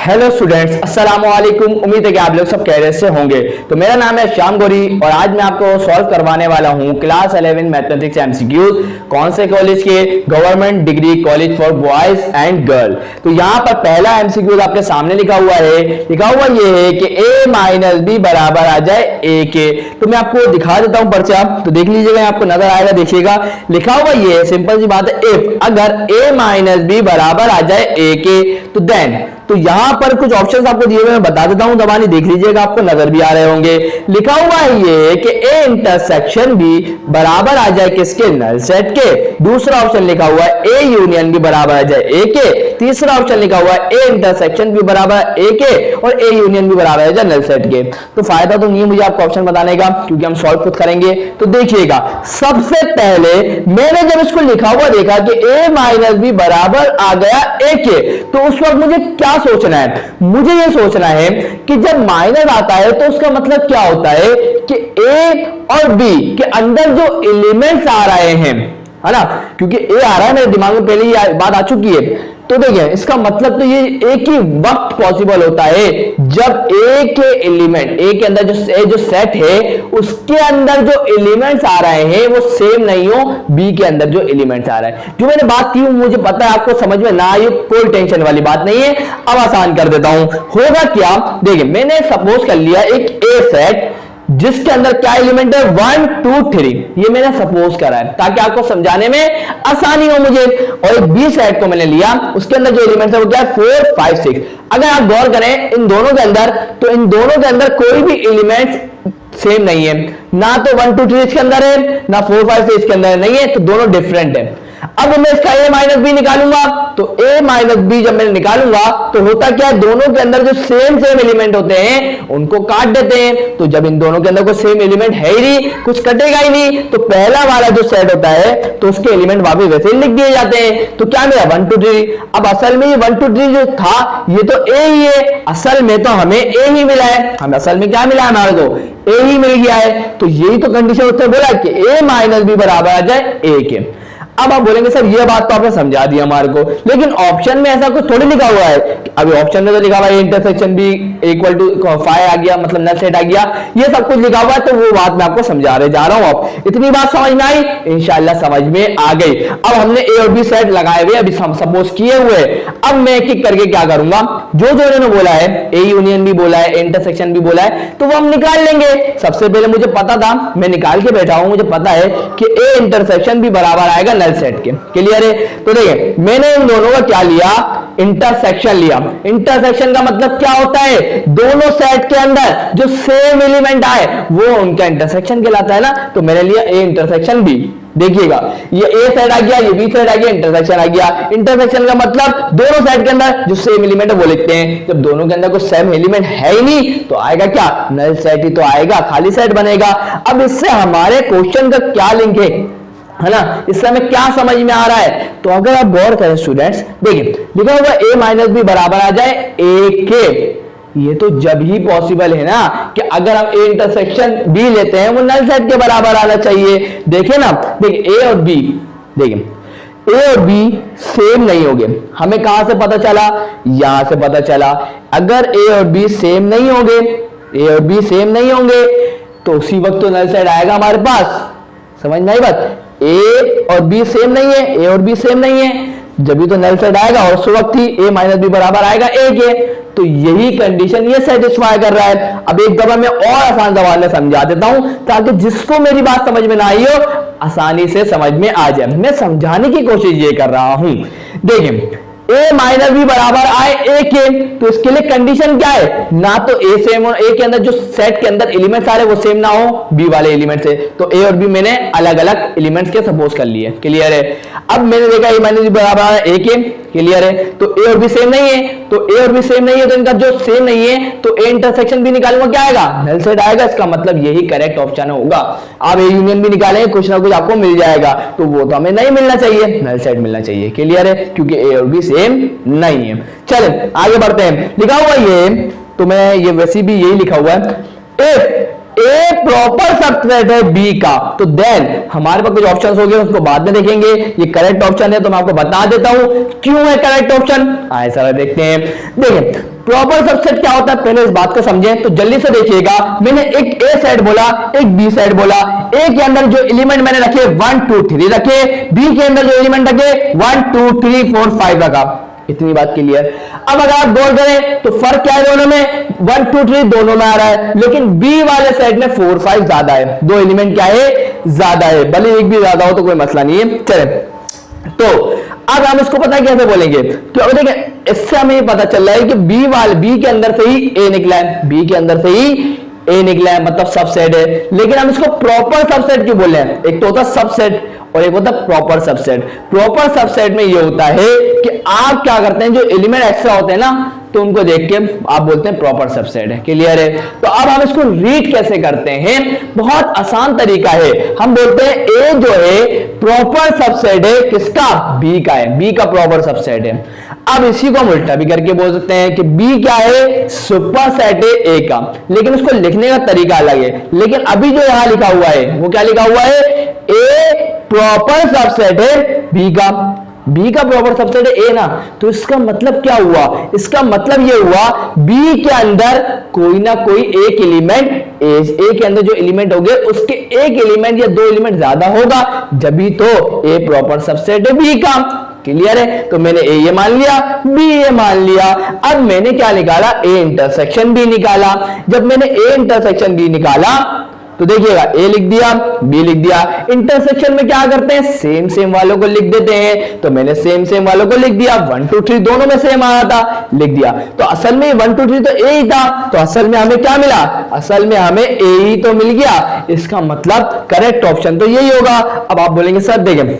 Hello students, अस्सलाम वालेकुम। उम्मीद है कि आप लोग सब खैरियत से होंगे। तो मेरा नाम है श्याम गौरी और आज मैं आपको सॉल्व करवाने वाला हूं क्लास 11 मैथमेटिक्स एमसीक्यूज। कौन से कॉलेज के? Government degree college for boys and girl. तो यहाँ पर पहला एमसीक्यूज आपके सामने लिखा हुआ ये है कि a माइनस बी बराबर आ जाए a के। तो मैं आपको दिखा देता हूं पर्चा, तो देख लीजिएगा, आपको नजर आएगा। देखिएगा लिखा हुआ ये है, सिंपल सी बात है, इफ अगर a माइनस बी बराबर आ जाए a के तो देन। तो यहां पर कुछ ऑप्शंस आपको दिए हुए मैं बता देता हूं, दबानी देख लीजिएगा, आपको नजर भी आ रहे होंगे। लिखा हुआ है ये कि ए इंटरसेक्शन बी बराबर आ जाए किसके? नल सेट के। दूसरा ऑप्शन लिखा हुआ है ए यूनियन बी बराबर आ जाए ए के। तीसरा ऑप्शन लिखा हुआ है ए इंटरसेक्शन बी बराबर ए के और ए यूनियन बी बराबर आ जाए नल सेट के। तो फायदा तो नहीं है मुझे आपको ऑप्शन बताने का, क्योंकि हम सॉल्व खुद करेंगे। तो देखिएगा, सबसे पहले मैंने जब इसको लिखा हुआ देखा कि ए माइनस बी बराबर आ गया ए के, तो उस वक्त मुझे क्या सोचना है? मुझे यह सोचना है कि जब माइनस आता है तो उसका मतलब क्या होता है कि ए और बी के अंदर जो एलिमेंट्स आ रहे हैं, है ना, क्योंकि ए आ रहा है मेरे दिमाग में पहले ही बात आ चुकी है। तो देखिए, इसका मतलब तो ये एक ही वक्त पॉसिबल होता है जब ए के एलिमेंट, ए के अंदर जो सेट है उसके अंदर जो एलिमेंट्स आ रहे हैं वो सेम नहीं हो बी के अंदर जो एलिमेंट्स आ रहा है। जो मैंने बात की मुझे पता है आपको समझ में ना आई, कोई टेंशन वाली बात नहीं है। अब आसान कर देता हूं। होगा क्या, देखिए, मैंने सपोज कर लिया एक ए सेट जिसके अंदर क्या एलिमेंट है? 1 2 3। ये मैंने सपोज करा है ताकि आपको समझाने में आसानी हो मुझे। और एक बी सेट को मैंने लिया, उसके अंदर जो एलिमेंट है वो क्या है? 4 5 6। अगर आप गौर करें इन दोनों के अंदर, तो इन दोनों के अंदर कोई भी एलिमेंट सेम नहीं है। ना तो 1 2 3 इसके अंदर है, ना 4 5 6 इसके अंदर नहीं है, तो दोनों डिफरेंट है। अब मैं इसका a माइनस बी निकालूंगा, तो a माइनस बी जब मैं निकालूंगा तो होता क्या है, दोनों के अंदर जो सेम एलिमेंट होते हैं उनको काट देते हैं। तो जब इन दोनों के अंदर कोई सेम एलिमेंट है ही नहीं, कुछ कटेगा ही नहीं, तो पहला वाला जो सेट होता है तो उसके एलिमेंट वापस वैसे ही लिख दिए जाते हैं। तो क्या मिला? 1 2 3। अब असल में ये 1 2 3 जो था ये तो a ही है, असल में तो हमें a ही मिला है। हमें असल में क्या मिला? हमारे को a ही मिल गया है। तो यही तो कंडीशन उसने बोला कि a माइनस बी बराबर आ जाए a के। अब आप बोलेंगे सर ये बात तो आपने समझा दी हमारे को, लेकिन ऑप्शन में ऐसा कुछ थोड़ी लिखा हुआ है। अभी ऑप्शन में तो लिखा हुआ है इंटरसेक्शन बी इक्वल टू 5 आ गया, मतलब नल सेट आ गया, ये सब कुछ लिखा हुआ है। तो वो बात मैं आपको समझा जा रहा हूं। आप इतनी बात समझ में आई? इंशाल्लाह समझ में आ गई। अब हमने ए और बी सेट लगाए हुए, अभी सपोज किए हुए। अब मैं एक एक करके क्या करूंगा, जो जो इन्होंने बोला है, ए यूनियन भी बोला है, इंटरसेक्शन भी बोला है, तो वो हम निकाल लेंगे। सबसे पहले मुझे पता था, मैं निकाल के बैठा हूं, मुझे पता है कि ए इंटरसेक्शन भी बराबर आएगा नल सेट के। क्लियर है? तो देखिए, मैंने इन दोनों का क्या लिया? इंटरसेक्शन लिया। इंटरसेक्शन का मतलब क्या होता है? दोनों सेट के अंदर जो सेम एलिमेंट आए वो उनका इंटरसेक्शन कहलाता है ना। तो मैंने लिया ए इंटरसेक्शन बी। देखिएगा, ये ए सेट आ गया, ये बी सेट आ गया, इंटरसेक्शन आ गया। इंटरसेक्शन का मतलब दोनों सेट के अंदर जो सेम एलिमेंट है वो लिखते हैं। जब दोनों के अंदर कोई सेम एलिमेंट है ही नहीं तो आएगा क्या? नल सेट ही तो आएगा, खाली सेट बनेगा। अब इससे हमारे क्वेश्चन का क्या लिंक है ना, इससे हमें क्या समझ में आ रहा है? तो अगर आप गौर करें स्टूडेंट्स, देखिए लिखा हुआ ए माइनस बी बराबर आ जाए ए के। ये तो जब ही पॉसिबल है ना कि अगर हम ए इंटरसेक्शन बी लेते हैं वो नल सेट के बराबर आना चाहिए। देखिए ना, देखिए ए और बी, देखिए ए और बी सेम नहीं होंगे। हमें कहां से पता चला? यहां से पता चला। अगर ए और बी सेम नहीं होंगे, ए और बी सेम नहीं होंगे, तो उसी वक्त तो नल सेट आएगा हमारे पास। समझ में आई बात? ए और बी सेम नहीं है, ए और बी सेम नहीं है, जब भी तो नल सेट आएगा और उस वक्त ही ए माइनस बी बराबर आएगा ए के। तो यही कंडीशन ये सेटिस्फाई कर रहा है। अब एक दफा मैं और आसान सवाल में समझा देता हूं ताकि जिसको मेरी बात समझ में ना आई हो आसानी से समझ में आ जाए। मैं समझाने की कोशिश ये कर रहा हूं। देखिए, ए माइनस बी बराबर आए ए के, तो इसके लिए कंडीशन क्या है? ना तो ए सेम हो, ए के अंदर जो सेट के अंदर एलिमेंट्स आ रहे वो सेम ना हो बी वाले एलिमेंट से। तो ए और बी मैंने अलग अलग एलिमेंट्स के सपोज कर लिए। क्लियर है? अब मैंने देखा ए माइनस बी बराबर आए ए के। क्लियर है? तो ए और बी सेम नहीं है, तो ए और बी सेम नहीं है, तो इनका जो सेम नहीं है तो ए इंटरसेक्शन भी निकालूंगा, क्या आएगा? नल सेट आएगा। इसका मतलब यही करेक्ट ऑप्शन होगा। आप ए यूनियन भी निकालेंगे, कुछ ना कुछ आपको मिल जाएगा, तो वो तो हमें नहीं मिलना चाहिए, नल सेट मिलना चाहिए। क्लियर है? क्योंकि ए और बी सेम नहीं है। चलें आगे बढ़ते हैं। लिखा हुआ ये, तो मैं ये वैसे भी यही लिखा हुआ है, इफ ए प्रॉपर सबसेट है बी का, तो देन हमारे पास कुछ ऑप्शंस हो गए, उसको बाद में देखेंगे। ये करेक्ट ऑप्शन है तो मैं आपको बता देता हूं क्यों है करेक्ट ऑप्शन। आए सारा देखते हैं। देखिए, प्रॉपर सबसेट क्या होता है पहले इस बात को समझें। तो जल्दी से देखिएगा, मैंने एक ए सेट बोला, एक बी सेट बोला। ए के अंदर जो एलिमेंट मैंने रखे 1 2 3 रखे, बी के अंदर जो एलिमेंट रखे 1 2 3 4 5 रखा। इतनी बात क्लियर। अब अगर आप गौर करें तो फर्क क्या है दोनों में, 1 2 3 दोनों में आ रहा है, लेकिन बी वाले सेट में 4 5 ज्यादा है, दो एलिमेंट क्या है ज्यादा है, भले एक भी ज्यादा हो तो कोई मसला नहीं है। चले तो अब हम इसको पता कैसे बोलेंगे, तो अब देखें इससे हमें ये पता चल रहा है कि बी के अंदर से ही ए निकला है, बी के अंदर से ही ए निकला है, मतलब सबसेट है। लेकिन हम इसको प्रॉपर सबसेट क्यों बोले हैं, एक तो होता सबसेट और एक होता प्रॉपर सबसेट। प्रॉपर सबसेट में ये होता है कि आप क्या करते हैं, जो एलिमेंट एक्स्ट्रा होते हैं ना, तो उनको देख के आप बोलते हैं प्रॉपर सबसेट है। क्लियर है। तो अब हम इसको रीड कैसे करते हैं, बहुत आसान तरीका है। हम बोलते हैं ए जो है प्रॉपर सबसेट है किसका, बी का है, बी का प्रॉपर सबसेट है। अब इसी को हम उल्टा भी करके बोल सकते हैं कि बी क्या है, सुपर सेट है ए का, लेकिन उसको लिखने का तरीका अलग है। लेकिन अभी जो यहां लिखा हुआ है वो क्या लिखा हुआ है, ए प्रॉपर सबसेट है बी का, बी का प्रॉपर सबसेट है ए ना। तो इसका मतलब क्या हुआ, इसका मतलब ये हुआ बी के अंदर कोई ना कोई एक एलिमेंट ए के अंदर जो एलिमेंट होंगे उसके एक एलिमेंट या दो एलिमेंट ज्यादा होगा, जब तो ए प्रॉपर सबसेट है बी का। क्लियर है। तो मैंने ए ये मान लिया, बी ये मान लिया। अब मैंने क्या निकाला, ए इंटरसेक्शन बी निकाला। जब मैंने ए इंटरसेक्शन बी निकाला तो देखिएगा ए लिख दिया, बी लिख दिया। इंटरसेक्शन में क्या करते हैं, सेम सेम वालों को लिख देते हैं। तो मैंने सेम सेम वालों को लिख दिया, 1 2 3 दोनों में सेम आया था, लिख दिया। तो असल में 1 2 3 तो ए ही था, तो असल में हमें क्या मिला, असल में हमें ए ही तो मिल गया। इसका मतलब करेक्ट ऑप्शन तो यही होगा। अब आप बोलेंगे सर देखें,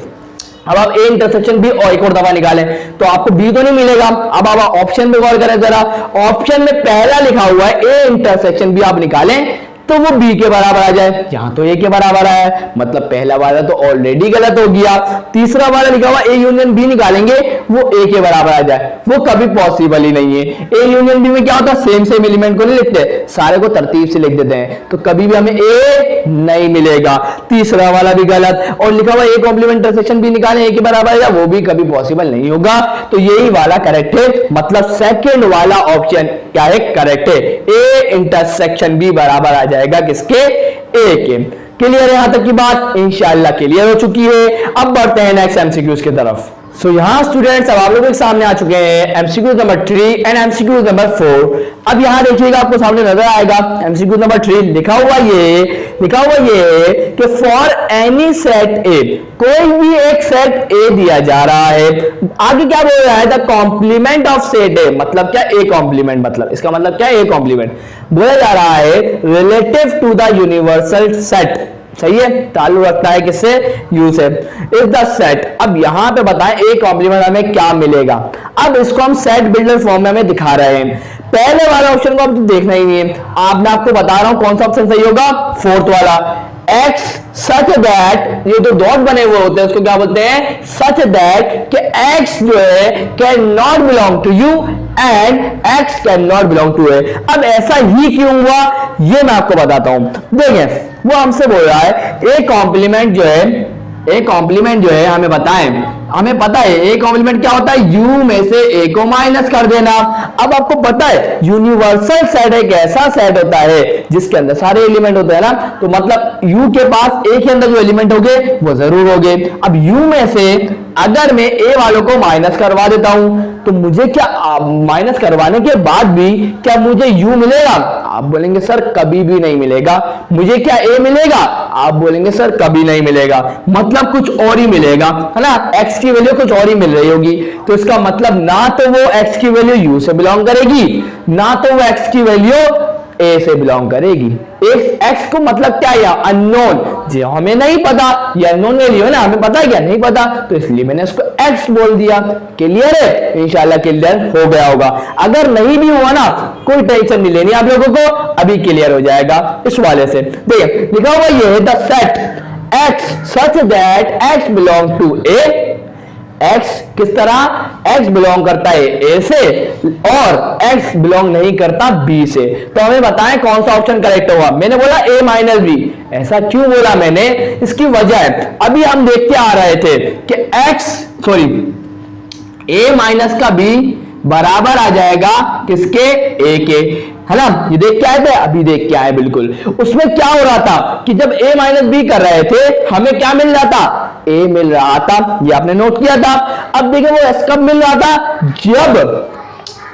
अब आप ए इंटरसेक्शन बी और एक और दफा निकालें तो आपको बी तो नहीं मिलेगा। अब आप ऑप्शन में गौर करें जरा, ऑप्शन में पहला लिखा हुआ है ए इंटरसेक्शन बी, आप निकालें तो वो बी के बराबर आ जाए, यहां तो ए के बराबर आया, मतलब पहला वाला तो ऑलरेडी गलत हो गया। तीसरा वाला लिखा हुआ ए यूनियन बी निकालेंगे वो ए के बराबर आ जाए, वो कभी पॉसिबल ही नहीं है। ए यूनियन बी में क्या होता है, सेम सेम एलिमेंट को नहीं लिखते, सारे को तरतीब से लिख देते हैं, तो कभी भी हमें ए नहीं मिलेगा। तीसरा वाला भी गलत, और लिखा हुआ ए कॉम्प्लीमेंट इंटरसेक्शन बी निकालें ए के बराबर आ जाए, वो भी कभी पॉसिबल नहीं होगा। तो यही वाला करेक्ट है, मतलब सेकेंड वाला ऑप्शन क्या है, करेक्ट है। ए इंटरसेक्शन बी बराबर आ जाएगा किसके, ए के। क्लियर है यहां तक की बात, इंशाल्लाह क्लियर हो चुकी है। अब बढ़ते हैं नेक्स्ट एमसीक्यूज की तरफ। सो यहां स्टूडेंट्स अब आप लोगों के सामने आ चुके हैं MCQ number 3 and MCQ number 4। अब यहां देखिएगा आपको सामने नजर आएगा एमसीक्यू नंबर 3 लिखा हुआ ये कि फॉर एनी सेट ए, कोई भी एक सेट ए दिया जा रहा है, आगे क्या बोल रहा है, the complement of set A, मतलब क्या ए कॉम्प्लीमेंट, मतलब इसका मतलब क्या ए कॉम्प्लीमेंट बोला जा रहा है relative to the universal set. सही है, ताल्लुक रखता है किससे, यू से। इज द सेट, अब यहां पे बताएं ए कॉम्प्लीमेंट हमें क्या मिलेगा। अब इसको हम सेट बिल्डर फॉर्म में हमें दिखा रहे हैं। पहले वाला ऑप्शन को अब तो देखना ही नहीं है, मैं आपको बता रहा हूं कौन सा ऑप्शन सही होगा, फोर्थ वाला, एक्स सच दैट, ये जो डॉट बने हुए होते हैं उसको क्या बोलते हैं, सच दैट कि एक्स जो है can not belong to U and X can not belong to A. अब ऐसा ही क्यों हुआ ये मैं आपको बताता हूं। देखें वो हमसे बोल रहा है ए कॉम्प्लीमेंट जो है हमें बताएं, हमें पता है ए कॉम्प्लीमेंट क्या होता है, यू में से ए को माइनस कर देना। अब आपको पता है यूनिवर्सल सेट एक ऐसा सेट होता है जिसके अंदर सारे एलिमेंट होते हैं ना, तो मतलब यू के पास ए के अंदर जो एलिमेंट होंगे वो जरूर होंगे। अब यू में से अगर मैं ए वालों को माइनस करवा देता हूं तो मुझे क्या माइनस करवाने के बाद भी क्या मुझे यू मिलेगा, आप बोलेंगे सर कभी भी नहीं मिलेगा। मुझे क्या ए मिलेगा, आप बोलेंगे सर कभी नहीं मिलेगा, मतलब कुछ और ही मिलेगा, है ना, एक्स की वैल्यू कुछ और ही मिल रही होगी। तो इसका मतलब ना तो वो एक्स की वैल्यू यू से बिलोंग करेगी, ना तो वो एक्स की वैल्यू ए से बिलोंग करेगी। एक्स को मतलब क्या है, अननोन, जो हमें नहीं पता, ये अननोन वैल्यू है ना, हमें पता है क्या नहीं पता, तो इसलिए मैंने उसको एक्स बोल दिया। क्लियर है, इंशाल्लाह क्लियर हो गया होगा। अगर नहीं भी हुआ ना कोई टेंशन नहीं लेनी आप लोगों को, अभी क्लियर हो जाएगा इस वाले से। देखिए लिखा हुआ ये है the set X such that X belong to A, X किस तरह, एक्स बिलोंग करता है ए से और एक्स बिलोंग नहीं करता बी से। तो हमें बताएं कौन सा ऑप्शन करेक्ट होगा। मैंने बोला ए माइनस बी, ऐसा क्यों बोला मैंने, इसकी वजह है अभी हम देखते आ रहे थे कि एक्स ए माइनस का बी बराबर आ जाएगा किसके, ए के, है ना। ये देख के आए थे, अभी देख के आए बिल्कुल। उसमें क्या हो रहा था कि जब a माइनस बी कर रहे थे हमें क्या मिल रहा था, a मिल रहा था, ये आपने नोट किया था। अब देखिए वो s कब मिल रहा था, जब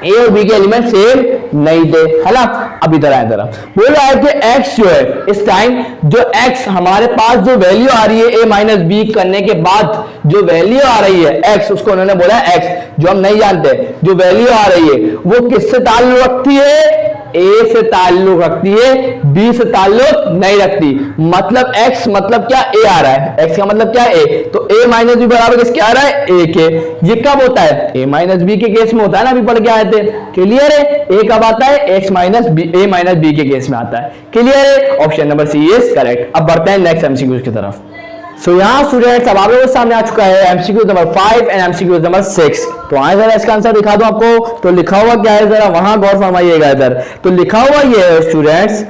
ए और बी के एलिमेंट सेम नहीं थे, है ना। अब इधर आए, जरा बोल रहा है कि x जो है इस टाइम जो x हमारे पास जो वैल्यू आ रही है ए माइनस बी करने के बाद जो वैल्यू आ रही है x, उसको उन्होंने बोला है x, जो हम नहीं जानते, जो वैल्यू आ रही है वो किससे ताल्लुक रखती है, ए से ताल्लुक रखती है, बी से ताल्लुक नहीं रखती। मतलब x मतलब क्या, ए आ रहा है, x का मतलब क्या है, ए, तो a माइनस बी बराबर किसके आ रहा है, ए के। ये कब होता है, a माइनस बी के केस में होता है ना, अभी पढ़ के आए थे, क्लियर है। a कब आता है, x minus B, A minus B के केस में आता है, क्लियर है। Option number C is correct. अब बढ़ते हैं नेक्स्ट एमसीक्यूज की तरफ। सो यहाँ स्टूडेंट्स अब आप लोगों के सामने आ चुका है MCQ number 5 and MCQ number 6। तो आए जरा इसका आंसर दिखा दो आपको। तो लिखा हुआ क्या है, जरा वहां गौर फरमाइएगा इधर। तो लिखा हुआ ये है स्टूडेंट्स,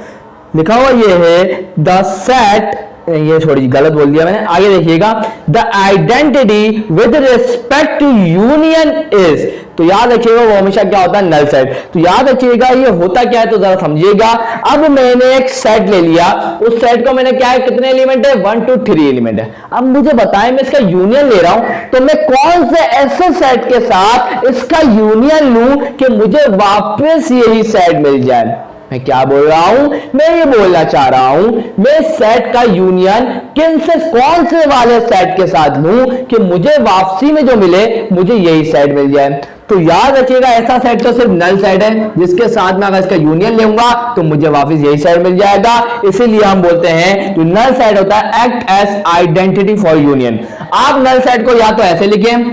लिखा हुआ ये है द सेट, ये थोड़ी गलत बोल दिया मैंने, आगे देखिएगा, the identity with respect to union is. तो याद रखिएगा वो हमेशा क्या होता है, नल सेट। तो याद रखिएगा ये होता क्या है, तो जरा समझिएगा। अब मैंने एक सेट ले लिया, उस सेट को मैंने क्या है, कितने एलिमेंट है, 1 to 3 एलिमेंट है। अब मुझे बताएं मैं इसका यूनियन ले रहा हूं तो मैं कौन से ऐसे सेट के साथ इसका यूनियन लूं कि मुझे वापस यही सेट मिल जाए। मैं क्या बोल रहा हूं, मैं ये बोलना चाह रहा हूं मैं सेट का यूनियन किन से, कौन से वाले सेट के साथ लूं कि मुझे वापसी में जो मिले मुझे यही सेट मिल जाए। तो याद रखिएगा ऐसा सेट तो सिर्फ नल सेट है जिसके साथ में अगर इसका यूनियन लूंगा तो मुझे वापस यही सेट मिल जाएगा। इसीलिए हम बोलते हैं जो नल सेट होता है act as identity for union. आप नल सेट को या तो ऐसे लिखें,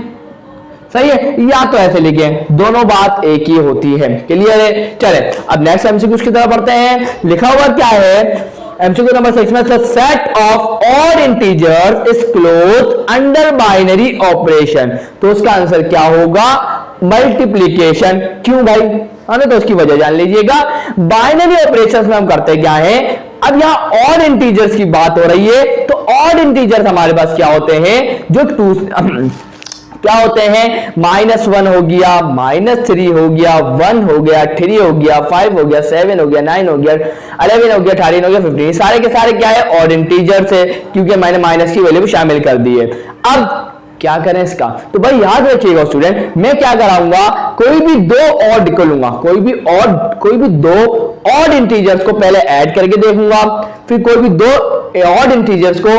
सही है, या तो ऐसे लिखें, दोनों बात एक ही होती है, क्लियर है। चले अब नेक्स्ट एमसीक्यू की तरफ बढ़ते हैं। लिखा हुआ क्या है एमसीक्यू नंबर 6 में, set of odd integers is close under binary operation. तो उसका आंसर क्या होगा, मल्टीप्लीकेशन। क्यों भाई, हमें तो उसकी वजह जान लीजिएगा। बाइनरी ऑपरेशंस में हम करते क्या है, अब यहां ऑड इंटीजर्स की बात हो रही है, तो ऑड इंटीजर्स हमारे पास क्या होते हैं, जो क्या होते हैं, -1 हो गया, -3 हो गया, 1 हो गया, 3 हो गया, 5 हो गया, 7 हो गया, 9 हो गया, 11 हो गया, 13 हो गया, 15, सारे के सारे क्या है, ऑड इंटीजर्स है, क्योंकि मैंने माइनस की वैल्यू भी शामिल कर दी है। अब क्या करें इसका, तो भाई याद रखिएगा स्टूडेंट, मैं क्या कराऊंगा, कोई भी दो ऑड को लूंगा, कोई भी दो ऑड इंटीजर्स को पहले ऐड करके देखूंगा, फिर कोई भी दो ऑड इंटीजर्स को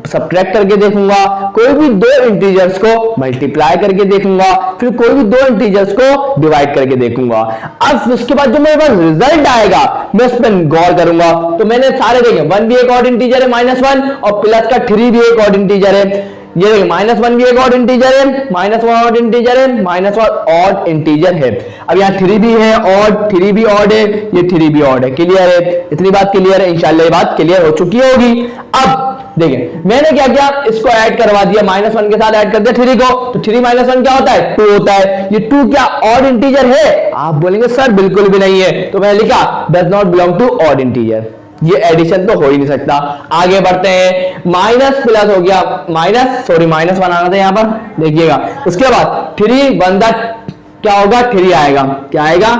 सब्ट्रैक्ट करके देखूंगा, कोई भी दो इंटीजर्स को मल्टीप्लाई करके देखूंगा, फिर कोई भी दो इंटीजर्स को डिवाइड करके देखूंगा। अब उसके बाद जो मेरे पास रिजल्ट आएगा मैं उस पर गौर करूंगा। तो मैंने सारे देखे, 1 भी एक ऑड इंटीजर है -1, और प्लस का 3 भी एक ऑड इंटीजर है। ये देखिए -1 भी एक ऑड इंटीजर है, -1 ऑड इंटीजर है, -1 ऑड इंटीजर है। अब यहाँ 3 भी है ऑड, 3 भी ऑड है, ये 3 भी ऑड है, क्लियर है। इतनी बात क्लियर है, इंशाल्लाह ये बात क्लियर हो चुकी होगी। अब देखिए मैंने क्या किया, इसको ऐड करवा दिया, -1 के साथ ऐड कर दिया 3 को, तो 3 - 1 क्या होता है, 2 होता है। ये 2 क्या ऑड इंटीजर है, आप बोलेंगे सर बिल्कुल भी नहीं है, तो मैंने लिखा does not belong to odd integer, ये एडिशन तो हो ही नहीं सकता। आगे बढ़ते हैं, माइनस प्लस हो गया, -1 आना था यहां पर, देखिएगा। उसके बाद 3 बंदा क्या होगा, 3 आएगा, क्या आएगा,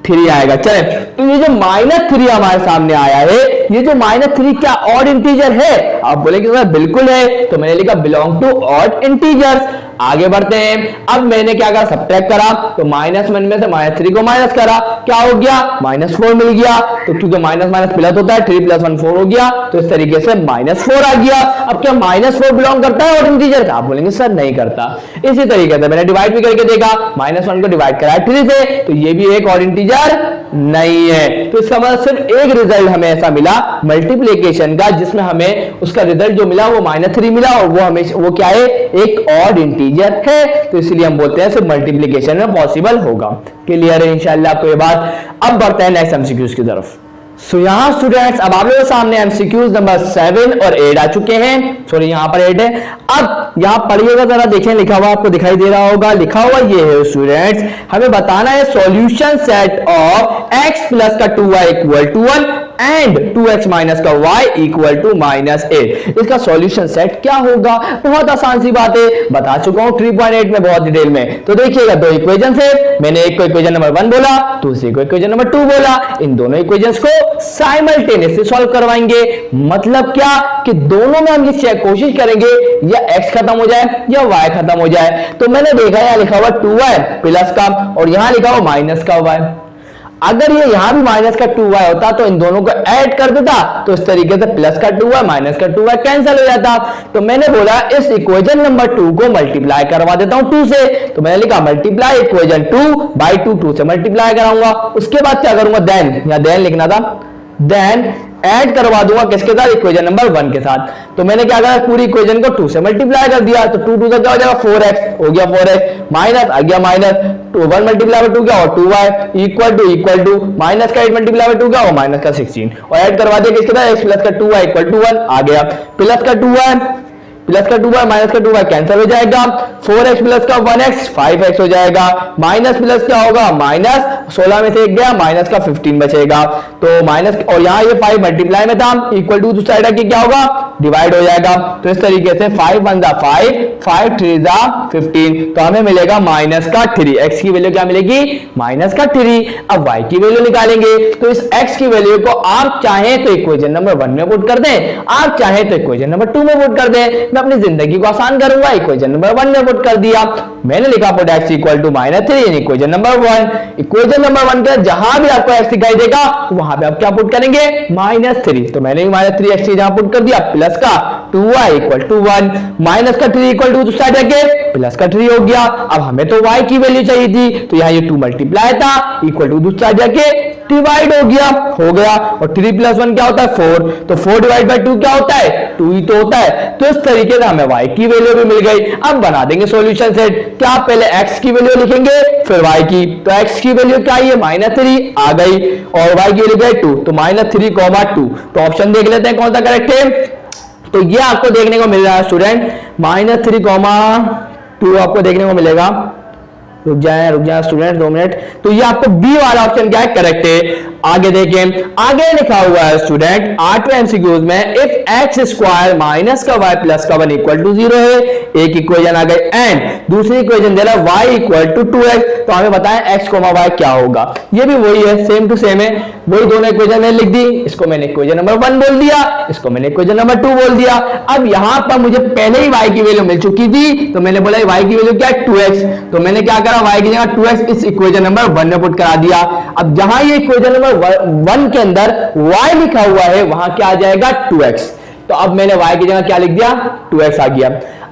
3 आएगा। चले, तो ये जो -3 हमारे सामने आया है, ये जो -3 क्या ऑड इंटीजर है, आप बोलेंगे सर बिल्कुल है, तो मैंने लिखा बिलोंग टू ऑड इंटीजर्स। आगे बढ़ते हैं, अब मैंने क्या करा, सब्ट्रैक्ट करा, तो -1 में से -3 को माइनस करा, क्या हो गया, -4 मिल गया। तो क्योंकि माइनस प्लस होता है, 3 + 1 4 हो गया, तो इस तरीके से -4 आ गया। अब क्या -4 बिलोंग करता है ऑड इंटीजर का, आप बोलेंगे सर नहीं करता। इसी तरीके से मैंने डिवाइड भी करके देखा, -1 को डिवाइड करा 3 से, तो ये भी एक ऑड इंटीजर नहीं है। तो इसका मतलब सिर्फ एक रिजल्ट हमें ऐसा मिला मल्टीप्लिकेशन का, जिसमें हमें उसका रिजल्ट जो मिला वो -3 मिला, और वो हमें वो क्या है, एक ऑड इंटीजर है। तो इसलिए हम बोलते हैं सिर्फ मल्टीप्लिकेशन में पॉसिबल होगा। क्लियर है इंशाल्लाह आपको ये बात। अब बढ़ते हैं नेक्स्ट एमसीक्यूज की तरफ। सो यहां स्टूडेंट्स अब आप लोगों के सामने एमसीक्यूज नंबर 7 और 8 आ चुके हैं। सॉरी यहां पर 8 है। अब यहां पढ़िएगा जरा, देखें लिखा हुआ आपको दिखाई दे रहा होगा, लिखा हुआ ये है स्टूडेंट्स, हमें बताना है सॉल्यूशन सेट ऑफ x + का 2y = 1 एंड 2x माइनस का y इक्वल टू -8। इसका सॉल्यूशन सेट क्या होगा? बहुत आसान सी बात है, बता चुका हूं 3.8 में बहुत डिटेल में। तो देखिएगा दो इक्वेशन है, मैंने एक को इक्वेशन नंबर 1 बोला, दूसरी को इक्वेशन नंबर 2 बोला। इन दोनों इक्वेशंस को साइमल्टेनियसली सॉल्व करवाएंगे। मतलब क्या कि दोनों में हम ये चेक कोशिश करेंगे या x खत्म हो जाए या y खत्म हो जाए। तो मैंने देखा यहां लिखा हुआ 2y प्लस का और यहां लिखा हुआ माइनस का y। अगर ये यहां भी माइनस का 2y होता तो इन दोनों को ऐड कर देता, तो इस तरीके से प्लस का 2y माइनस का 2y कैंसिल हो जाता। तो मैंने बोला इस इक्वेशन नंबर 2 को मल्टीप्लाई करवा देता हूं 2 से। तो मैंने लिखा मल्टीप्लाई इक्वेशन 2 बाई 2 से मल्टीप्लाई कराऊंगा। उसके बाद क्या करूंगा, देन लिखना था, देन ऐड करवा दूंगा किसके साथ, इक्वेशन नंबर 1 के साथ। तो मैंने क्या करा, पूरी इक्वेशन को 2 से मल्टीप्लाई कर दिया। तो 2 का क्या हो जाएगा, 4x हो गया, 4x माइनस आ गया माइनस 1 मल्टीप्लाई बाय 2 क्या, और 2y इक्वल टू माइनस का 8 मल्टीप्लाई बाय 2 क्या, और माइनस का 16 और ऐड करवा दिया किसके साथ, x प्लस का 2y इक्वल टू 1 आ गया। प्लस का 2y माइनस का 2y कैंसिल हो जाएगा। 4x प्लस का 1x 5x हो जाएगा। माइनस प्लस क्या होगा, माइनस 16 में से 1 गया, माइनस का 15 बचेगा। तो माइनस और यहाँ ये 5 मल्टीप्लाई में था, इक्वल टू दूसरा साइड क्या होगा, डिवाइड हो जाएगा। तो इस तरीके से 5 1 जा 5, 5 3 जा 15। तो हमें मिलेगा माइनस का 3। x की वैल्यू क्या मिलेगी, माइनस का 3। अब y की वैल्यू निकालेंगे। तो इस x की वैल्यू को आप चाहें तो इक्वेशन नंबर 1 में पुट कर दें, आप चाहें तो इक्वेशन नंबर 2 में पुट कर दें। मैं अपनी जिंदगी को आसान करूंगा, इक्वेशन नंबर 1 में पुट कर दिया। मैंने लिखा put x equal to -3 in equation number 1। Equation number 1 के जहां भी आपको x दिखाई देगा वहां पे आप क्या पुट करेंगे, -3। तो मैंने -3x जहां पुट कर दिया, प्लस का 2y इक्वल टू 1 माइनस का 3 इक्वल टू दूसरा जाके प्लस का 3 हो गया। अब हमें तो y की वैल्यू चाहिए थी, तो यहाँ ये 2 मल्टीप्लाई था इक्वल टू दूसरा जाके डिवाइड हो गया। और 3 प्लस 1 क्या होता है, 4। तो 4 डिवाइड बाय 2 क्या होता है, 2 ही तो होता है। तो इस तरीके से हमें y की वैल्यू भी मिल गई। अब बना देंगे सॉल्यूशन सेट। क्या पहले x की वैल्यू लिखेंगे फिर y की। तो x की वैल्यू क्या है, -3 आ गई और y की वैल्यू क्या है 2। तो -3, 2। तो ऑप्शन देख लेते हैं कौन सा करेक्ट है। तो ये आपको देखने को मिल रहा है स्टूडेंट, -3, 2 आपको देखने को मिलेगा। रुक जाए स्टूडेंट 2 मिनट। तो ये आपको बी वाला ऑप्शन क्या है, करेक्ट है। आगे देखें, आगे लिखा हुआ है स्टूडेंट 8वें एमसीक्यूज में, इफ x स्क्वायर माइनस का y प्लस का 1 इक्वल टू 0 है। एक इक्वेशन आ गई एंड दूसरी इक्वेशन दे रहा है y इक्वल टू 2x। तो हमें बताएं x, y क्या होगा। ये भी वही है, सेम टू सेम है, वही दोनों इक्वेशन मैंने लिख दी। इसको मैंने इक्वेशन नंबर 1 बोल दिया, इसको मैंने इक्वेशन नंबर 2 बोल दिया। अब यहां पर मुझे पहले ही y की वैल्यू मिल चुकी थी, तो मैंने बोला y की वैल्यू क्या है, 2x। तो मैंने क्या करा, y की जगह 2x इस इक्वेशन नंबर 1 में पुट करा दिया। अब जहां ये इक्वेशन नंबर 1 के अंदर y लिखा हुआ है वहां क्या आ जाएगा, 2x। तो अब मैंने y की जगह क्या लिख दिया, 2x आ गया।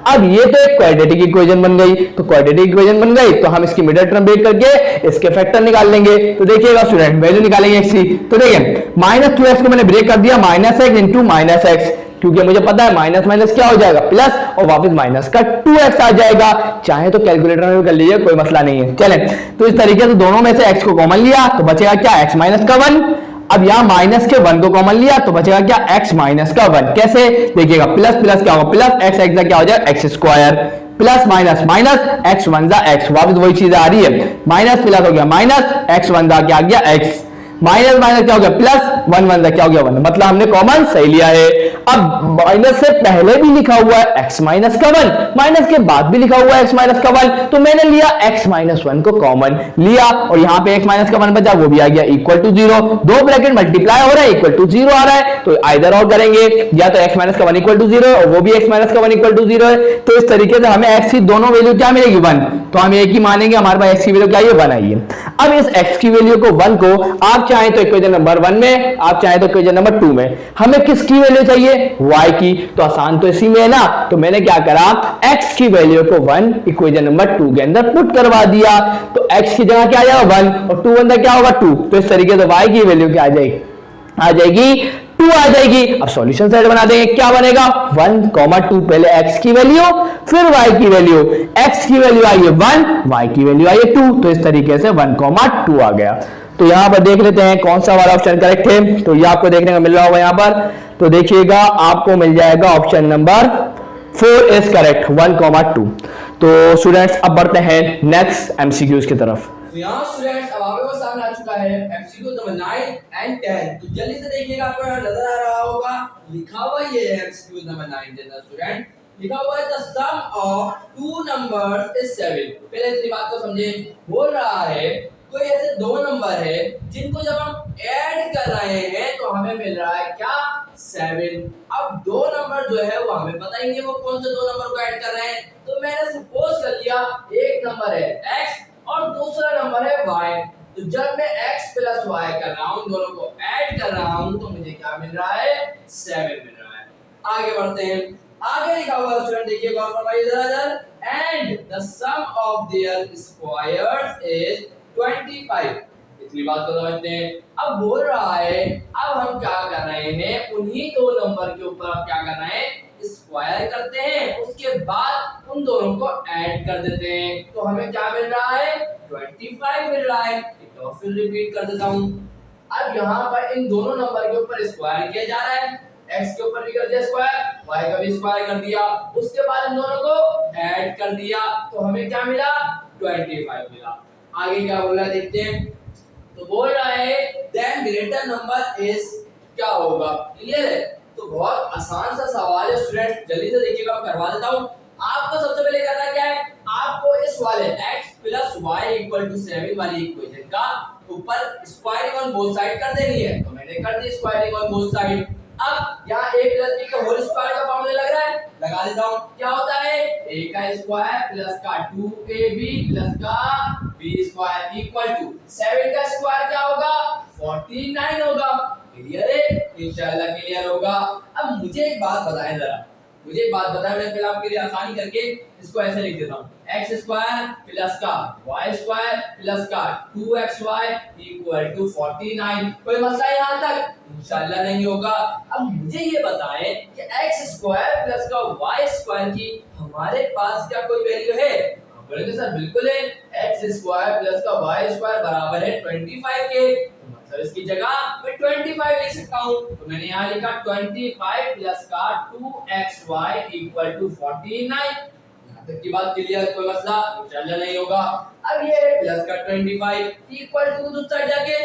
अब ये तो एक क्वाड्रेटिक इक्वेशन बन गई। तो क्वाड्रेटिक इक्वेशन बन गई तो हम इसकी मिडिल टर्म ब्रेक करके इसके फैक्टर निकाल लेंगे। तो देखिएगा स्टूडेंट, वैल्यू निकालेंगे x की। तो देखिए -2x को मैंने ब्रेक कर दिया, -x इंटू -x, क्योंकि मुझे पता है माइनस माइनस क्या हो जाएगा, प्लस, और वापस माइनस का 2x आ जाएगा। चाहे तो कैलकुलेटर में भी कर लीजिए, कोई मसला नहीं है। चलें, तो इस तरीके से दोनों में से x को कॉमन लिया तो बचेगा क्या, x माइनस का 1। अब यहां माइनस के 1 को कॉमन लिया तो बचेगा क्या, x माइनस का 1। कैसे देखिएगा, प्लस प्लस क्या होगा, प्लस x क्या हो जाएगा, x square, plus minus minus x 1 जा x, वापस वही चीज आ रही है, माइनस प्लस हो गया माइनस, x 1 जा क्या आ गया x, माइनस माइनस क्या हो गया प्लस, 1 1 क्या हो गया 1, मतलब हमने कॉमन सही लिया है। अब माइनस से पहले भी लिखा हुआ है x माइनस का 1, माइनस के बाद भी लिखा हुआ है x माइनस का 1, तो मैंने लिया x माइनस 1 को कॉमन लिया और यहाँ पे x माइनस का 1 बचा, वो भी आ गया इक्वल टू 0। दो ब्रैकेट मल्टीप्लाई हो रहा है, इक्वल टू 0 आ रहा है, तो आइदर और करेंगे, या तो x माइनस का 1 इक्वल टू 0 और वो भी x माइनस का 1 इक्वल टू 0 है। तो इस तरीके से हमें x की दोनों वैल्यू क्या मिलेगी, 1। तो हम एक ही मानेंगे, हमारे पास x की वैल्यू क्या है, 1 आई है। अब इस x की वैल्यू को 1 को आप चाहें तो इक्वेशन नंबर 1 में, आप चाहें तो इक्वेशन नंबर 2 में, हमें किसकी वैल्यू चाहिए, y की। तो आसान तो इसी में है ना, तो मैंने क्या करा, x की वैल्यू को 1 इक्वेशन नंबर 2 के अंदर पुट करवा दिया। तो x की जगह क्या आ जाएगा 1 और 2 अंदर क्या होगा 2। तो इस तरीके से y की वैल्यू क्या आ जाएगी 2 आ जाएगी। अब सॉल्यूशन सेट बना देंगे, क्या बनेगा 1, 2, पहले x की वैल्यू फिर y की वैल्यू, x की वैल्यू आई है 1, y की वैल्यू आई है 2, तो इस तरीके से 1, 2 आ गया। तो यहां पर देख लेते हैं कौन सा वाला ऑप्शन करेक्ट है। तो ये आपको देखने को मिल रहा होगा यहां पर, तो देखिएगा आपको मिल जाएगा ऑप्शन नंबर 4 इज करेक्ट, 1, 2। तो स्टूडेंट्स अब बढ़ते हैं नेक्स्ट एमसीक्यूज की तरफ। तो यहाँ स्टूडेंट्स अब आपके सामने आ चुका है एमसीक्यू नंबर 9 एंड 10। तो जल्दी से देखिएगा, आपको यहाँ नजर आ रहा होगा, लिखा हुआ ये है एमसीक्यू नंबर 9 10 स्टूडेंट, लिखा हुआ है the sum of two numbers is 7। पहले इतनी बात को समझे। बोल रहा है कोई ऐसे दो नंबर है जिनको जब हम ऐड कर रहे हैं तो हमें मिल रहा है क्या, 7। अब दो नंबर जो है वो हमें पता ही नहीं वो कौन से दो नंबर को ऐड कर रहे हैं, तो मैंने सपोज कर लिया एक नंबर है x और दूसरा नंबर है y। तो जब मैं x प्लस y कर रहा हूं, दोनों को ऐड कर रहा हूं, तो मुझे क्या मिल रहा है, 7 मिल रहा है। आगे बढ़ते हैं, आगे लिखा हुआ स्टूडेंट देखिए गौर फरमाइए जरा, and the sum of their squares is 25। इतनी बात को समझते हैं। अब बोल रहा है, अब हम क्या कर रहे हैं, उन्हीं दो नंबर के ऊपर आप क्या कर रहे हैं, स्क्वायर करते हैं, उसके बाद उन दोनों को ऐड कर देते हैं, तो हमें क्या मिल रहा है, 25 मिल रहा है। एक और फिर रिपीट कर देता हूं। अब यहाँ पर इन दोनों नंबर के ऊपर स्क्वायर किया जा रहा है, x के ऊपर भी कर दिया स्क्वायर, y का भी स्क्वायर कर दिया, उसके बाद इन दोनों को ऐड कर दिया, तो हमें क्या मिला, 25 मिला। आगे क्या बोल रहा है देखते हैं। तो बोल रहा है देन ग्रेटर नंबर इज क्या होगा, क्लियर है। तो बहुत आसान सा सवाल है स्टूडेंट, जल्दी से देखिएगा, मैं करवा देता हूं। आपको सबसे पहले करना क्या है, आपको इस वाले x plus Y equal to 7 वाली इक्वेशन का ऊपर स्क्वायरिंग ऑन बोथ साइड कर देनी है, तो मैंने कर दी स्क्वायरिंग ऑन बोथ साइड। अब यहाँ a प्लस b का होल स्क्वायर का फॉर्मूला लग रहा है, लगा देता हूँ। क्या होता है, a का स्क्वायर प्लस का 2ab प्लस का b स्क्वायर इक्वल टू 7 का स्क्वायर क्या होगा, 49 होगा। क्लियर है, इंशाल्लाह क्लियर होगा। अब मुझे एक बात बताएं जरा, मुझे एक बात बताएं, मैं पहले आपके लिए आसानी करके इसको ऐसे लिख देता हूँ, x स्क्वायर प्लस का y स्क्वायर प्लस का 2xy इक्वल टू 49। कोई मसला यहाँ तक, इंशाल्लाह नहीं होगा। अब मुझे ये बताएं कि x स्क्वायर प्लस का y स्क्वायर की हमारे पास क्या कोई वैल्यू है, बोलेंगे सर बिल्कुल है, x स्क्वायर प्लस का y स्क्वायर बराबर है 25 के, तो इसकी जगह मैं 25 लिख सकता हूं, तो मैंने यहाँ लिखा 25 प्लस का 2xy इक्वल टू 49। यहाँ तक की बात क्लियर, कोई मसला इंशाल्लाह नहीं होगा। अब ये प्लस का 25 इक्वल टू दूसरी साइड जाके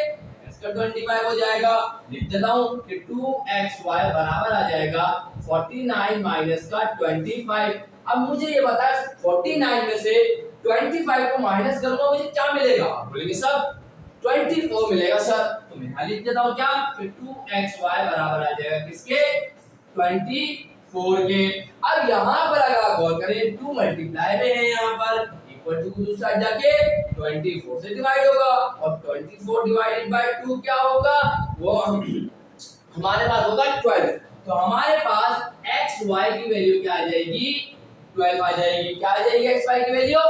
इसका 25 हो जाएगा, लिख देता हूं कि 2xy बराबर आ जाएगा 49 माइनस का 25। अब मुझे ये बता 49 में से 25 को माइनस करूंगा मुझे क्या मिलेगा, बोलेंगे सर 24 मिलेगा सर, तो मैं यहाँ लिख देता हूँ क्या, 2xy बराबर आ जाएगा किसके, 24 के। अब यहाँ पर अगर आप गौर करें 2 मल्टीप्लाई में है, यहाँ पर इक्वल टू दूसरा जाके 24 से डिवाइड होगा, और 24 डिवाइडेड बाय 2 क्या होगा, वो हमारे पास होगा 12। तो हमारे पास xy की वैल्यू क्या आ जाएगी, 12 आ जाएगी। क्या आ जाएगी xy की वैल्यू,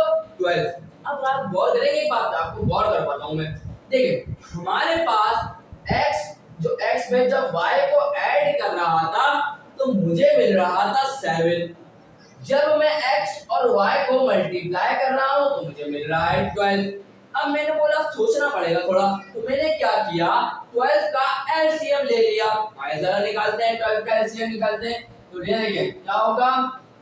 12। अब आप गौर करेंगे, एक बात आपको गौर करवाता हूं मैं, देखिए हमारे पास x, जो x में जब y को ऐड कर रहा था तो मुझे मिल रहा था 7, जब मैं x और y को मल्टीप्लाई कर रहा हूं तो मुझे मिल रहा है 12। अब मैंने बोला सोचना पड़ेगा थोड़ा, तो मैंने क्या किया, 12 का एलसीएम ले लिया। आइए जरा निकालते हैं, 12 का एलसीएम निकालते हैं, तो ये देखिए क्या होगा,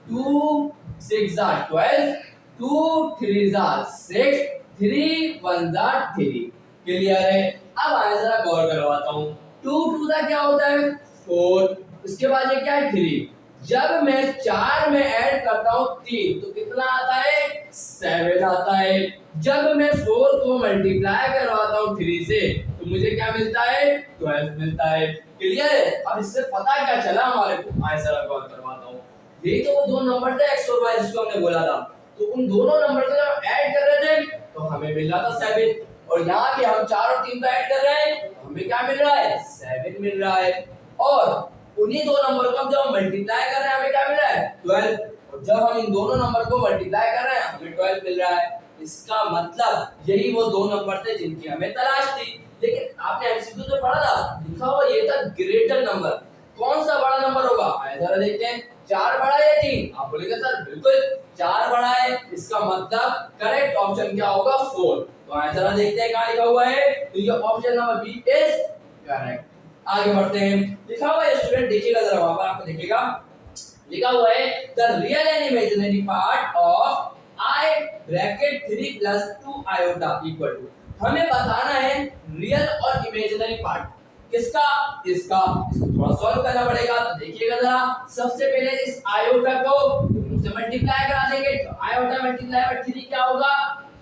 2 6 12, 2 3 6, 3 1 3। क्लियर है। अब आइए जरा गौर करवाता हूँ, 2 2 का क्या होता है 4, इसके बाद ये क्या है 3, जब मैं 4 में ऐड करता हूँ 3 तो कितना आता है 7 आता है। जब मैं 4 को मल्टीप्लाई करवाता हूँ 3 से तो मुझे क्या मिलता है 12 मिलता है। क्लियर है। अब इससे पता क्या चला हमारे को, आइए जरा गौर करवाता हूँ, यही तो वो दो नंबर थे x और y जिसको हमने बोला था, तो उन दोनों नंबर को जब ऐड कर रहे थे तो हमें मिल रहा था 7, और यहाँ भी हम 4 और 3 को ऐड कर रहे हैं तो हमें क्या मिल रहा है 7 मिल रहा है। और उन्हीं दो नंबर को जब हम मल्टीप्लाई कर रहे हैं हमें क्या मिल रहा है 12, और जब हम इन दोनों नंबर को मल्टीप्लाई कर रहे हैं हमें 12 मिल रहा है। इसका मतलब यही वो दो नंबर थे जिनकी हमें तलाश थी। लेकिन आपने एमसीक्यू जो पढ़ा था लिखा हुआ ये था ग्रेटर नंबर, कौन सा बड़ा नंबर होगा, आइए जरा देखते हैं, 4 बड़ा है या 3, आप बोलेंगे सर बिल्कुल 4 बड़ा है, इसका मतलब करेक्ट ऑप्शन क्या होगा 4। तो आइए जरा देखते हैं कहां लिखा हुआ है, तो ये option number B is correct. आगे बढ़ते हैं, लिखा हुआ है स्टूडेंट देखिएगा जरा वहां पर आपको दिखेगा, लिखा हुआ है the real and imaginary part of I bracket 3 plus 2 iota equal to, हमें बताना है रियल और इमेजिनरी पार्ट किसका, इसका। इसको थोड़ा सॉल्व करना पड़ेगा। तो देखिएगा जरा, सबसे पहले इस आयोटा को दोनों से मल्टीप्लाई करा देंगे। तो आयोटा मल्टीप्लाई बाय 3 क्या होगा,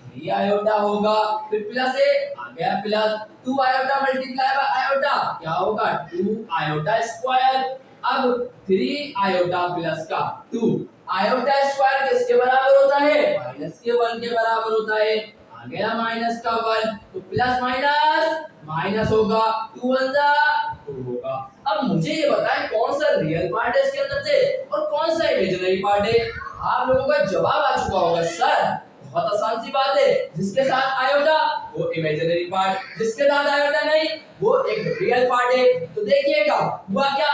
3 आयोटा होगा। फिर प्लस है, आ गया plus 2 iota multiply by iota क्या होगा, 2 आयोटा स्क्वायर। अब 3 आयोटा प्लस का 2 आयोटा स्क्वायर किसके बराबर होता है, माइनस के 1 के बराबर होता है। आ गया माइनस का 1, तो प्लस माइनस माइनस होगा, 2 1 जा 2 होगा। अब मुझे ये बताएं कौन सा रियल पार्ट है इसके अंदर से और कौन सा इमेजिनरी पार्ट है। आप लोगों का जवाब आ चुका होगा, सर बहुत आसान सी बात है, जिसके साथ आयोटा वो इमेजिनरी पार्ट, जिसके साथ आयोटा नहीं वो एक रियल पार्ट है। तो देखिएगा हुआ क्या,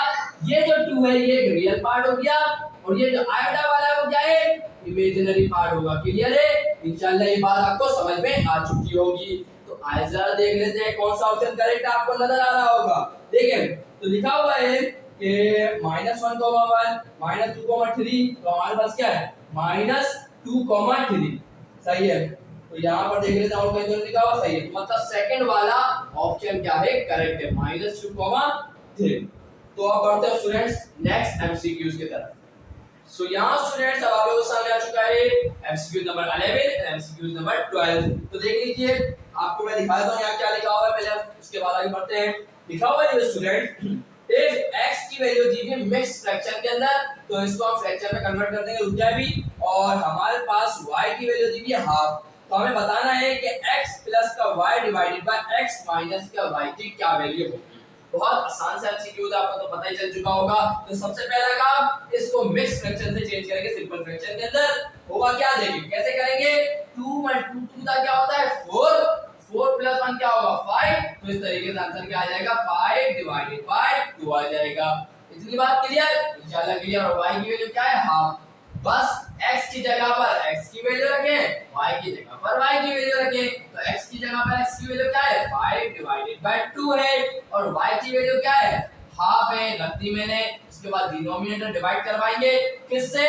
ये जो 2 है ये एक रियल पार्ट हो गया और ये जो आयोटा वाला है वो क्या है, इमेजिनरी पार्ट होगा। क्लियर है, इंशाल्लाह ये बात आपको समझ में आ चुकी होगी। तो आइए जरा देख लेते हैं कौन सा ऑप्शन करेक्ट आपको नजर आ रहा होगा। देखिए तो लिखा हुआ है कि -1, -1, -2, 3, तो हमारे पास क्या है -2, 3 सही है। तो यहाँ पर देख लेते हैं और कहीं तो लिखा हुआ सही है, तो मतलब सेकंड वाला ऑप्शन क्या है, करेक्ट है, -2, 3। तो अब बढ़ते हैं स्टूडेंट्स नेक्स्ट एमसीक्यूज की तरफ। सो यहाँ स्टूडेंट्स अब आप लोगों के सामने आ चुका है एमसीक्यू नंबर 11 और एमसीक्यू नंबर 12। तो देख लीजिए, आपको मैं दिखा देता हूँ यहाँ क्या लिखा हुआ है, पहले उसके बाद आगे बढ़ते हैं। लिखा हुआ है स्टूडेंट, इफ x की वैल्यू दी है मिक्स फ्रैक्शन के अंदर, तो इसको हम फ्रैक्शन में कन्वर्ट कर देंगे, रुक जाए भी, और हमारे पास y की वैल्यू दी है हाफ। तो हमें बताना है कि x प्लस का y divided by x minus का y की क्या वैल्यू होगी। बहुत आसान सा एमसीक्यू था, आपको तो पता ही चल चुका होगा। तो सबसे पहला काम, इसको मिक्स फ्रैक्शन से चेंज करेंगे सिंपल फ्रैक्शन के अंदर। होगा क्या, देखिए कैसे करेंगे, 2 × 2 का क्या होता है 4, 4 + 1 क्या होगा 5। तो इस तरीके से आंसर क्या आ जाएगा, 5 डिवाइडेड बाय 2 आ जाएगा। इतनी बात क्लियर, इंशाल्लाह क्लियर। और y की वैल्यू क्या है हाफ, बस x की जगह पर x की वैल्यू रखें, y की जगह पर y की वैल्यू रखें। तो x की जगह पर x की वैल्यू क्या है 5 डिवाइडेड बाय 2 है और y की वैल्यू क्या है हाफ है, रख दी मैंने। इसके बाद डिनोमिनेटर डिवाइड करवाएंगे किससे,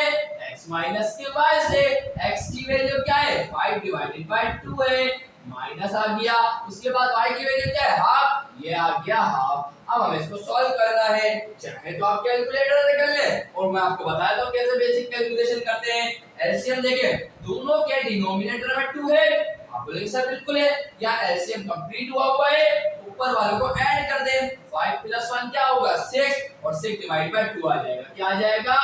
x माइनस के y से। x की वैल्यू क्या है 5 डिवाइडेड बाय 2 है, माइनस आ गया। उसके बाद y की वैल्यू क्या है हाफ, ये आ गया हाफ। अब हमें इसको सॉल्व करना है, चाहे तो आप कैलकुलेटर से कर ले और मैं आपको बताया तो कैसे बेसिक कैलकुलेशन करते हैं। एलसीएम देखें, दोनों के डिनोमिनेटर में 2 है, आप बोलेंगे सर बिल्कुल है, या एलसीएम कंप्लीट हुआ है, ऊपर वाले को ऐड कर दें, 5 + 1 क्या होगा 6 और 6 डिवाइड बाय 2 आ जाएगा, क्या आ जाएगा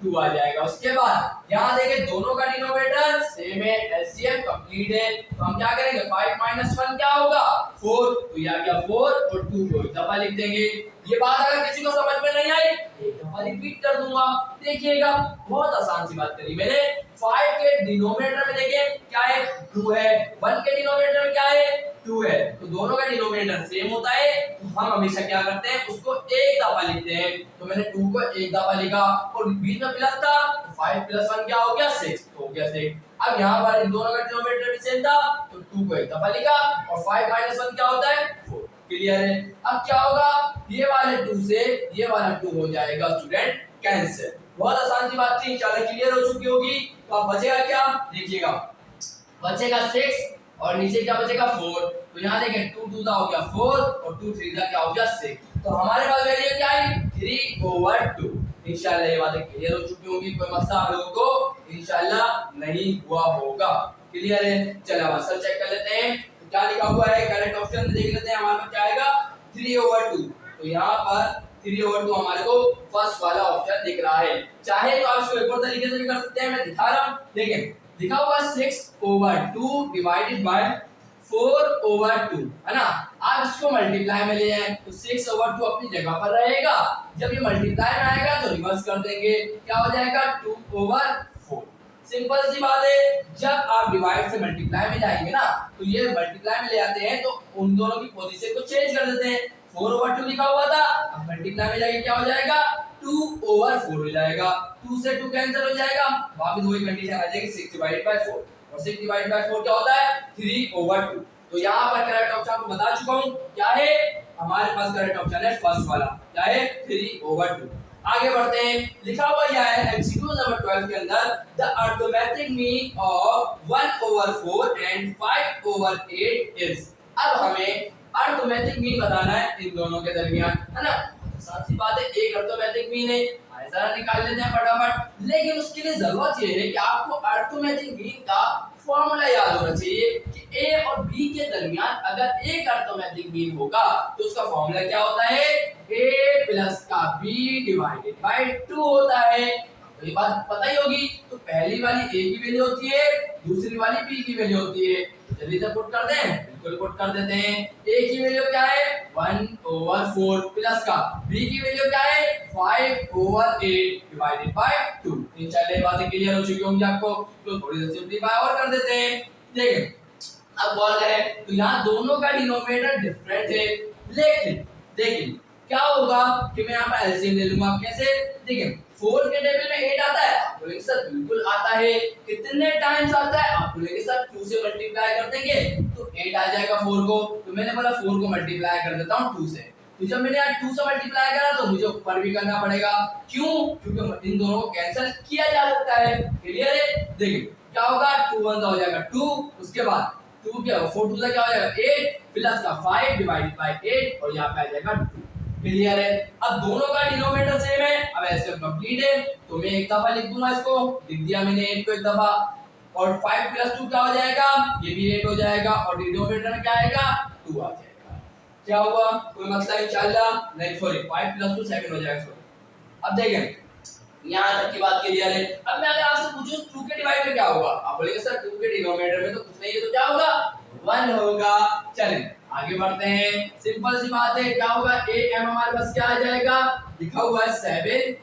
2 आ जाएगा। उसके बाद यहाँ देखें दोनों का डिनोमिनेटर सेम है, एलसीएम कंप्लीट है, तो हम क्या करेंगे 5 - 1 क्या होगा 4, तो ये आ गया 4 और 2 को एक दफा लिख देंगे। ये बात अगर किसी को समझ में नहीं आई एक दफा रिपीट कर दूंगा, देखिएगा बहुत आसान सी बात करी मैंने। 5 के डिनोमिनेटर में देखिए क्या है 2 है, 1 के डिनोमिनेटर में क्या है 2 है, तो दोनों का डिनोमिनेटर सेम होता है, तो हम हमेशा क्या करते हैं उसको एक दफा लिखते हैं। तो मैंने 2 को एक दफा लिखा और बीच में प्लस था, तो 5 + 1 क्या हो गया 6, तो हो गया 6। अब यहाँ पर इन दोनों का डिनोमिनेटर भी सेम था, तो 2 को एक दफा लिखा और 5 - 1 क्या होता है 4। क्लियर है। अब क्या होगा, ये वाले 2 से ये वाला 2 हो जाएगा स्टूडेंट कैंसिल। बहुत आसान सी बात थी, इंशाल्लाह क्लियर हो चुकी होगी। तो अब बचेगा क्या, देखिएगा बचेगा 6 और नीचे क्या बचेगा 4। तो यहाँ देखें 2 2 हो गया 4 और 2 3 क्या हो गया 6। तो हमारे पास वैल्यू क्या आई 3/2। इंशाल्लाह ये बातें क्लियर हो चुकी होंगी, कोई मसला आप लोगों को इंशाल्लाह नहीं हुआ होगा। क्लियर है, चलो आंसर चेक कर लेते हैं। तो क्या लिखा हुआ है करेक्ट ऑप्शन देख लेते हैं, हमारे पास क्या आएगा 3/2। तो यहाँ पर 3/2 हमारे को फर्स्ट वाला ऑप्शन दिख रहा है। चाहे तो आप इसको एक और तरीके से भी कर सकते हैं, मैं दिखा रहा हूँ। देखें लिखा हुआ 6/2 डिवाइडेड बाय 4/2 है ना। आप इसको मल्टीप्लाई में ले आए तो 6/2 अपनी जगह पर रहेगा, जब ये मल्टीप्लाई में आएगा तो रिवर्स कर देंगे, क्या हो जाएगा 2/4। सिंपल सी बात है, जब आप डिवाइड से मल्टीप्लाई में जाएंगे ना तो ये मल्टीप्लाई में ले आते हैं तो उन दोनों की पोजीशन को चेंज कर देते हैं। 4/2 लिखा हुआ था, अब मल्टीप्लाई में जाके क्या हो जाएगा 2/4 हो जाएगा, 2 से 2 कैंसिल हो जाएगा, वापस वही कंडीशन आ जाएगी 6/4 और 6/4 क्या होता है 3/2। तो यहाँ पर करेक्ट ऑप्शन आपको बता चुका हूँ क्या है, हमारे पास करेक्ट ऑप्शन है फर्स्ट वाला, क्या है 3/2। आगे बढ़ते हैं, लिखा हुआ यह है एमसीक्यू नंबर 12 के अंदर the arithmetic mean of 1/4 and 5/8 is. अब हमें अर्थमेटिक मीन बताना है इन दोनों के दरमियान, है ना। साफ सी बात है, एक अर्थमेटिक मीन है, जरा निकाल लेते हैं फटाफट। लेकिन उसके लिए जरूरत ये है कि आपको अर्थमेटिक मीन का फॉर्मूला याद होना चाहिए कि ए और बी के दरमियान अगर एक अर्थमेटिक मीन होगा तो उसका फॉर्मूला क्या होता है, ए प्लस का बी डिवाइडेड बाय 2 होता है। तो ये बात पता ही होगी। तो पहली वाली ए की वैल्यू होती है, दूसरी वाली बी की वैल्यू होती है। तो जल्दी से पुट कर दें, बिल्कुल पुट कर देते हैं। ए की वैल्यू क्या है 1/4 प्लस का बी की वैल्यू क्या है 5/8 डिवाइडेड बाय 2। इन चार बातें क्लियर हो चुकी होंगी आपको, तो थोड़ी सी सिंपलीफाई और कर देते हैं। देखिए अब गौर करें तो यहाँ दोनों का डिनोमिनेटर डिफरेंट है, लेकिन क्या होगा कि मैं यहाँ पर एलसीएम ले लूंगा। कैसे, देखिए 4 के टेबल में 8 आता है, आप बोलेंगे सर बिल्कुल आता है। कितने टाइम्स आता है, आप बोलेंगे सर 2 से मल्टीप्लाई कर देंगे तो 8 आ जाएगा 4 को। तो मैंने बोला 4 को मल्टीप्लाई कर देता हूँ 2 से। तो जब मैंने आज 2 से मल्टीप्लाई करा तो मुझे ऊपर भी करना पड़ेगा। क्यों, क्योंकि इन दोनों को कैंसिल किया जा सकता है। क्लियर है। देखिए क्या होगा 2 1 हो जाएगा 2, उसके बाद 2 क्या 4 2 क्या हो जाएगा 8 प्लस का 5 डिवाइडेड बाय 8 और यहाँ पे आ जाएगा 2। क्लियर है। अब दोनों का डिनोमिनेटर सेम है, अब ऐसे कंप्लीट है तो मैं एक दफा लिख दूंगा, इसको लिख दिया मैंने 8 को एक दफा, और 5 प्लस 2 क्या हो जाएगा, ये भी 8 हो जाएगा, और डिनोमिनेटर में क्या आएगा 2 आ जाएगा। क्या हुआ, कोई मतलब इंशाल्लाह नहीं, सॉरी 5 प्लस 2 7 हो जाएगा, सॉरी। अब देखें यहाँ तक की बात क्लियर है। अब मैं अगर आपसे पूछूं 2 के डिवाइड में क्या होगा, आप बोलेंगे सर 2 के डिनोमिनेटर में तो कुछ नहीं है, तो क्या होगा 1 होगा। चलें आगे बढ़ते हैं, सिंपल सी बात है, क्या होगा ए एम हमारे पास क्या आ जाएगा, लिखा हुआ है 7/8।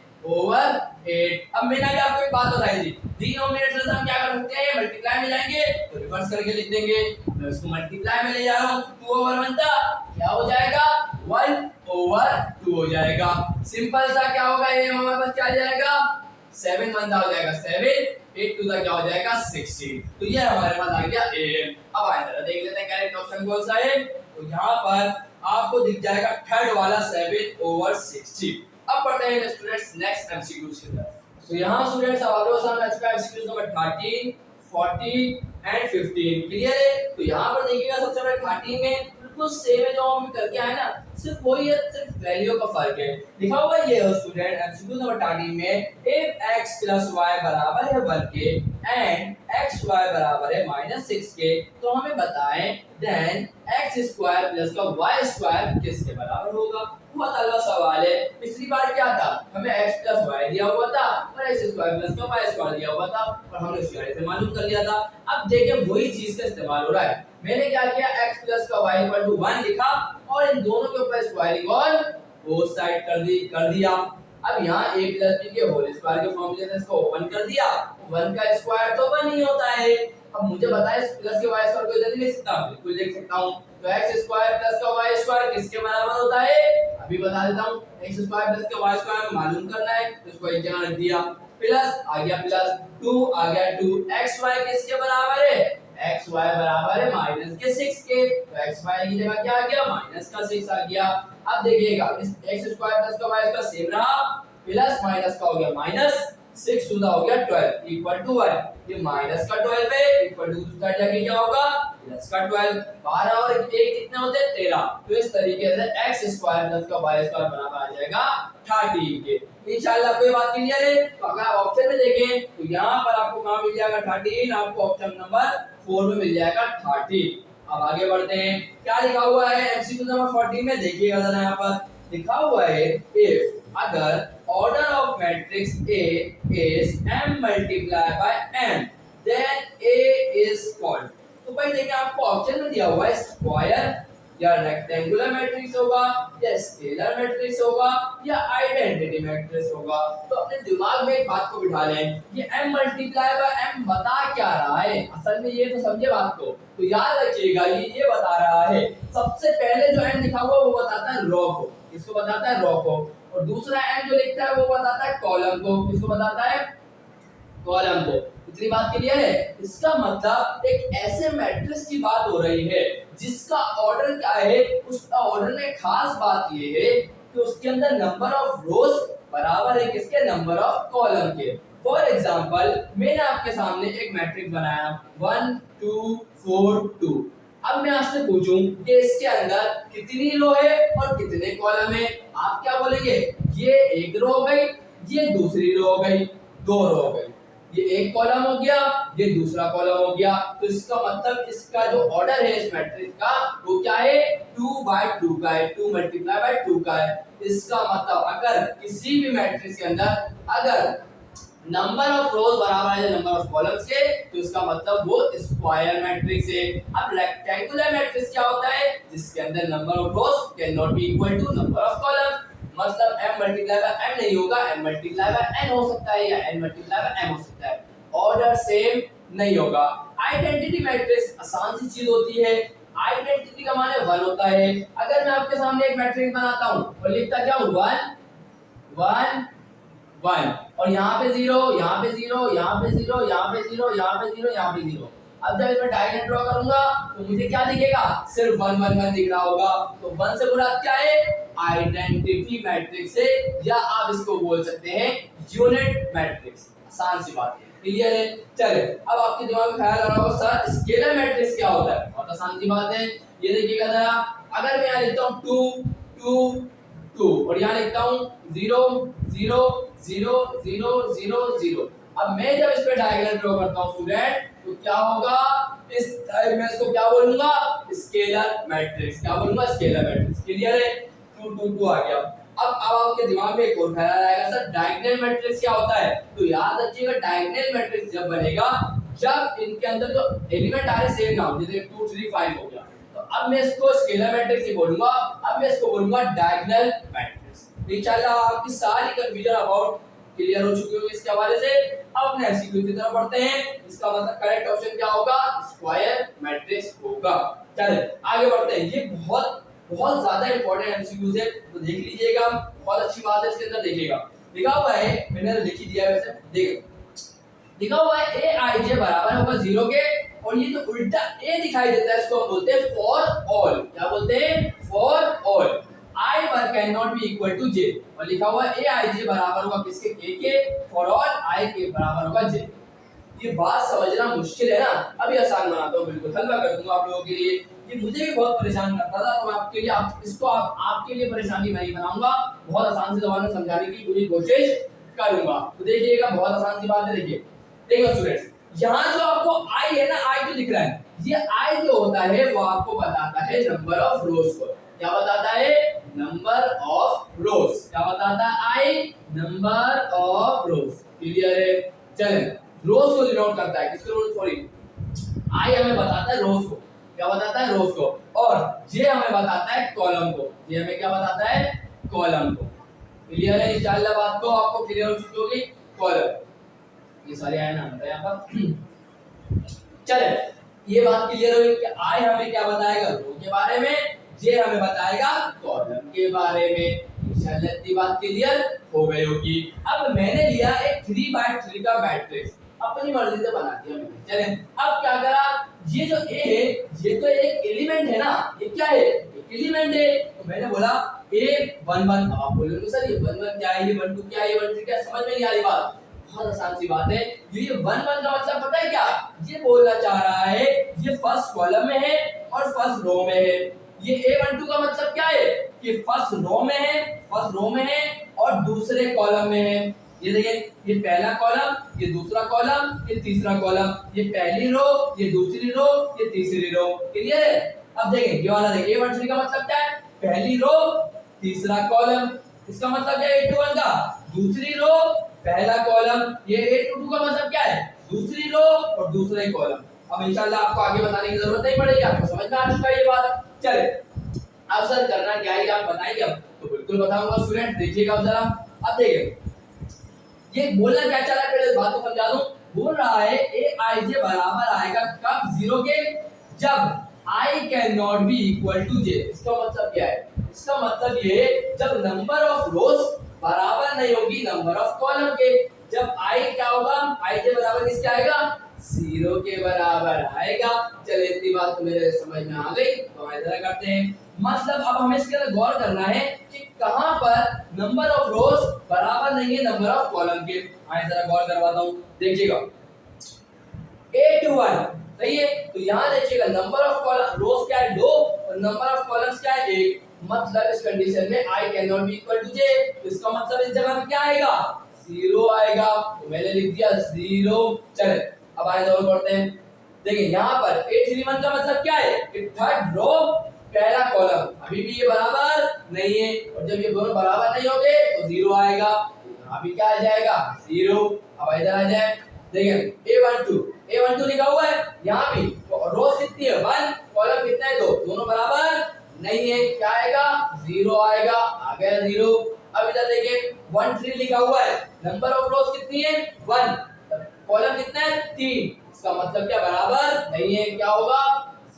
अब मैंने आपको एक बात बताई थी, डिनोमिनेटर से हम क्या कर सकते हैं, मल्टीप्लाई में जाएंगे तो रिवर्स करके लिख देंगे। मैं उसको मल्टीप्लाई में ले जा रहा हूं, 2/1 था, क्या हो जाएगा 1/2 हो जाएगा। सिंपल सा क्या होगा, ए एम हमारे पास क्या आ जाएगा 7 1 हो जाएगा 7, 8 2 क्या हो जाएगा 16। तो ये हमारे पास आ गया एम। अब आइए जरा देख लेते हैं करेक्ट ऑप्शन कौन सा है। तो यहाँ पर आपको दिख जाएगा थर्ड वाला 7/60। अब पढ़ते हैं स्टूडेंट्स नेक्स्ट एमसीक्यूज की तरफ। तो यहाँ स्टूडेंट्स हमारे सामने आ चुका है एमसीक्यूज नंबर 13, 40 एंड 15। क्लियर है। तो यहाँ पर देखिएगा सबसे पहले 13 में बिल्कुल सेम है जो हम करके आए ना, सिर्फ वही है, सिर्फ वैल्यू का फर्क है। लिखा हुआ ये है स्टूडेंट एमसीक्यू नंबर 13 में if x + y बराबर है 1 के एंड xy बराबर है -6 के, तो हमें बताएं देन x² प्लस का y² किसके बराबर होगा। बहुत अलग सवाल है। पिछली बार क्या था, हमें x + y दिया हुआ था और x² प्लस का y² दिया हुआ था और हमने इशारे से मालूम कर लिया था। अब देखिए वही चीज का इस्तेमाल हो रहा है। मैंने क्या किया, x प्लस का y इक्वल टू 1 लिखा और इन दोनों के ऊपर स्क्वायरिंग ऑन बोथ साइड कर दिया। अब यहाँ a प्लस b के होल स्क्वायर के फॉर्मूले से इसको ओपन कर दिया। 1 का स्क्वायर तो 1 ही होता है। अब मुझे बताएं प्लस के y स्क्वायर को जल्दी लिख सकता हूं, बिल्कुल लिख सकता हूं। तो x स्क्वायर प्लस का y स्क्वायर किसके बराबर होता है, अभी बता देता हूं। x स्क्वायर प्लस का y स्क्वायर मालूम करना है तो इसको एक जगह रख दिया, प्लस आ गया प्लस 2 आ गया 2, xy किसके बराबर है, xy बराबर है -6 के, तो xy की जगह क्या आ गया -6 आ गया। अब देखिएगा इस x स्क्वायर प्लस का y स्क्वायर सेम रहा, प्लस माइनस का हो गया -6 सुधा हो गया 12 इक्वल टू 1। ये माइनस का 12 है इक्वल टू दूसरा जाके क्या होगा प्लस का 12। 12 और 1 कितने होते हैं 13। तो इस तरीके से x स्क्वायर प्लस का y स्क्वायर बराबर आ जाएगा 13 के। इंशाल्लाह कोई बात क्लियर है। तो अगर आप ऑप्शन में देखें तो यहाँ पर आपको कहाँ मिल जाएगा 13, आपको ऑप्शन नंबर 4 में मिल जाएगा 13। अब आगे बढ़ते हैं, क्या लिखा हुआ है एमसीक्यू नंबर 14 में, देखिएगा जरा यहाँ पर लिखा हुआ है इफ अगर order of matrix A is m multiplied by n then A is called। तो भाई देखिए आपको ऑप्शन में दिया हुआ है स्क्वायर या रेक्टेंगुलर मैट्रिक्स होगा या स्केलर मैट्रिक्स होगा या आइडेंटिटी मैट्रिक्स होगा। तो अपने दिमाग में एक बात को बिठा लें, ये m मल्टीप्लाई बाय m बता क्या रहा है, असल में ये तो समझे बात को। तो याद रखिएगा ये बता रहा है सबसे पहले जो m लिखा हुआ वो बताता है रो को, इसको बताता है रो को, और दूसरा m जो लिखता है वो बताता है कॉलम को, इसको बताता है कॉलम को। इतनी बात क्लियर है। इसका मतलब एक ऐसे मैट्रिक्स की बात हो रही है जिसका ऑर्डर क्या है, उसका ऑर्डर में खास बात ये है कि उसके अंदर नंबर ऑफ रोज बराबर है किसके, नंबर ऑफ कॉलम के। फॉर एग्जांपल मैंने आपके सामने एक मैट्रिक्स बनाया 1 2 4 2। अब मैं आपसे पूछूं कि इसके अंदर कितनी रो है और कितने कॉलम है, आप क्या बोलेंगे, ये एक रो हो गई, ये दूसरी रो हो गई, दो रो हो गई, ये एक कॉलम हो गया, ये दूसरा कॉलम हो गया। तो इसका मतलब इसका जो ऑर्डर है इस मैट्रिक्स का वो क्या है, 2/2 का है, 2 × 2 का है। इसका मतलब अगर किसी भी मैट्रिक्स के अंदर अगर नंबर ऑफ रोज बराबर है नंबर ऑफ कॉलम्स के, तो इसका मतलब वो स्क्वायर मैट्रिक्स है। अब रेक्टेंगुलर मैट्रिक्स क्या होता है, जिसके अंदर number of rows can not be equal to number of column, मतलब m मल्टीप्लाई बाय m नहीं होगा, m मल्टीप्लाई बाय n हो सकता है या n मल्टीप्लाई बाय m हो सकता है, ऑर्डर सेम नहीं होगा। आइडेंटिटी मैट्रिक्स आसान सी चीज होती है, आइडेंटिटी का माने 1 होता है। अगर मैं आपके सामने एक मैट्रिक्स बनाता हूं और लिखता क्या हूं 1 1 1 और यहाँ पे 0 यहाँ पे 0 यहाँ पे 0 यहाँ पे 0 यहाँ पे 0 यहाँ पे 0। अब जब इसमें डायग्राम ड्रॉ करूंगा तो मुझे क्या दिखेगा, सिर्फ 1 1 1 दिख रहा होगा। तो 1 से मुराद क्या है, आइडेंटिटी मैट्रिक्स है, या आप इसको बोल सकते हैं यूनिट मैट्रिक्स। आसान सी बात है, क्लियर है। चले अब आपके दिमाग में ख्याल आ रहा होगा सर स्केलर मैट्रिक्स क्या होता है, बहुत आसान सी बात है। ये देखिएगा जरा, अगर मैं यहाँ लिखता हूँ 2 2 2 और यहाँ लिखता हूँ 0 0 0 0 0 0। अब मैं जब इस पे डायग्राम ड्रॉ करता हूँ स्टूडेंट, तो क्या होगा, इस टाइप में इसको क्या बोलूंगा, स्केलर मैट्रिक्स। क्या बोलूंगा, स्केलर मैट्रिक्स। क्लियर है, 2 2 2 आ गया। अब आपके दिमाग में एक और ख्याल आएगा सर डायगोनल मैट्रिक्स क्या होता है। तो याद रखिएगा डायगोनल मैट्रिक्स जब बनेगा जब इनके अंदर जो एलिमेंट आ रहे सेम ना हो, जैसे 2 3 5 हो गया, तो अब मैं इसको स्केलर मैट्रिक्स ही बोलूंगा, अब मैं इसको बोलूंगा डायगोनल मैट्रिक्स। इंशाल्लाह आपकी सारी कंफ्यूजन अबाउट क्लियर हो चुकी होगी इसके हवाले से। अब अपने एमसीक्यू की तरफ बढ़ते हैं। इसका मतलब करेक्ट ऑप्शन क्या होगा, स्क्वायर मैट्रिक्स होगा। चलिए आगे बढ़ते हैं। ये बहुत बहुत ज्यादा इंपॉर्टेंट एमसीक्यूज है, तो देख लीजिएगा, बहुत अच्छी बात है। इसके अंदर देखिएगा लिखा हुआ है, मैंने लिख ही दिया है वैसे, देखो लिखा हुआ है ए आई जे बराबर होगा 0 के, और ये जो उल्टा ए दिखाई देता है इसको हम बोलते हैं फॉर ऑल। क्या बोलते हैं, for all. I bar cannot be equal to j, और लिखा हुआ है ए आई जे बराबर होगा किसके, k के, फॉर ऑल i के बराबर होगा j। ये बात समझना मुश्किल है ना, अभी आसान बनाता हूँ, बिल्कुल हलवा कर दूंगा आप लोगों के लिए। ये मुझे भी बहुत परेशान करता था, तो आपके लिए आपके लिए परेशानी नहीं बनाऊंगा, बहुत आसान सी जबान में समझाने की पूरी कोशिश करूंगा। तो देखिएगा बहुत आसान सी बात है। देखिए स्टूडेंट्स, यहाँ जो आपको i है ना, i जो दिख रहा है, ये i जो होता है वो आपको बताता है नंबर ऑफ रोज को। क्या बताता है, नंबर ऑफ रोज। क्या बताता है, i number of rose. Clear है। चलें, रोज को डिनोट करता है, किसको, सॉरी i हमें बताता है रोज को। क्या बताता है, रोज को। और j हमें बताता है कॉलम को। j हमें क्या बताता है, कॉलम को। क्लियर है, इंशाल्लाह बात को आपको क्लियर हो चुकी होगी। कॉलम ये सारे आए ना होता है यहाँ पर। चले ये बात क्लियर हुई कि i हमें क्या बताएगा, रो के बारे में, j हमें बताएगा कॉलम के बारे में। इंशाल्लाह इतनी बात क्लियर हो गई होगी। अब मैंने लिया एक 3/3 का मैट्रिक्स, अपनी मर्जी से बना दिया मैंने। चले अब क्या करा, ये जो a है ये तो एक एलिमेंट है ना, ये क्या है, एक एलिमेंट है। तो मैंने बोला a 1 1। अब आप बोलोगे सर ये 1 1 क्या है, ये 1 2 क्या है, ये 1 3 क्या, समझ में नहीं आ रही बात। बहुत आसान सी बात है। ये 1 1 का मतलब पता है क्या, ये बोलना चाह रहा है ये फर्स्ट कॉलम में है और फर्स्ट रो में है। ये a12 का मतलब क्या है कि फर्स्ट रो में है, फर्स्ट रो में है और दूसरे कॉलम में है। ये देखिए, ये पहला कॉलम, ये दूसरा कॉलम, ये तीसरा कॉलम, ये पहली रो, ये दूसरी रो, ये तीसरी रो। क्लियर है। अब देखिए ये वाला देखिए, a13 का मतलब क्या है, पहली रो तीसरा कॉलम। इसका मतलब क्या है, a21 का दूसरी रो पहला कॉलम। ये a22 का मतलब क्या है, दूसरी रो और दूसरा ही कॉलम। अब इंशाल्लाह आपको आगे बताने की जरूरत नहीं पड़ेगी, आपको समझ में आ चुका है ये बात। चले अब सर करना क्या है, आप बताएंगे। अब तो बिल्कुल बताऊंगा स्टूडेंट, देखिएगा अब जरा। अब देखिए ये बोलना क्या चाह रहा है, पहले इस बात को समझा दूं। बोल रहा है ए आई जे बराबर आएगा कब, 0 के, जब i can not be equal to j। इसका मतलब क्या है, इसका मतलब ये जब नंबर ऑफ रोज बराबर नहीं होगी नंबर ऑफ कॉलम के। जब i क्या होगा, i जे बराबर किसके आएगा, 0 के बराबर आएगा। चलिए इतनी बात तो मेरे समझ में आ गई, तो हम ऐसा करते हैं। मतलब अब हमें इसके अंदर गौर करना है कि कहां पर नंबर ऑफ रोज बराबर नहीं है नंबर ऑफ कॉलम के। मैं जरा गौर करवाता हूं, देखिएगा 8 to 1 सही है। तो यहाँ देखिएगा नंबर ऑफ कॉलम रोज क्या है 2 और नंबर ऑफ कॉलम्स क्या है 1। मतलब इस कंडीशन में i can not be equal to j। तो इसका मतलब इस जगह पे क्या आएगा 0 आएगा। तो मैंने लिख दिया 0। चले अब आगे और करते हैं। देखिए यहाँ पर 831 का मतलब क्या है कि थर्ड रो पहला कॉलम, अभी भी ये बराबर नहीं है और जब ये दोनों बराबर नहीं होंगे तो 0 आएगा। अभी क्या आ जाएगा 0। अब इधर आ जाए, देखिए A12 लिखा हुआ है यहाँ भी, तो रोज कितनी है 1, कॉलम कितना है 2, दोनों बराबर नहीं है, क्या आएगा 0 आएगा। आ गया 0। अब इधर देखिए 13 लिखा हुआ है, नंबर ऑफ रोज कितनी है 1, कॉलम कितना है 3, इसका मतलब क्या बराबर नहीं है, क्या होगा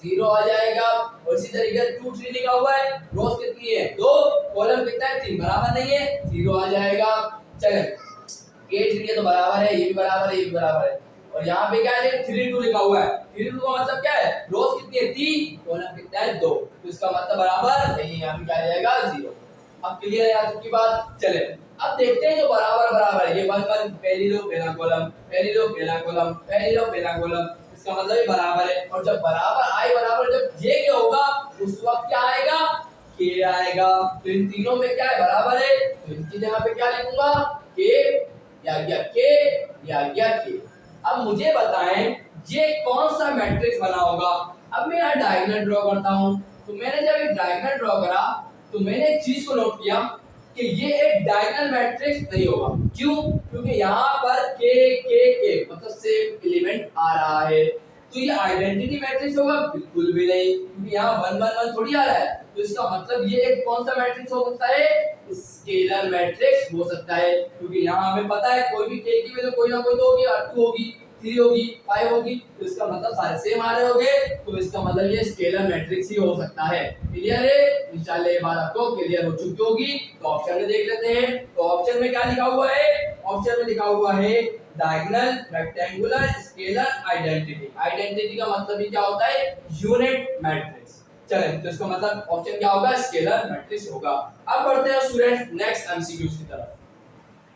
0 आ जाएगा। और इसी तरीके से 23 लिखा हुआ है, रोज कितनी है 2, कॉलम कितना है 3, बराबर नहीं है 0 आ जाएगा। चले 8 तो बराबर है, ये भी बराबर है, ये भी बराबर है। और यहाँ पे क्या है 32 लिखा हुआ है, 32 का मतलब क्या है रोज कितनी है 3, कॉलम कितना है 2, तो इसका मतलब बराबर नहीं है, यहाँ पे क्या आ जाएगा 0। अब क्लियर है यहाँ तक की बात। चले अब देखते हैं जो बराबर बराबर है, ये 1 1 पहली रो पहला कॉलम, पहली रो पहला कॉलम, पहली रो पहला कॉलम, इसका मतलब ये बराबर है। और जब बराबर आई बराबर जब ये क्या होगा उस वक्त क्या आएगा के आएगा। तो इन तीनों में क्या है बराबर है, तो इनकी जगह पे क्या लिखूंगा के या गया के या गया के। अब मुझे बताएं ये कौन सा मैट्रिक्स बना होगा। अब मैं यहाँ डायगोनल ड्रॉ करता हूँ, तो मैंने जब एक डायगोनल ड्रॉ करा तो मैंने एक चीज को नोट किया कि ये एक डायगोनल मैट्रिक्स नहीं होगा। क्यों? क्योंकि यहाँ पर के मतलब सेम एलिमेंट आ रहा है। तो ये आइडेंटिटी मैट्रिक्स होगा बिल्कुल भी नहीं, क्योंकि यहाँ 1 1 1 थोड़ी आ रहा है। तो इसका मतलब ये एक कौन सा मैट्रिक्स हो सकता है, स्केलर मैट्रिक्स हो सकता है। क्योंकि यहाँ हमें पता है कोई भी के की वैल्यू कोई ना कोई तो होगी, 2 होगी, 3 होगी, 5 होगी, तो इसका मतलब सारे सेम आ रहे होंगे, तो इसका मतलब ये स्केलर मैट्रिक्स ही हो सकता है। क्लियर है? इंशाल्लाह ये बात आपको क्लियर हो चुकी होगी। तो ऑप्शन में देख लेते हैं। तो ऑप्शन में क्या लिखा हुआ है, ऑप्शन में लिखा हुआ है diagonal, rectangular, scalar, identity. Identity का मतलब ही क्या होता है यूनिट मैट्रिक्स। चलें तो इसका मतलब ऑप्शन क्या होगा स्केलर मैट्रिक्स होगा। अब बढ़ते हैं स्टूडेंट्स नेक्स्ट एमसीक्यूज की तरफ।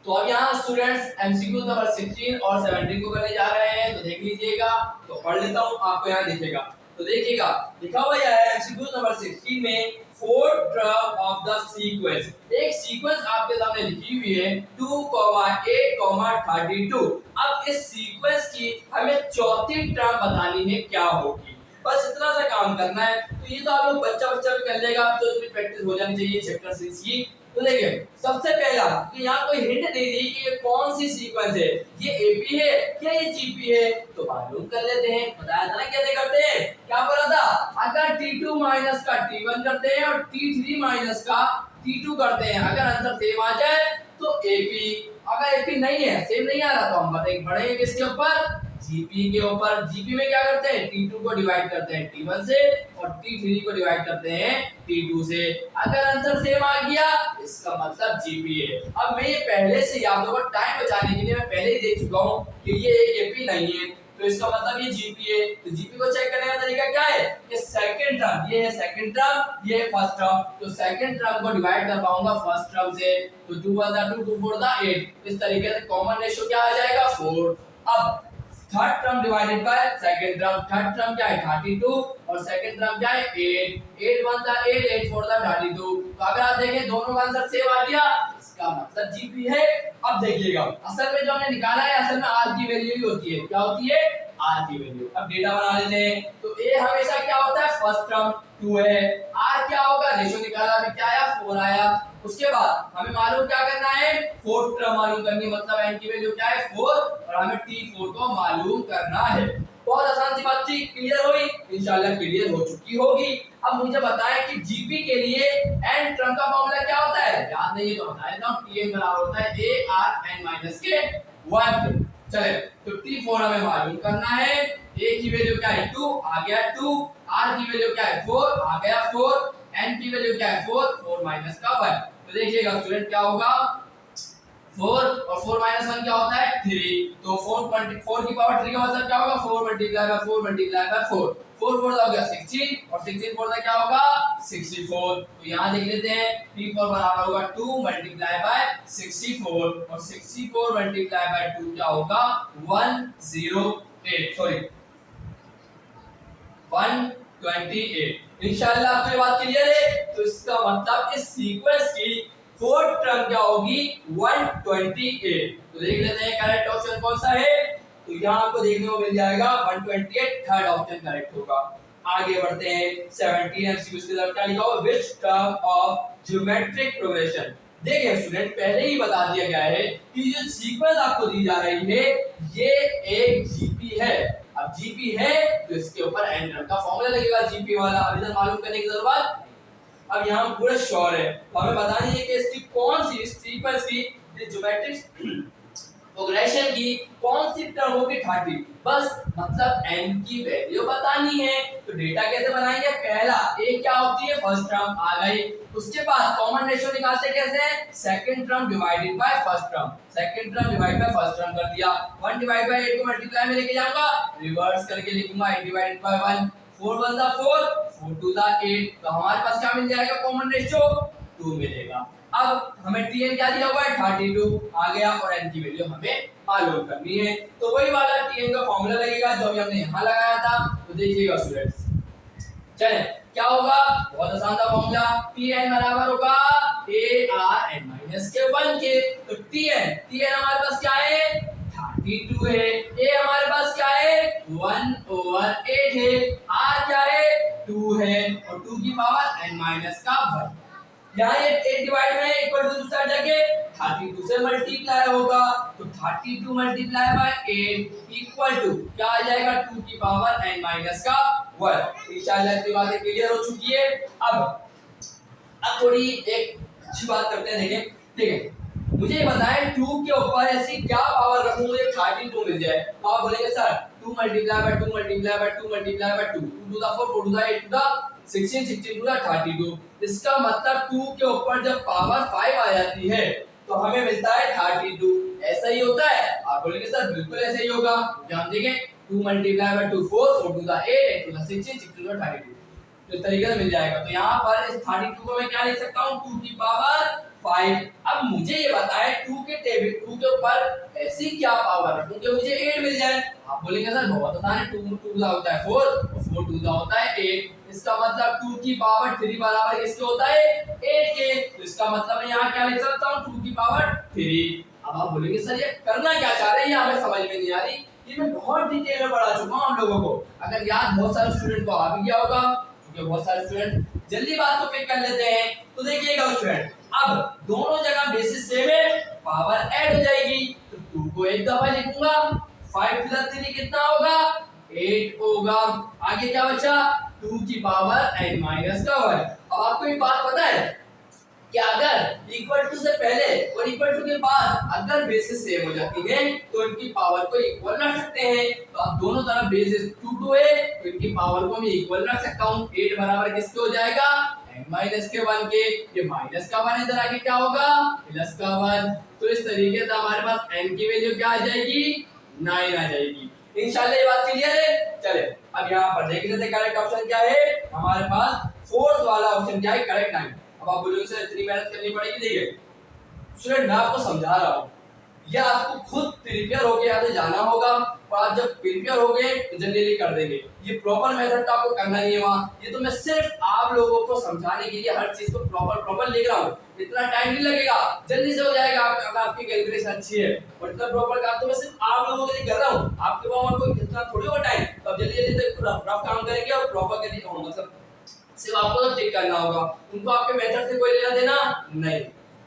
तो अब यहाँ स्टूडेंट्स एमसीक्यू नंबर 16 और 17 को करने जा रहे हैं, तो देख लीजिएगा। तो पढ़ लेता हूँ, आपको यहाँ दिखेगा। तो देखिएगा लिखा हुआ है एमसीक्यू नंबर 16 में fourth term of the sequence. एक सीक्वेंस आपके सामने लिखी हुई है 2, 8, 32। अब इस सीक्वेंस की हमें चौथी टर्म बतानी है क्या होगी। बस इतना सा काम करना है। तो ये तो आप लोग बच्चा भी कर लेगा, तो इसमें प्रैक्टिस हो जानी चाहिए चैप्टर 6 की। तो देखिए सबसे पहला कि यहाँ कोई हिंट दे दी कि ये कौन सी सीक्वेंस है, ये एपी है क्या ये जीपी है, तो मालूम कर लेते हैं। बताया था ना कैसे करते हैं, क्या बोला था, अगर T2 माइनस का T1 करते हैं और T3 माइनस का T2 करते हैं, अगर आंसर सेम आ जाए तो एपी, अगर एपी नहीं है सेम नहीं आ रहा तो हम बताएंगे बढ़ेंगे किसके ऊपर, जीपी के ऊपर। जीपी में क्या करते हैं T2 को डिवाइड करते हैं T1 से और T3 को डिवाइड करते हैं T2 से। अगर आंसर सेम आ गया इसका मतलब जीपी है। अब मैं ये पहले से याद होगा, टाइम बचाने के लिए मैं पहले ही देख चुका हूँ कि ये एक एपी नहीं है, तो इसका मतलब ये जीपी है। तो जीपी को चेक करने का तरीका क्या है कि सेकंड टर्म, ये है सेकंड टर्म, ये है फर्स्ट टर्म, तो सेकंड टर्म को डिवाइड कर पाऊंगा फर्स्ट टर्म से, तो 2 1 2 2 4 8। इस तरीके से कॉमन रेशियो क्या आ जाएगा 4। अब third term divided by second term, third term क्या है 32 और सेकंड टर्म क्या है 8, 8 1 8, 8 4 32। तो अगर आप देखें दोनों का आंसर सेम आ गया, इसका मतलब जीपी है। अब देखिएगा असल में जो हमने निकाला है असल में आर की वैल्यू ही होती है, क्या होती है आर की वैल्यू। अब डेटा बना लेते हैं। तो ए हमेशा क्या होता है फर्स्ट टर्म 2 है, आर क्या होगा रेशियो निकाला अभी क्या आया 4 आया। उसके बाद हमें मालूम क्या करना है फोर्थ टर्म मालूम करनी है, मतलब एन की वैल्यू क्या है 4 और हमें T4 को मालूम करना है। बहुत आसान सी बात थी, क्लियर हुई, इंशाल्लाह क्लियर हो चुकी होगी। अब मुझे बताएं कि जीपी के लिए एन टर्म का फॉर्मूला क्या होता है, याद नहीं है तो बता देता हूं, Tn बराबर होता है ARn-1। चले तो T4 हमें मालूम करना है, a की वैल्यू क्या है 2 आ गया 2, r की वैल्यू क्या है 4 आ गया 4, n की वैल्यू क्या है 4 4 माइनस का 1। तो देखिएगा स्टूडेंट क्या होगा 4 और 4 माइनस 1 क्या होता है 3। तो 4 की पावर 3 का मतलब क्या होगा 4 मल्टीप्लाई बाय 4 मल्टीप्लाई बाय 4। 4 4 हो गया 16 और 16 4 क्या होगा 64। तो यहाँ देख लेते हैं 3 4 बराबर होगा 2 मल्टीप्लाई बाय 64 और 64 मल्टीप्लाई बाय 2 क्या होगा 108 सॉरी 128। इंशाल्लाह आपको ये बात क्लियर है। तो इसका मतलब इस सीक्वेंस की फोर्थ टर्म क्या होगी 128। तो देख लेते हैं करेक्ट ऑप्शन कौन सा है। तो यहाँ आपको देखने को मिल जाएगा 128 थर्ड ऑप्शन करेक्ट होगा। आगे बढ़ते हैं 17 एमसीक्यूज की तरफ। क्या लिखा हुआ which term of geometric progression. देखिए स्टूडेंट पहले ही बता दिया गया है कि जो सीक्वेंस आपको दी जा रही है ये एक जीपी है। अब जीपी है तो इसके ऊपर एन टर्म का फॉर्मूला लगेगा जीपी वाला। अभी तक मालूम करने की जरूरत। अब यहाँ पूरे श्योर है तो हमें बतानी है कि इसकी कौन सी सीक्वेंस की ज्योमेट्रिक प्रोग्रेशन की कौन सी टर्म होगी 30। बस मतलब n की वैल्यू बतानी है। तो डेटा कैसे बनाएंगे पहला a क्या होती है फर्स्ट टर्म आ गई। उसके बाद कॉमन रेशियो निकालते कैसे हैं second term divided by first term. Second term divide by first term कर दिया 1 डिवाइड बाय 8 को मल्टीप्लाई में लेके जाऊंगा रिवर्स करके लिखूंगा 8 डिवाइडेड बाय 1 4 1 दा 4 4 2 दा 8। तो हमारे पास क्या मिल जाएगा कॉमन रेशियो 2 मिलेगा। अब हमें tn क्या दिया हुआ है 32 आ गया और n की वैल्यू हमें मालूम करनी है। तो वही वाला tn का फॉर्मूला लगेगा जो अभी हमने यहाँ लगाया था। तो देखिएगा स्टूडेंट्स चलें क्या होगा बहुत आसान था फॉर्मूला tn बराबर होगा ar n माइनस के 1 के। तो tn हमारे पास क्या है 32 है a हमारे पास क्या है 1/8 है r क्या है 2 है और 2 की पावर n माइनस का 1। यहाँ ये 8 डिवाइड में इक्वल टू दूसरा जाके 32 से मल्टीप्लाई होगा। तो 32 मल्टीप्लाई बाय 8 इक्वल टू क्या आ जाएगा 2 की पावर n माइनस का 1। इंशाल्लाह इतनी बातें क्लियर हो चुकी है। अब थोड़ी एक अच्छी बात करते हैं। देखें मुझे ये बताएं 2 के ऊपर ऐसी क्या पावर रखूं मुझे 32 मिल जाए। तो आप बोलेंगे sir 2 multiply by 2 multiply by 2 multiply by 2 2 to the 4 4 to the 8 to the 16 16 to the 32। इसका मतलब 2 के ऊपर जब पावर 5 आ जाती है तो हमें मिलता है 32। ऐसा ही होता है आप बोलेंगे सर बिल्कुल ऐसा ही होगा। हम देखें 2 multiply by 2 4 4 to the 8 8 to the 16 16 to the 32। तो इस तरीके से मिल जाएगा। तो यहाँ पर इस 32 को मैं क्या लिख सकता हूँ 2 की पावर 5। अब मुझे ये बताएं 2 के ऊपर ऐसी क्या पावर रखूं कि मुझे 8 मिल जाए। आप बोलेंगे सर बहुत आसान है 2 2 का होता है 4 और 4 2 का होता है 8। इसका मतलब 2 की पावर 3 बराबर किसके होता है 8 के। तो इसका मतलब मैं यहाँ क्या लिख सकता हूँ 2 की पावर 3। अब आप बोलेंगे सर ये करना क्या चाह रहे हैं ये हमें समझ में नहीं आ रही। ये मैं बहुत डिटेल में पढ़ा चुका हूँ हम लोगों को। अगर याद बहुत सारे स्टूडेंट को आ भी गया होगा क्योंकि बहुत सारे स्टूडेंट जल्दी बात को पिक कर लेते हैं। तो देखिएगा स्टूडेंट अब दोनों जगह बेसिस सेम है पावर ऐड हो जाएगी। तो 2 को एक दफा लिखूंगा 5 + 3 कितना होगा 8 होगा। आगे क्या बचा 2 की पावर n माइनस का 1। अब आपको एक बात पता है कि अगर इक्वल टू से पहले और इक्वल टू के बाद अगर बेसिस सेम हो जाती है तो इनकी पावर को इक्वल रख सकते हैं। तो अब दोनों तरफ बेसिस 2 2 है तो इनकी पावर को मैं इक्वल रख सकता हूं। 8 बराबर किसके हो जाएगा n माइनस के 1 के। ये माइनस का 1 इधर आके क्या होगा प्लस का 1। तो इस तरीके से हमारे पास n की वैल्यू क्या आ जाएगी 9 आ जाएगी। इंशाल्लाह ये बात क्लियर है। चले अब यहाँ पर देख लेते हैं करेक्ट ऑप्शन क्या है। हमारे पास फोर्थ वाला ऑप्शन क्या है करेक्ट 9। अब आप बोलोगे सर इतनी मेहनत करनी पड़ेगी। देखिए स्टूडेंट मैं आपको समझा रहा हूँ या आपको खुद प्रिपेयर होके यहाँ से जाना होगा और आप जब प्रिपेयर हो गए तो जल्दी कर देंगे। ये प्रॉपर मेथड तो आपको करना नहीं है वहाँ। ये तो मैं सिर्फ आप लोगों को समझाने के लिए हर चीज को प्रॉपर लिख रहा हूँ। इतना टाइम नहीं लगेगा जल्दी से हो जाएगा अगर आपकी कैलकुलेशन अच्छी है। और इतना प्रॉपर काम तो मैं सिर्फ आप लोगों के लिए कर रहा हूँ। आपके पास कोई इतना थोड़ी होगा टाइम तो आप जल्दी जल्दी से रफ काम करेंगे और प्रॉपर करेंगे। मतलब सिर्फ आपको तो टिक करना होगा उनको आपके मेथड से कोई लेना देना नहीं।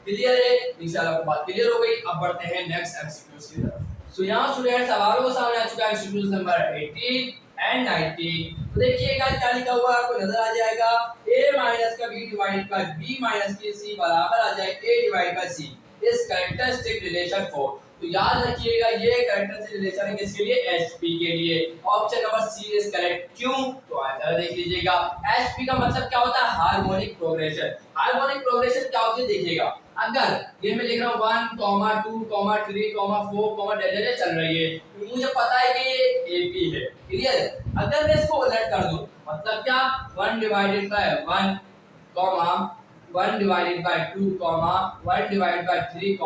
क्लियर है इंशाल्लाह आपको बात क्लियर हो गई। अब बढ़ते हैं नेक्स्ट एमसीक्यूज की तरफ। सो यहां स्टूडेंट सवालों को सामने आ चुका है एमसीक्यूज नंबर 18 एंड 19। तो देखिएगा क्या लिखा हुआ आपको नजर आ जाएगा a माइनस का b divided by b minus के c बराबर आ जाए a डिवाइड बाय c इस कैरेक्टरिस्टिक रिलेशन फॉर। तो याद रखिएगा ये कैरेक्टरिस्टिक रिलेशन है किसके लिए hp के लिए। Option number C is correct. क्यों तो आंसर देख लीजिएगा hp का मतलब क्या होता है हार्मोनिक प्रोग्रेशन। हार्मोनिक प्रोग्रेशन क्या होती है देखिएगा अगर ये मैं लिख रहा हूँ 1, 2, 3, 4, डेट चल रही है, तो मुझे पता है कि ये एपी है। क्लियर है? अगर मैं इसको उलट कर दूं, मतलब क्या, 1 divided by 1, 1 divided by 2, 1 divided by 3,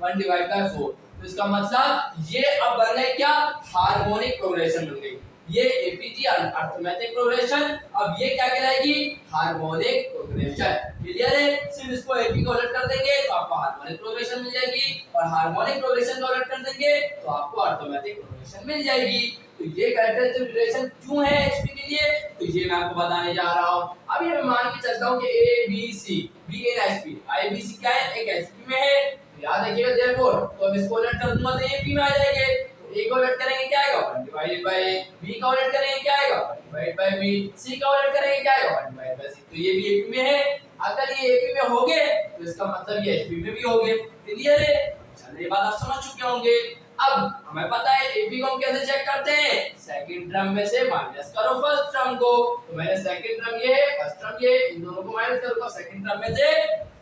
1 divided by 4, तो इसका मतलब ये अब बन गए क्या, हार्मोनिक प्रोग्रेशन बन गई। ये एपीजी अर्थमेटिक प्रोग्रेशन, अब ये क्या कहलाएगी, हार्मोनिक प्रोग्रेशन। क्लियर है? सिर्फ इसको एपी को उलट कर देंगे तो आपको हार्मोनिक प्रोग्रेशन मिल जाएगी, और हार्मोनिक प्रोग्रेशन को उलट कर देंगे तो आपको अर्थमेटिक प्रोग्रेशन मिल जाएगी। तो ये कैरेक्टरिस्टिक रिलेशन क्यों है एचपी के लिए, तो ये मैं आपको बताने जा रहा हूं। अब ये मैं मान के चलता हूं कि A B C, B in HP, I B C क्या है, एक एचपी में है, याद रखिएगा देयरफॉर, तो अब इसको उलट कर दूंगा तो ये पी में आ जाएंगे। तो ए को उलट करेंगे क्या आएगा, 1 डिवाइडेड बाय ए, बी का उलट करेंगे क्या आएगा, 1 डिवाइडेड बाय बी, सी का उलट करेंगे क्या आएगा, 1 डिवाइडेड बाय सी। तो ये भी एपी में है। अगर ये एपी में हो गए तो इसका मतलब ये एचपी में भी हो गए। क्लियर है? चलिए ये बात आप समझ चुके होंगे। अब हमें पता है एपी को हम कैसे चेक करते हैं, सेकंड टर्म में से माइनस करो फर्स्ट टर्म को। तो मैंने सेकंड टर्म ये है, फर्स्ट टर्म ये, इन दोनों को माइनस करूंगा, सेकंड टर्म में से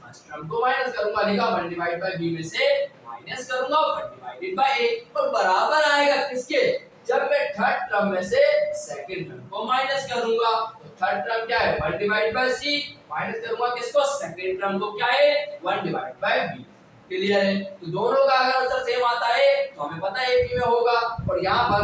फर्स्ट टर्म को माइनस करूंगा, लिखा 1 डिवाइड बाय बी में से माइनस करूंगा 1 डिवाइडेड बाय ए, और बराबर आएगा किसके, जब मैं थर्ड टर्म में से सेकंड टर्म को माइनस करूंगा। तो थर्ड टर्म क्या है, 1 डिवाइड बाय सी, माइनस करूंगा किसको, सेकंड टर्म को, क्या है, 1 डिवाइड बाय बी। क्लियर है? तो दोनों का अगर आंसर सेम आता है तो हमें पता है एपी में होगा। और यहाँ पर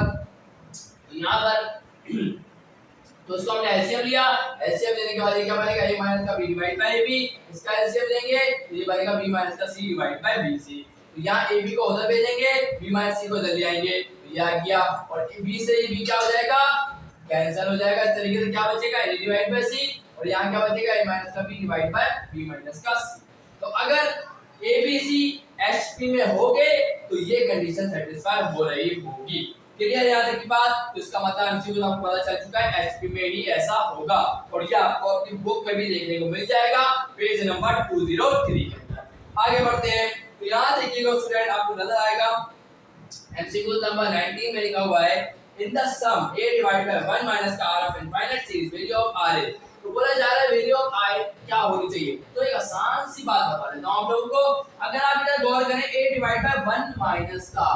तो इसको हमने एलसीएम लिया, एलसीएम लेने के बाद ये क्या बनेगा, a माइनस का b डिवाइड बाय b, इसका एलसीएम लेंगे तो ये बनेगा b माइनस का c डिवाइड बाय bc। तो यहाँ ab को उधर भेजेंगे, b माइनस c को इधर ले आएंगे, तो ये आ गया, और b से ये b क्या हो जाएगा, कैंसिल हो जाएगा। इस तरीके से क्या बचेगा, a डिवाइड बाय c, और यहाँ क्या बचेगा, a माइनस का b divide by b minus का c। तो अगर ABC HP में हो गए तो ये कंडीशन सेटिस्फाई हो रही होगी। क्लियर? याद की बात, तो इसका मतलब एमसीक्यू आपको पता चल चुका है HP में ही ऐसा होगा, और ये आपको अपनी बुक में भी देखने को मिल जाएगा पेज नंबर 203 के अंदर। आगे बढ़ते हैं, तो यहाँ देखिएगा स्टूडेंट, आपको नजर आएगा एमसीक्यू नंबर 19 में लिखा हुआ है, in the sum a divided by 1 minus का r of infinite series value of r है। तो बोला जा रहा है वैल्यू ऑफ i क्या होनी चाहिए। तो एक आसान सी बात बता देता हूं आप लोगों को, अगर आप इधर गौर करें a डिवाइड बाय 1 माइनस का,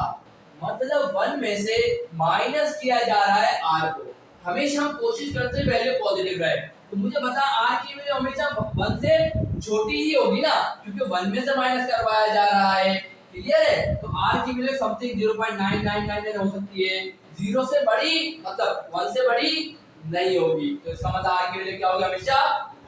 मतलब 1 में से माइनस किया जा रहा है r को। हमेशा हम कोशिश करते हैं वैल्यू पॉजिटिव रहे, तो मुझे बता r की वैल्यू हमेशा 1 से छोटी ही होगी ना, क्योंकि 1 में से माइनस करवाया जा रहा है। क्लियर है? तो r की वैल्यू समथिंग 0.999 हो सकती है, 0 से बड़ी मतलब 1 से बड़ी नहीं होगी। तो इसका मतलब r की वैल्यू क्या होगी, हमेशा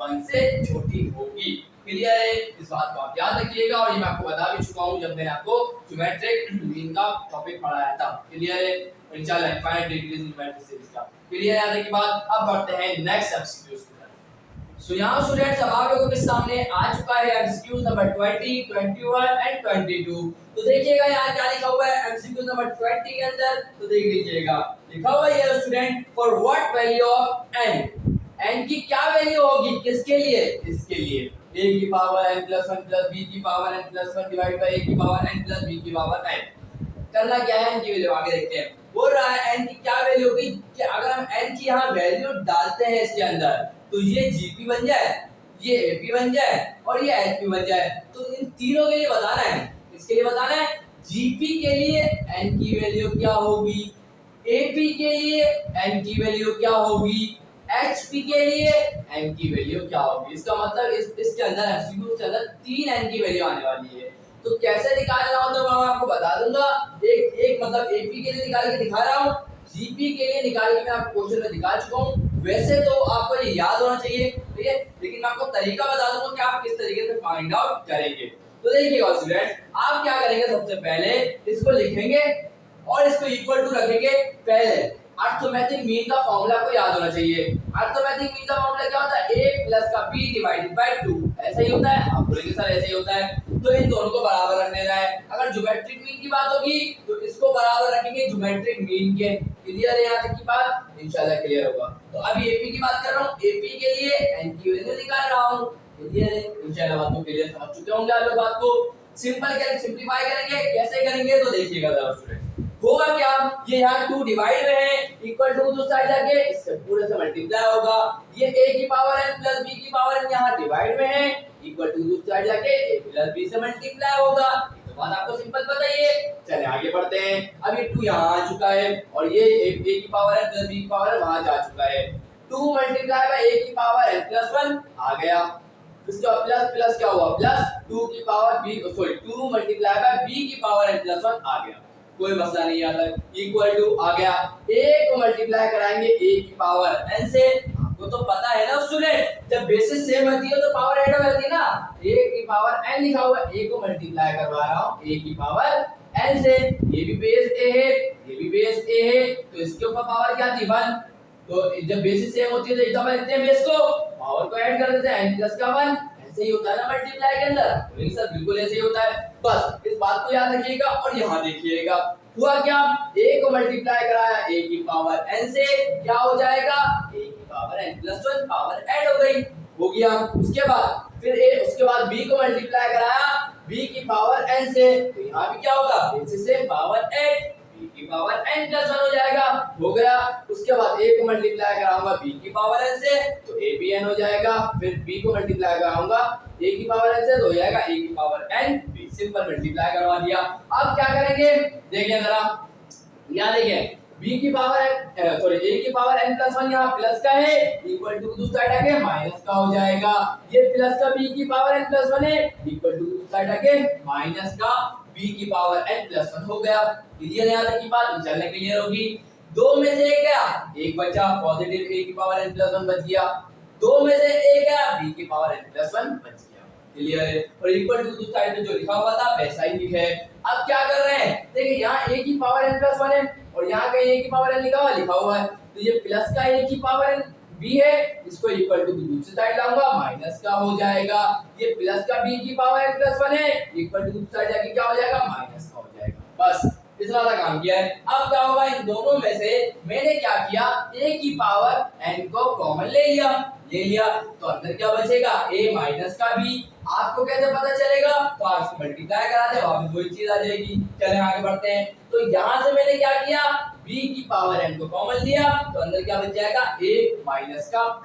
1 से छोटी होगी। क्लियर है? इस बात को आप याद रखिएगा, और ये मैं आपको बता भी चुका हूं जब मैंने आपको ज्योमेट्रिक मीन का टॉपिक पढ़ाया था। क्लियर है? इंशाल्लाह इनफाइनाइट डिग्रीज ज्योमेट्रिक सीरीज का। क्लियर है? याद की बात। अब बढ़ते हैं नेक्स्ट एमसीक्यूज की तरफ। सो यहां स्टूडेंट्स अब आप लोगों के सामने आ चुका है एमसीक्यूज नंबर 20, 21 एंड 22। तो देखिएगा यहाँ क्या लिखा हुआ है एमसीक्यू नंबर 20 के अंदर, तो देख लीजिएगा, लिखा हुआ है student, for what value of n, n की क्या वैल्यू होगी, किसके लिए, इसके लिए a की power n plus 1 plus b की power n plus 1 divide by a की पावर n प्लस b की पावर n। करना क्या है, n की वैल्यू आगे देखते हैं। बोल रहा है n की क्या वैल्यू होगी, कि अगर हम n की यहाँ वैल्यू डालते हैं इसके अंदर, तो ये gp बन जाए, ये ap बन जाए, और ये hp बन जाए। तो इन तीनों के लिए बताना है, इसके लिए बताना है gp के लिए n की वैल्यू क्या होगी, ap के लिए n की वैल्यू क्या होगी, HP के लिए n की वैल्यू क्या होगी। इसका मतलब इसके अंदर एमसीक्यू के अंदर 3 n की वैल्यू आने वाली है। तो कैसे निकालना हो तो मैं आपको बता दूंगा, एक मतलब AP के लिए निकाल के दिखा रहा हूँ, GP के लिए निकाल के मैं आपको क्वेश्चन में दिखा चुका हूँ। वैसे तो आपको ये याद होना चाहिए, ठीक है, लेकिन मैं आपको तरीका बता दूंगा कि आप किस तरीके से फाइंड आउट करेंगे। तो देखिएगा स्टूडेंट, आप क्या करेंगे, सबसे पहले इसको लिखेंगे और इसको इक्वल टू रखेंगे। पहले अर्थमेटिक मीन का फॉर्मूला आपको याद होना चाहिए। अर्थमेटिक मीन का फॉर्मूला क्या होता है, a प्लस का b डिवाइडेड बाय 2। ऐसा ही होता है, आप बोलेंगे सर ऐसे ही होता है, तो इन दोनों को बराबर रख देना है। अगर ज्योमेट्रिक मीन की बात होगी तो इसको बराबर रखेंगे ज्योमेट्रिक मीन के। क्लियर है यहाँ तक की बात, इंशाल्लाह क्लियर होगा। तो अभी एपी की बात कर रहा हूँ, एपी के लिए n की वैल्यू निकाल रहा हूँ। क्लियर है? इंशाल्लाह बात को क्लियर समझ चुके होंगे आप लोग। बात को सिंपल करेंगे, सिंपलीफाई करेंगे, कैसे करेंगे तो देखिएगा जरा स्टूडेंट। होगा क्या, ये यहाँ 2 डिवाइड में है, इक्वल टू दूसरा साइड जाके इससे पूरे से मल्टीप्लाई होगा। ये a की पावर n प्लस b की पावर n यहाँ डिवाइड में है, इक्वल टू दूसरी साइड जाके a प्लस b से मल्टीप्लाई होगा। ये तो बात आपको सिंपल पता ही है। चलिए आगे बढ़ते हैं। अब ये 2 यहाँ आ चुका है और ये a की पावर है प्लस b की पावर है वहां जा चुका है। 2 मल्टीप्लाई बाय a की पावर n प्लस 1 आ गया। इसका प्लस प्लस क्या हुआ प्लस 2 की power b sorry 2 multiply bye b की पावर n प्लस 1 आ गया। कोई मसला नहीं आता। इक्वल टू आ गया। a को मल्टीप्लाई कराएंगे a की पावर n से। आपको तो पता है ना स्टूडेंट, जब बेसिस सेम होती है तो पावर ऐड हो जाती है ना। a की पावर n लिखा हुआ है, a को मल्टीप्लाई करवा रहा हूं a की पावर n से। ये भी बेस a है, ये भी बेस a है, तो इसके ऊपर पावर क्या थी 1। तो जब बेसिस सेम होती है तो एकदम लिखते हैं बेस को, पावर को ऐड कर देते हैं n प्लस का 1। ऐसे ही होता है ना मल्टीप्लाई के अंदर। तो सर बिल्कुल ऐसे ही होता है। बस इस बात को याद रखिएगा और यहाँ देखिएगा हुआ क्या, a को मल्टीप्लाई कराया a की पावर n से, क्या हो जाएगा a की power n plus 1 power add हो गई, हो गया। उसके बाद फिर उसके बाद b को मल्टीप्लाई कराया b की पावर n से, तो यहाँ भी क्या होगा बेसिस से पावर ऐड b की पावर n प्लस 1 हो जाएगा, हो गया। उसके बाद a को मल्टीप्लाई कराऊंगा b की पावर n से, तो a भी n हो जाएगा। फिर b को मल्टीप्लाई कराऊंगा a की पावर n से, तो हो जाएगा a की power n b। Simple multiply करवा दिया। अब क्या करेंगे देखिए जरा, यहाँ देखिए b की पावर सॉरी a की पावर n प्लस 1 यहाँ प्लस का है, इक्वल टू दूसरी साइड आके माइनस का हो जाएगा। ये प्लस का b की पावर n प्लस 1 है, इक्वल टू दूसरी साइड आके माइनस का b की पावर n प्लस 1 हो गया। क्लियर है यहाँ तक की बात, चलने क्लियर होगी। दो में से एक गया, एक बचा पॉजिटिव a की पावर n प्लस 1 बच गया। दो में से एक गया b की पावर n प्लस 1 बच गया। क्लियर है। और इक्वल टू दूसरी साइड में जो लिखा हुआ था वैसा ही लिखे। अब क्या कर रहे हैं देखिए, यहाँ a की पावर n प्लस 1 है और यहाँ कहीं a की पावर n लिखा हुआ है, तो ये प्लस का a की पावर n b है, इसको इक्वल टू दूसरी साइड लाऊंगा माइनस का हो जाएगा। ये प्लस का b की पावर n प्लस 1 है, इक्वल टू दूसरी साइड जाके क्या हो जाएगा माइनस का हो जाएगा। बस इतना सा काम किया है। अब क्या होगा, इन दोनों में से मैंने क्या किया, a की पावर n को कॉमन ले लिया, तो अंदर क्या बचेगा a माइनस का b। आपको कैसे पता चलेगा, तो आप मल्टीप्लाई करा दे वापस वही चीज आ जाएगी। चलें आगे बढ़ते हैं। तो यहाँ से मैंने क्या किया, b की पावर n को कॉमन लिया, तो अंदर क्या बच जाएगा a माइनस का b।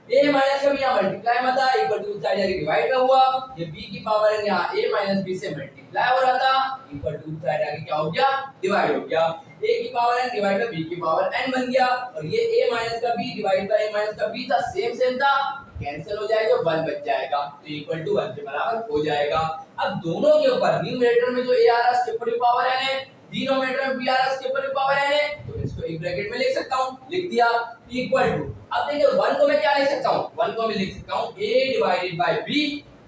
a माइनस का b यहाँ मल्टीप्लाई में था, इक्वल टू साइड जाके डिवाइड में हुआ। ये b की पावर n यहाँ a माइनस b से मल्टीप्लाई हो रहा था, इक्वल टू साइड जाके क्या हो गया डिवाइड हो गया। a की power n divide by b की पावर n बन गया। और ये a माइनस का b divide by a minus का b था, सेम था, कैंसिल हो जाएगा, 1 बच जाएगा, तो इक्वल टू 1 के बराबर हो जाएगा। अब दोनों के ऊपर न्यूमरेटर में जो a आ रहा है उसके ऊपर भी पावर n है, डिनोमिनेटर में b आ रहा है उसके ऊपर भी पावर n है, तो इसको एक ब्रैकेट में लिख सकता हूं, लिख दिया इक्वल टू। अब देखिए 1 को मैं क्या लिख सकता हूं, 1 को मैं लिख सकता हूं a डिवाइडेड बाय b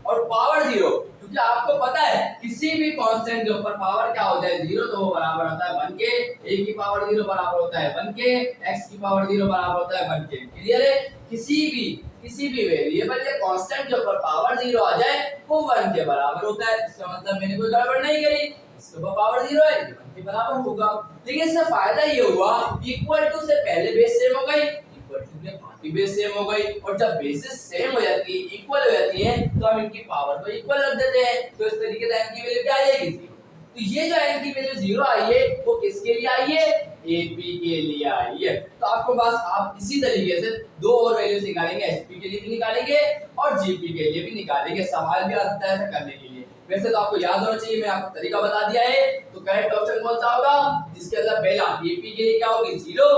और पावर 0, क्योंकि आपको पता है किसी भी कांस्टेंट के ऊपर पावर क्या हो जाए 0, तो वो बराबर होता है 1 के। a की पावर 0 बराबर होता है 1 के, x की पावर 0 बराबर होता है 1 के। क्लियर है। किसी भी वेरिएबल या कांस्टेंट के ऊपर पावर 0 आ जाए वो 1 के बराबर होता है। इसका मतलब मैंने कोई गड़बड़ नहीं करी, इसके ऊपर पावर 0 है, 1 के बराबर होगा। देखिए इससे फायदा ये हुआ, इक्वल टू से पहले बेस सेम हो गई, इक्वल टू के बाकी बेस सेम हो गई, और जब बेसिस सेम हो जाती है, इक्वल हो जाती है, तो हम इनकी पावर को इक्वल रख देते हैं। तो इस तरीके से n की वैल्यू क्या आएगी 0। तो ये जो n की वैल्यू 0 आई है वो किसके लिए आई है, AP के लिए आई है। तो आपको बस आप इसी तरीके से दो और वैल्यूज निकालेंगे, HP के लिए भी निकालेंगे और GP के लिए भी निकालेंगे। सवाल भी आता है करने के लिए। वैसे तो आपको याद होना चाहिए, मैं आपको तरीका बता दिया है। तो करेक्ट ऑप्शन कौन सा होगा, जिसके अंदर पहला AP के लिए क्या होगी 0,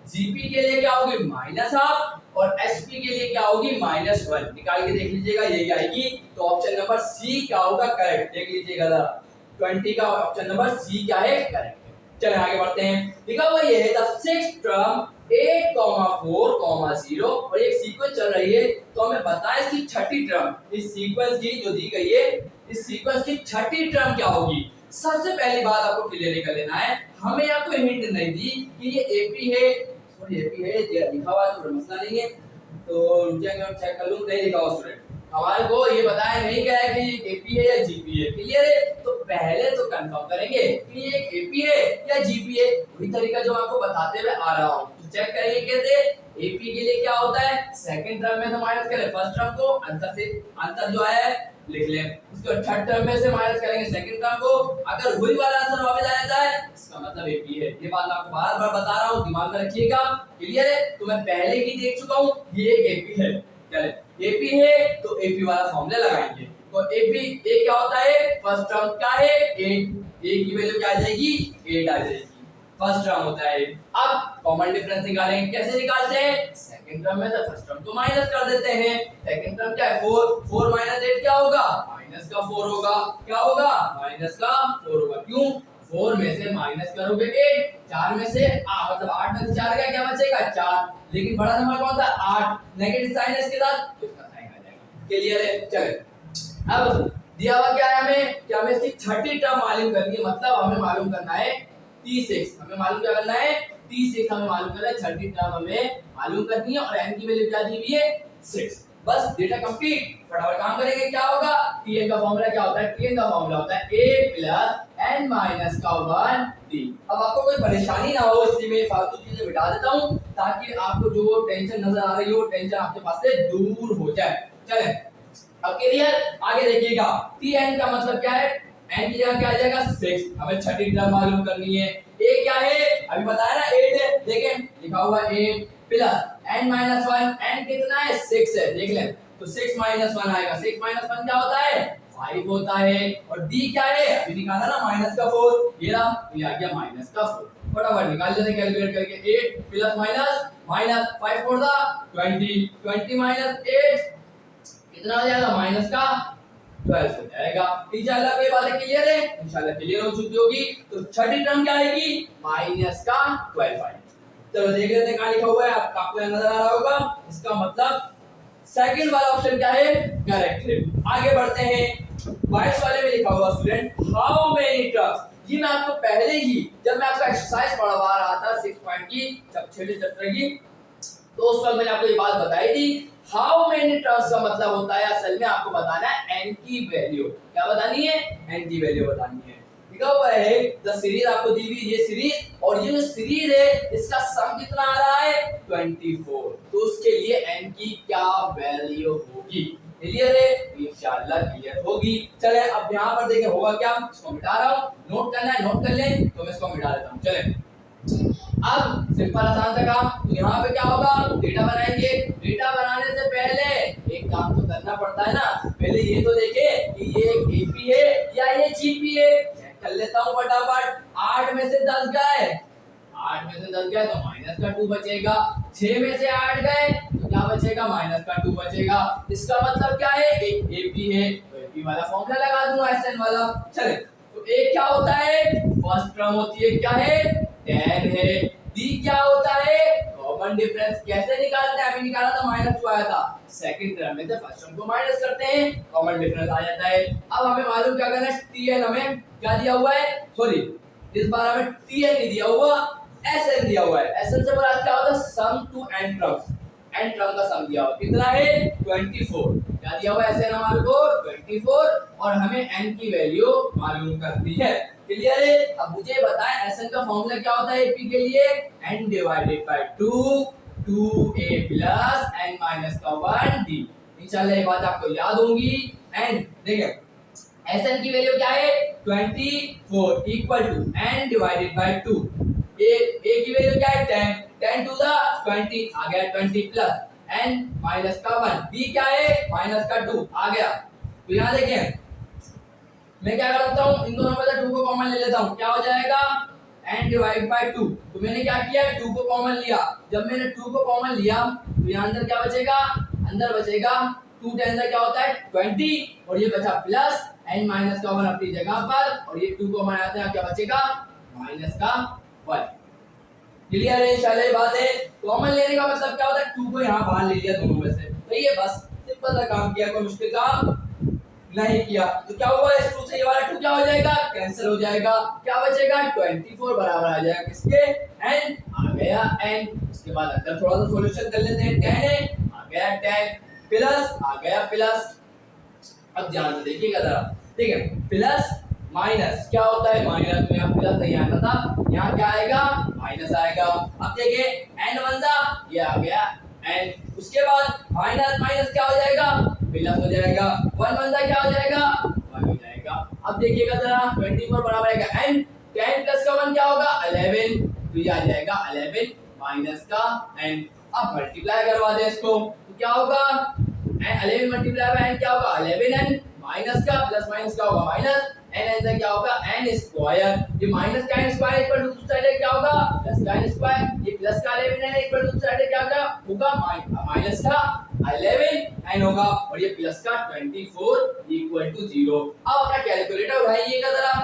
GP के लिए क्या होगी -1 और HP के लिए क्या होगी -1। निकाल के देख लीजिएगा, यही आएगी। तो ऑप्शन नंबर C क्या होगा करेक्ट, देख लीजिएगा जरा 20 का ऑप्शन नंबर C क्या है करेक्ट। चलिए आगे बढ़ते हैं। लिखा हुआ ये है द सिक्स्थ टर्म 8,4,0 और एक सीक्वेंस चल रही है, तो हमें बताएं इसकी छठी टर्म, इस सीक्वेंस की जो दी गई है, इस सीक्वेंस की छठी टर्म क्या होगी। सबसे पहली बात आपको क्लियर कर लेना है, हमें यहाँ कोई हिंट नहीं दी कि ये AP है, सॉरी AP है, ये लिखा हुआ है तो मसला नहीं है, तो चेक कर लूं, नहीं लिखा हुआ स्टूडेंट, हमारे को ये बताया नहीं गया है कि AP है या GP है। क्लियर है। तो पहले तो कंफर्म करेंगे कि ये AP है या GP है, वही तरीका जो आपको बताते हुए आ रहा हूँ। तो चेक करेंगे कैसे, AP के लिए क्या होता है, सेकंड टर्म में से माइनस करें फर्स्ट टर्म को, आंसर जो आया है लिख लें, उसके थर्ड टर्म में से माइनस करेंगे सेकंड टर्म को, अगर वही वाला आंसर वापस आ जाता है इसका मतलब AP है। ये बात आपको बार-बार बता रहा हूँ, दिमाग में रखिएगा। क्लियर है। तो मैं पहले ही देख चुका हूँ ये एक AP है। चलिए एपी है तो एपी वाला फॉर्मूला लगाएंगे। तो एपी ए क्या होता है, फर्स्ट टर्म क्या है 8, ए की वैल्यू क्या आ जाएगी 8 आ जाएगी, फर्स्ट टर्म होता है। अब कॉमन डिफरेंस निकालेंगे, कैसे निकालते हैं, सेकंड टर्म में तो फर्स्ट टर्म को माइनस कर देते हैं। सेकंड टर्म क्या है 4, 4 माइनस 8 क्या होगा, माइनस का 4 होगा, क्या होगा माइनस का 4 होगा। क्यों, 4 में से माइनस करोगे 8, 4 में से मतलब 8 में से 4 का क्या बचेगा 4, लेकिन बड़ा नंबर कौन था 8, नेगेटिव साइन है इसके साथ तो इसका साइन आ जाएगा। क्लियर है, चलिए अब दिया हुआ क्या है हमें कि हमें इसकी 30 टर्म मालूम करनी है, मतलब हमें मालूम करना है T6, हमें मालूम क्या करना है T6 हमें मालूम करना है, 30 टर्म हमें मालूम करनी है और n की वैल्यू क्या दी हुई है 6। बस डेटा कंप्लीट, फटाफट काम करेंगे। क्या होगा, Tn का फार्मूला क्या होता है, Tn का फार्मूला होता है a प्लस n माइनस का 1 d। अब आपको कोई परेशानी ना हो इसलिए मैं फालतू चीजें मिटा देता हूं ताकि आपको जो टेंशन नजर आ रही हो टेंशन आपके पास से दूर हो जाए। चलें अब क्लियर, आगे देखिएगा Tn का मतलब क्या है, n की जगह क्या आ जाएगा 6, हमें 30 टर्म मालूम करनी है। a क्या है अभी बताया ना 8 है, देखें लिखा हुआ 8 प्लस n माइनस 1, n कितना है 6 है, देख लें तो 6 माइनस 1 आएगा, 6 माइनस 1 क्या होता है 5 होता है, और d क्या है अभी निकाला ना माइनस का 4, ये रहा ये आ गया माइनस का 4। फटाफट निकाल लेते हैं कैलकुलेट करके, 8 प्लस माइनस माइनस 5 4 दा 20, 20 माइनस 8 कितना आ जाएगा माइनस का 12 हो जाएगा। इंशाल्लाह कोई बातें क्लियर है, इंशाल्लाह क्लियर हो चुकी होगी। तो छठी टर्म क्या आएगी माइनस का 12 आएगी। चलो देख लेते हैं कहां लिखा हुआ है, आपको नजर आ रहा होगा, इसका मतलब सेकंड वाला ऑप्शन क्या है करेक्ट है। आगे बढ़ते हैं, बाईस वाले में लिखा हुआ स्टूडेंट हाउ मेनी टर्म्स, ये मैं आपको पहले ही जब मैं आपका एक्सरसाइज पढ़वा रहा था 6 पॉइंट की जब छठे चैप्टर की, तो उस वक्त मैंने आपको ये बात बताई थी हाउ मेनी टर्म्स का मतलब होता है असल में आपको बताना है n की वैल्यू, क्या बतानी है n की वैल्यू बतानी है। लिखा हुआ है द सीरीज आपको दी हुई ये सीरीज, और ये जो सीरीज है इसका सम कितना आ रहा है 24, तो उसके लिए n की क्या वैल्यू होगी, क्लियर है, इंशाल्लाह क्लियर होगी। चले अब यहाँ पर देखें होगा क्या, इसको मिटा रहा हूँ, नोट करना है नोट कर लें, तो मैं इसको मिटा देता हूँ। चले अब सिंपल आसान सा काम, तो यहाँ पे क्या होगा डेटा बनाएंगे, डेटा बनाने से पहले एक काम तो करना पड़ता है ना, पहले ये तो देखे कि ये एपी है या ये जीपी है, चेक कर लेता हूँ फटाफट। 8 में से 10 गए, 8 में से 10 गए तो माइनस का 2 बचेगा, 6 में से 8 गए तो क्या बचेगा माइनस का 2 बचेगा। इसका मतलब क्या है एक एपी है तो एपी वाला फॉर्मूला लगा दूंगा एसएन वाला। चले तो एक क्या होता है फर्स्ट टर्म होती है क्या है 10 है, डी क्या होता है कॉमन डिफरेंस, कैसे निकालते हैं अभी निकाला था माइनस 2 आया था, सेकंड टर्म में से फर्स्ट टर्म को माइनस करते हैं कॉमन डिफरेंस आ जाता है। अब हमें मालूम क्या करना है टीएन हमें क्या दिया हुआ है, सॉरी इस बार हमें टीएन नहीं दिया हुआ एसएन दिया हुआ है। एसएन से मुराद क्या होता है sum to n terms, n term का सम दिया हुआ कितना है 24, क्या दिया हुआ है एसएन हमारे को 24, और हमें एन की वैल्यू मालूम करनी है, क्लियर है। अब मुझे बताएं एसएन का फॉर्मूला क्या होता है एपी के लिए n divided by 2 2a plus n minus का 1d। इंशाल्लाह ये बात आपको याद होगी। n देखिए एसएन की वैल्यू क्या है 24 equal to n divided by 2, a की वैल्यू क्या है 10, 10 टू द 20 आ गया 20 प्लस n माइनस का 1, b क्या है माइनस का 2 आ गया। तो यहां देखिए मैं क्या करता हूँ इन दोनों में से 2 को कॉमन ले लेता हूँ, क्या हो जाएगा n डिवाइड बाय 2। तो मैंने क्या किया 2 को कॉमन लिया, जब मैंने 2 को कॉमन लिया तो यहाँ अंदर क्या बचेगा, अंदर बचेगा 2 10 क्या होता है 20, और ये बचा प्लस n माइनस का 1 अपनी जगह पर, और ये 2 कॉमन आते हैं क्या बचेगा माइनस का 1। क्लियर है इंशाल्लाह ये बात है। कॉमन लेने का मतलब क्या होता है 2 को यहाँ बाहर ले लिया दोनों में से, तो ये बस सिंपल सा काम किया, कोई मुश्किल काम नहीं किया। तो क्या हुआ इस 2 से ये वाला 2 क्या हो जाएगा कैंसिल हो जाएगा, क्या बचेगा 24 बराबर आ जाएगा किसके n आ गया n। उसके बाद अंदर थोड़ा सा सॉल्यूशन कर लेते हैं 10 है आ गया 10 प्लस आ गया प्लस। अब ध्यान से देखिएगा जरा, ठीक है प्लस माइनस क्या होता है माइनस में, अब प्लस नहीं आता था यहाँ क्या आएगा माइनस आएगा। अब देखिए n बनता ये आ गया n, उसके बाद माइनस माइनस क्या हो जाएगा प्लस हो जाएगा, 1 बनता क्या हो जाएगा 1 हो जाएगा। अब देखिएगा जरा 24 बराबर आएगा n, 10 प्लस का 1 क्या होगा 11, तो ये आ जाएगा 11 माइनस का n। अब मल्टीप्लाई करवा दे इसको तो क्या होगा एंड 11 मल्टीप्लाई बाय n क्या होगा 11n माइनस का प्लस माइनस क्या होगा माइनस n आंसर क्या होगा n स्क्वायर। ये माइनस का n स्क्वायर इक्वल टू दूसरी साइड क्या होगा प्लस का n स्क्वायर। ये प्लस का 11n इक्वल टू दूसरी साइड क्या होगा माइनस का 11n होगा और ये प्लस का 24 इक्वल टू 0। अब अपना कैलकुलेटर उठाइएगा जरा,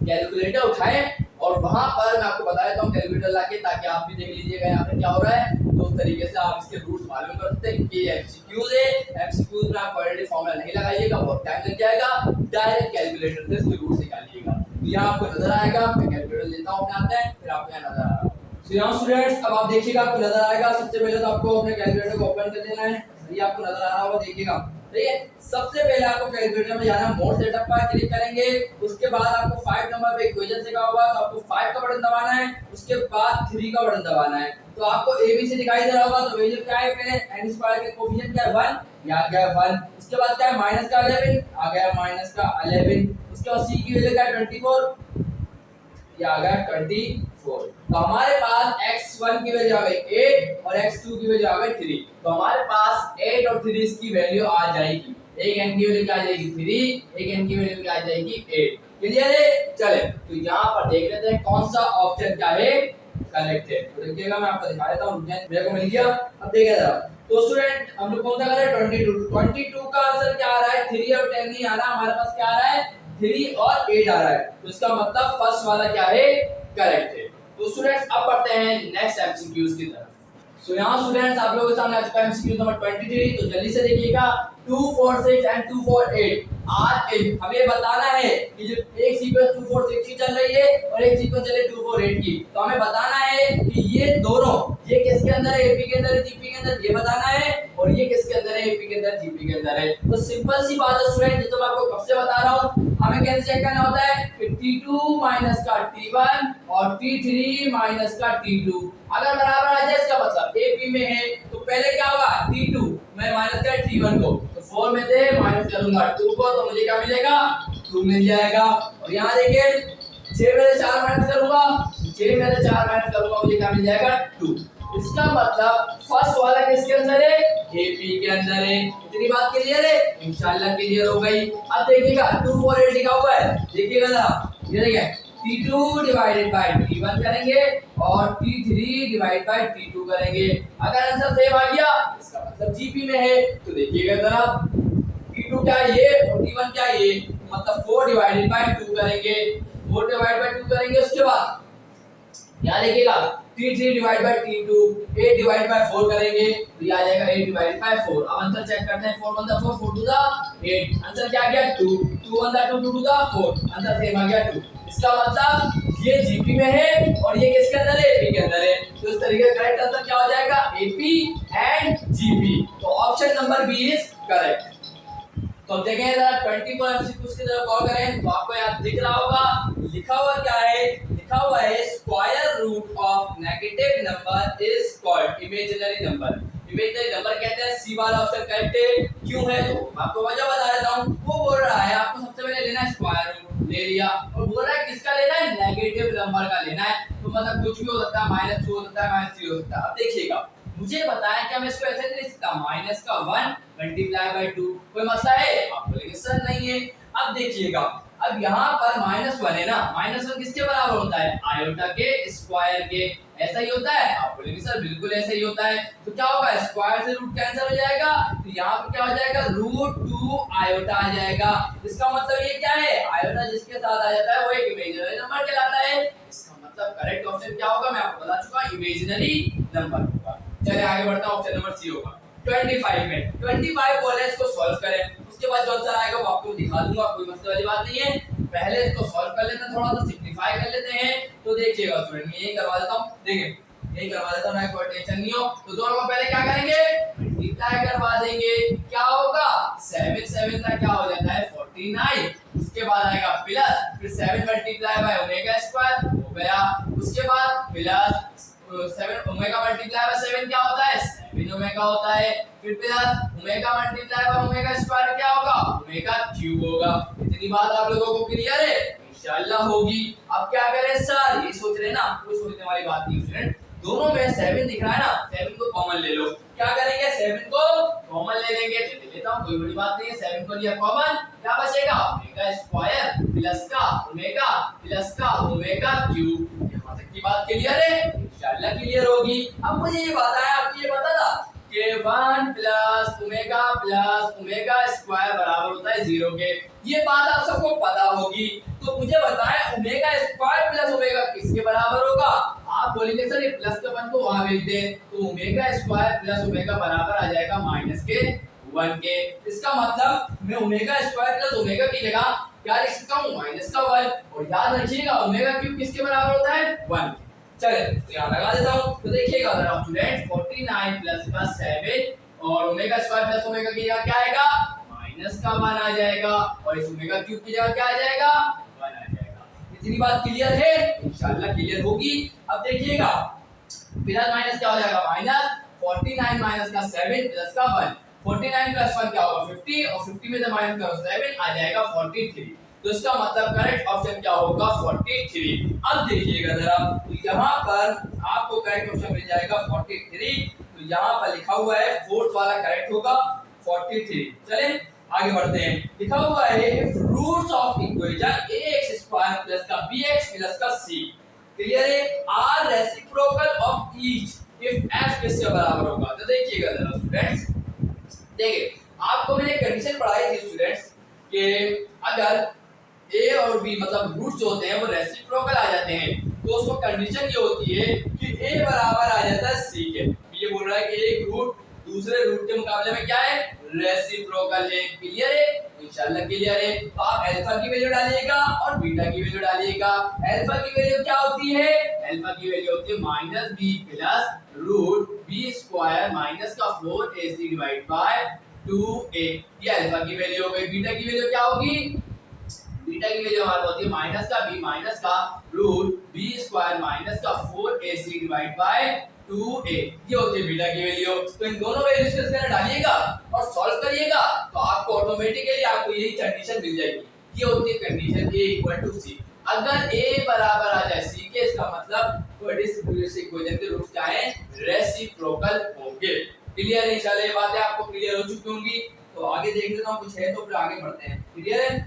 कैलकुलेटर उठाएं और वहां पर मैं आपको बता देता हूं कैलकुलेटर लाके, ताकि आप भी देख लीजिएगा यहाँ पे क्या हो रहा है। तो उस तरीके से आप इसके रूट्स मालूम कर सकते हैं कि ये एमसीक्यूज है, एमसीक्यूज में आप क्वाड्रेटिक फार्मूला नहीं लगाइएगा, बहुत टाइम लग जाएगा, डायरेक्ट कैलकुलेटर से इसके रूट्स निकालिएगा। तो यहाँ आपको नजर आएगा, मैं कैलकुलेटर लेता हूं अपने हाथ में, फिर आपको यहाँ नजर आएगा। सो यहाँ स्टूडेंट्स अब आप देखिएगा आपको नजर आएगा। सबसे पहले तो आपको अपने कैलकुलेटर को ओपन कर लेना है, ये आपको नजर आ रहा होगा, देखिएगा ठीक है। सबसे पहले आपको कैलकुलेटर में जाना, मोड सेटअप पर क्लिक करेंगे, उसके बाद आपको 5 नंबर पे इक्वेशन से क्या होगा, तो आपको 5 का बटन दबाना है, उसके बाद 3 का बटन दबाना है। तो आपको एबीसी दिखाई दे रहा होगा, तो वैल्यू क्या है, पहले n स्क्वायर के कोएफिशिएंट क्या है 1, ये आ गया 1, उसके बाद क्या है माइनस का 11 आ गया माइनस का 11, उसके बाद c की वैल्यू क्या है 24, ये आ गया 24। तो हमारे पास x1 की वैल्यू आ गई 8 और x2 की वैल्यू आ गई 3। तो हमारे पास 8 और 3 की वैल्यू आ जाएगी, एक n की वैल्यू क्या आ जाएगी 3, एक n की वैल्यू क्या आ जाएगी 8। क्लियर है? चले तो यहाँ पर देख लेते हैं कौन सा ऑप्शन क्या है करेक्ट है। तो देखिएगा मैं आपको दिखा देता हूं, मेरे को मिल गया। अब देखिए जरा, तो स्टूडेंट हम लोग कौन सा कर रहे हैं 22 का आंसर क्या आ रहा है 3 और 10 नहीं आ रहा, हमारे पास क्या आ रहा है 3 और 8 आ रहा है। तो इसका मतलब फर्स्ट वाला क्या है करेक्ट है। तो स्टूडेंट्स अब बढ़ते हैं नेक्स्ट एमसीक्यूज की तरफ। सो यहाँ स्टूडेंट्स आप लोगों के सामने आ चुका है एमसीक्यू नंबर 23। तो जल्दी से देखिएगा 2 4 6 एंड 2 4 8। आज हमें बताना है कि जो एक सीक्वेंस 2 4 6 की चल रही है और एक सीक्वेंस चल रही है 2 4 8 की, तो हमें बताना है कि ये दोनों, ये किसके अंदर है एपी के अंदर है जीपी के अंदर, ये बताना है, और ये किसके अंदर है एपी के अंदर जीपी के अंदर है। तो सिंपल सी बात है स्टूडेंट, ये तो मैं आपको कब से बता रहा हूं, हमें कैसे चेक करना होता है कि T2 माइनस का T1 और T3 माइनस का T2 अगर बराबर आ जाए इसका मतलब एपी में है। तो पहले क्या होगा T2 मैं माइनस कर T1 को, तो 4 में से माइनस करूंगा 2 को, तो मुझे क्या मिलेगा 2 मिल जाएगा। और यहाँ देखिए 6 में से 4 माइनस करूंगा, 6 में से 4 माइनस करूंगा, मुझे क्या मिल जाएगा 2। इसका मतलब फर्स्ट वाला किसके अंदर है एपी के अंदर है। इतनी बात क्लियर है? इंशाल्लाह क्लियर हो गई। अब देखिएगा 2 4 8 लिखा हुआ है, देखिएगा जरा, ये देखिए T2 डिवाइडेड बाय T1 करेंगे और T3 डिवाइड बाय T2 करेंगे। अगर आंसर सेम आ गया इसका मतलब जीपी में है। तो देखिएगा जरा T2 क्या है ये और T1 क्या है ये, मतलब 4 डिवाइडेड बाय 2 करेंगे, 4 डिवाइड बाय 2 करेंगे। उसके बाद यहाँ देखिएगा T3 divide by T2 8 divide by 4 करेंगे, तो ये आ जाएगा 8 डिवाइड बाय 4। अब आंसर चेक करते हैं, 4 1 4 4 2 8, आंसर क्या आ गया 2 2 1 2 2 2 4, आंसर सेम आ गया 2। इसका मतलब ये जीपी में है और ये किसके अंदर है एपी के अंदर है। तो इस तरीके का करेक्ट आंसर क्या हो जाएगा एपी एंड जीपी। तो option number B is correct. तो अब देखें जरा 24 एमसीक्यूज की तरफ गौर करें, तो आपको यहाँ दिख रहा होगा लिखा हुआ क्या है, लिखा हुआ है square root of negative number is called imaginary number. Imaginary number कहते हैं, सी वाला ऑप्शन करेक्ट है। क्यों है तो आपको वजह बता देता हूं। वो बोल रहा है आपको सबसे पहले लेना है स्क्वायर रूट, ले लिया, और बोल रहा है किसका लेना है नेगेटिव नंबर का लेना है। तो मतलब कुछ भी हो सकता है, -2 हो सकता है, -3 हो सकता है। अब देखिएगा मुझे बताया कि हम इसको ऐसे नहीं लिख सकता माइनस का 1 मल्टीप्लाई बाय 2, कोई मसला है? आप बोलेंगे सर नहीं है। अब देखिएगा अब यहाँ पर -1 है ना, -1 किसके बराबर होता है आयोटा के स्क्वायर के, ऐसा ही होता है? आप बोलेंगे सर बिल्कुल ऐसा ही होता है। तो क्या होगा स्क्वायर से रूट कैंसिल हो जाएगा, तो यहाँ पर क्या हो जाएगा √2 आयोटा आ जाएगा। इसका मतलब ये क्या है आयोटा जिसके साथ आ जाता है वो एक इमेजिनरी नंबर कहलाता है। इसका मतलब करेक्ट ऑप्शन क्या होगा मैं आपको बता चुका, इमेजिनरी नंबर होगा। चलिए आगे बढ़ता हूं, ऑप्शन नंबर सी होगा 25 में 25 बोले इसको सॉल्व करें, उसके बाद जो आंसर आएगा वो आपको दिखा दूंगा, कोई मसले वाली बात नहीं है। पहले इसको सॉल्व कर लेते हैं, थोड़ा सा सिंपलीफाई कर लेते हैं। तो देखिएगा स्टूडेंट मैं यही करवा देता हूं, देखिए यही करवा देता हूं, कोई टेंशन नहीं हो। तो दोनों को पहले क्या करेंगे मल्टीप्लाई करवा देंगे, क्या होगा 7 7 का क्या हो जाता है 49, उसके बाद आएगा प्लस, फिर 7 मल्टीप्लाई बाय ओमेगा स्क्वायर हो गया, उसके बाद प्लस 7 ओमेगा मल्टीप्लाई बाय 7 क्या होता है 7 ओमेगा होता है, फिर plus omega multiply by omega square क्या होगा ओमेगा क्यूब होगा। इतनी बात आप लोगों को क्लियर है? इंशाल्लाह होगी। अब क्या करें सर, ये सोच रहे ना, कोई सोचने वाली बात नहीं स्टूडेंट, दोनों में 7 दिख रहा है ना, 7 को कॉमन ले लो। क्या करेंगे 7 को कॉमन ले लेंगे, तो ले लेता हूं, कोई बड़ी बात नहीं है। 7 को लिया कॉमन, क्या बचेगा ओमेगा स्क्वायर प्लस का ओमेगा क्यूब। यहां तक की बात क्लियर है, इंशाल्लाह क्लियर होगी। अब मुझे ये बताया, आपको ये पता था कि 1 प्लस ओमेगा स्क्वायर बराबर होता है 0 के, ये बात आप सबको पता होगी। तो मुझे बताएं ओमेगा स्क्वायर प्लस ओमेगा किसके बराबर होगा। आप बोलेंगे सर ये प्लस का 1 को वहां भेज दे, तो ओमेगा स्क्वायर प्लस ओमेगा बराबर आ जाएगा माइनस के 1 के। इसका मतलब मैं ओमेगा स्क्वायर प्लस ओमेगा की जगह क्या लिख सकता हूं माइनस का 1, और याद रखिएगा ओमेगा क्यूब किसके बराबर होता है 1। चलिए तो यहाँ लगा देता हूं, तो देखिएगा जरा स्टूडेंट 49 प्लस का 7 और ओमेगा स्क्वायर प्लस ओमेगा की जगह क्या आएगा माइनस का 1 आ जाएगा, और इस ओमेगा क्यूब की जगह क्या आ जाएगा 1 आ जाएगा। इतनी बात क्लियर है, इंशाल्लाह क्लियर होगी। अब देखिएगा प्लस माइनस क्या हो जाएगा माइनस, 49 माइनस का 7 प्लस का 1, 49 प्लस 1 क्या होगा 50, और 50 में से माइनस करो 7 आ जाएगा 43। तो इसका मतलब करेक्ट ऑप्शन क्या होगा 43। अब देखिएगा जरा, तो यहाँ पर आपको करेक्ट ऑप्शन मिल जाएगा 43, तो यहाँ पर लिखा हुआ है फोर्थ वाला करेक्ट होगा 43। चलें आगे बढ़ते हैं, लिखा हुआ है roots of equation ax square plus का bx प्लस का c क्लियर है are reciprocal of each if f किसके बराबर होगा। तो देखिएगा जरा स्टूडेंट्स, देखिए आपको मैंने कंडीशन पढ़ाई थी स्टूडेंट्स कि अगर a और b मतलब रूट्स होते हैं वो रेसिप्रोकल आ जाते हैं, तो उसको कंडीशन ये होती है कि a बराबर आ जाता है c के। ये बोल रहा है कि एक रूट दूसरे रूट के मुकाबले में क्या है रेसिप्रोकल है। क्लियर है, इंशाल्लाह क्लियर है। तो आप अल्फा की वैल्यू डालिएगा और बीटा की वैल्यू डालिएगा। अल्फा की वैल्यू क्या होती है, अल्फा की वैल्यू होती है minus B plus root B square minus का 4ac डिवाइड बाय 2a, ये अल्फा की वैल्यू हो गई। बीटा की वैल्यू क्या होगी, बीटा की वैल्यू हमारी होती है माइनस का b माइनस का रूट b स्क्वायर माइनस का 4ac डिवाइड बाय 2a, ये होती है बीटा की वैल्यू। तो इन दोनों वैल्यूज को इसके अंदर डालिएगा और सॉल्व करिएगा, तो आपको ऑटोमेटिकली आपको यही कंडीशन मिल जाएगी। ये होती है condition a equal to c। अगर a बराबर आ जाए c के, इसका मतलब तो इस इक्वेशन के रूट्स क्या हैं रेसिप्रोकल होंगे। क्लियर है, इंशाल्लाह ये बातें आपको क्लियर हो चुकी होंगी। तो आगे देख लेता हूं कुछ है तो फिर आगे बढ़ते हैं। क्लियर है,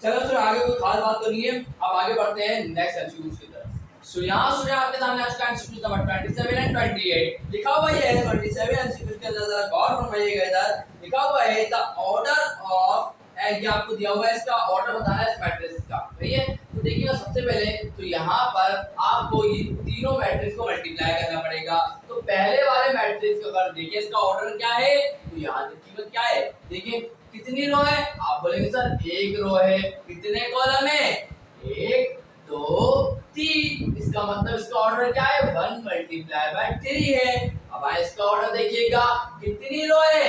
चलो फिर आगे कोई खास बात तो नहीं है। अब आगे बढ़ते हैं नेक्स्ट एमसीक्यूज की तरफ। सो यहाँ सुनिए आपके सामने आज का एमसीक्यू नंबर 27 एंड 28 लिखा हुआ है। 27 एमसीक्यू के अंदर जरा गौर फरमाइएगा, इधर लिखा हुआ है द ऑर्डर ऑफ, ये आपको दिया हुआ है इसका ऑर्डर बताना है इस मैट्रिक्स का। सही है, तो देखिएगा सबसे पहले तो यहाँ पर आपको ये तीनों मैट्रिक्स को मल्टीप्लाई करना पड़ेगा। तो पहले वाले मैट्रिक्स को अगर देखिए इसका ऑर्डर क्या है, तो यहाँ देखिएगा क्या है, देखिए कितनी रो है, आप बोलेंगे सर एक रो है, कितने कॉलम है 1 2 3, इसका मतलब इसका ऑर्डर क्या है 1 मल्टीप्लाई बाय 3 है। अब इसका ऑर्डर देखिएगा कितनी रो है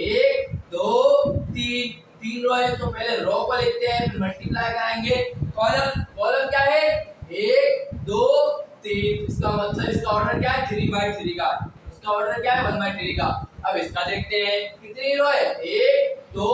1 2 3, 3 रो है, तो पहले रो को लिखते हैं फिर मल्टीप्लाई कराएंगे। कॉलम क्या है 1 2 3, इसका मतलब इसका ऑर्डर क्या है 3 बाय 3 का, इसका ऑर्डर क्या है 1 बाय 3 का। अब इसका देखते हैं कितनी रो है 1 2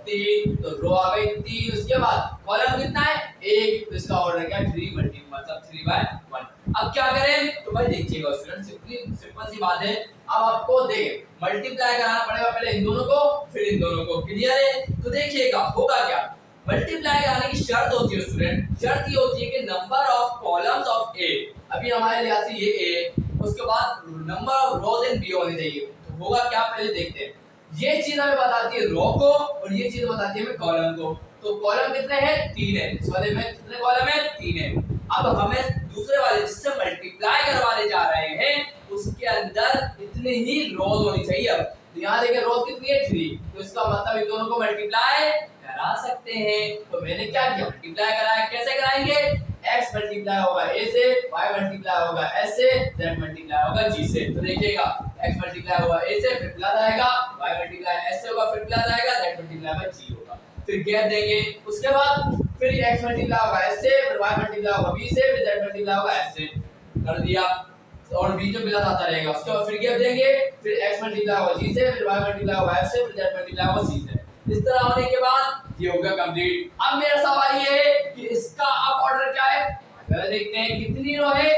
3, तो रो आ गई 3, उसके बाद कॉलम कितना है 1, तो इसका ऑर्डर क्या है 3 मल्टीप्लाई मतलब 3 बाय 1। अब क्या करें, तो भाई देखिएगा स्टूडेंट सिंपल सी बात है। अब आपको देखिए मल्टीप्लाई कराना पड़ेगा पहले इन दोनों को फिर इन दोनों को। क्लियर है, तो देखिएगा होगा क्या, मल्टीप्लाई कराने की शर्त होती है स्टूडेंट, शर्त ये होती है कि number of columns of A, अभी हमारे लिहाज से ये ए, उसके बाद number of rows in B होनी चाहिए। तो होगा क्या पहले देखते हैं, ये चीज हमें बताती है रो को और ये चीज बताती है हमें कॉलम को। तो कॉलम कितने हैं 3 है, इस वाले में कितने कॉलम है 3 है। अब हमें दूसरे वाले जिससे मल्टीप्लाई करवाने जा रहे हैं उसके अंदर इतनी ही रोज होनी चाहिए। अब तो यहाँ देखिए रोज कितनी है 3, तो इसका मतलब इन दोनों को मल्टीप्लाई करा सकते हैं। तो मैंने क्या किया मल्टीप्लाई कराया, कैसे कराएंगे, x मल्टीप्लाई होगा a से, y मल्टीप्लाई होगा s से, z मल्टीप्लाई होगा g से। तो देखिएगा x मल्टीप्लाई होगा a से फिर प्लस आएगा, y मल्टीप्लाई s से होगा फिर प्लस आएगा, z मल्टीप्लाई बाय g होगा, फिर गैप देंगे। उसके बाद फिर x मल्टीप्लाई होगा s से, फिर y मल्टीप्लाई होगा b से, फिर z मल्टीप्लाई होगा s से, कर दिया और b जो प्लस आता रहेगा। उसके बाद फिर गैप देंगे, फिर x मल्टीप्लाई होगा g से, फिर y मल्टीप्लाई होगा f से, फिर z मल्टीप्लाई होगा c से। इस तरह होने के बाद ये होगा कंप्लीट। अब मेरा सवाल ये है कि इसका अब ऑर्डर क्या है, जरा देखते हैं कितनी रो है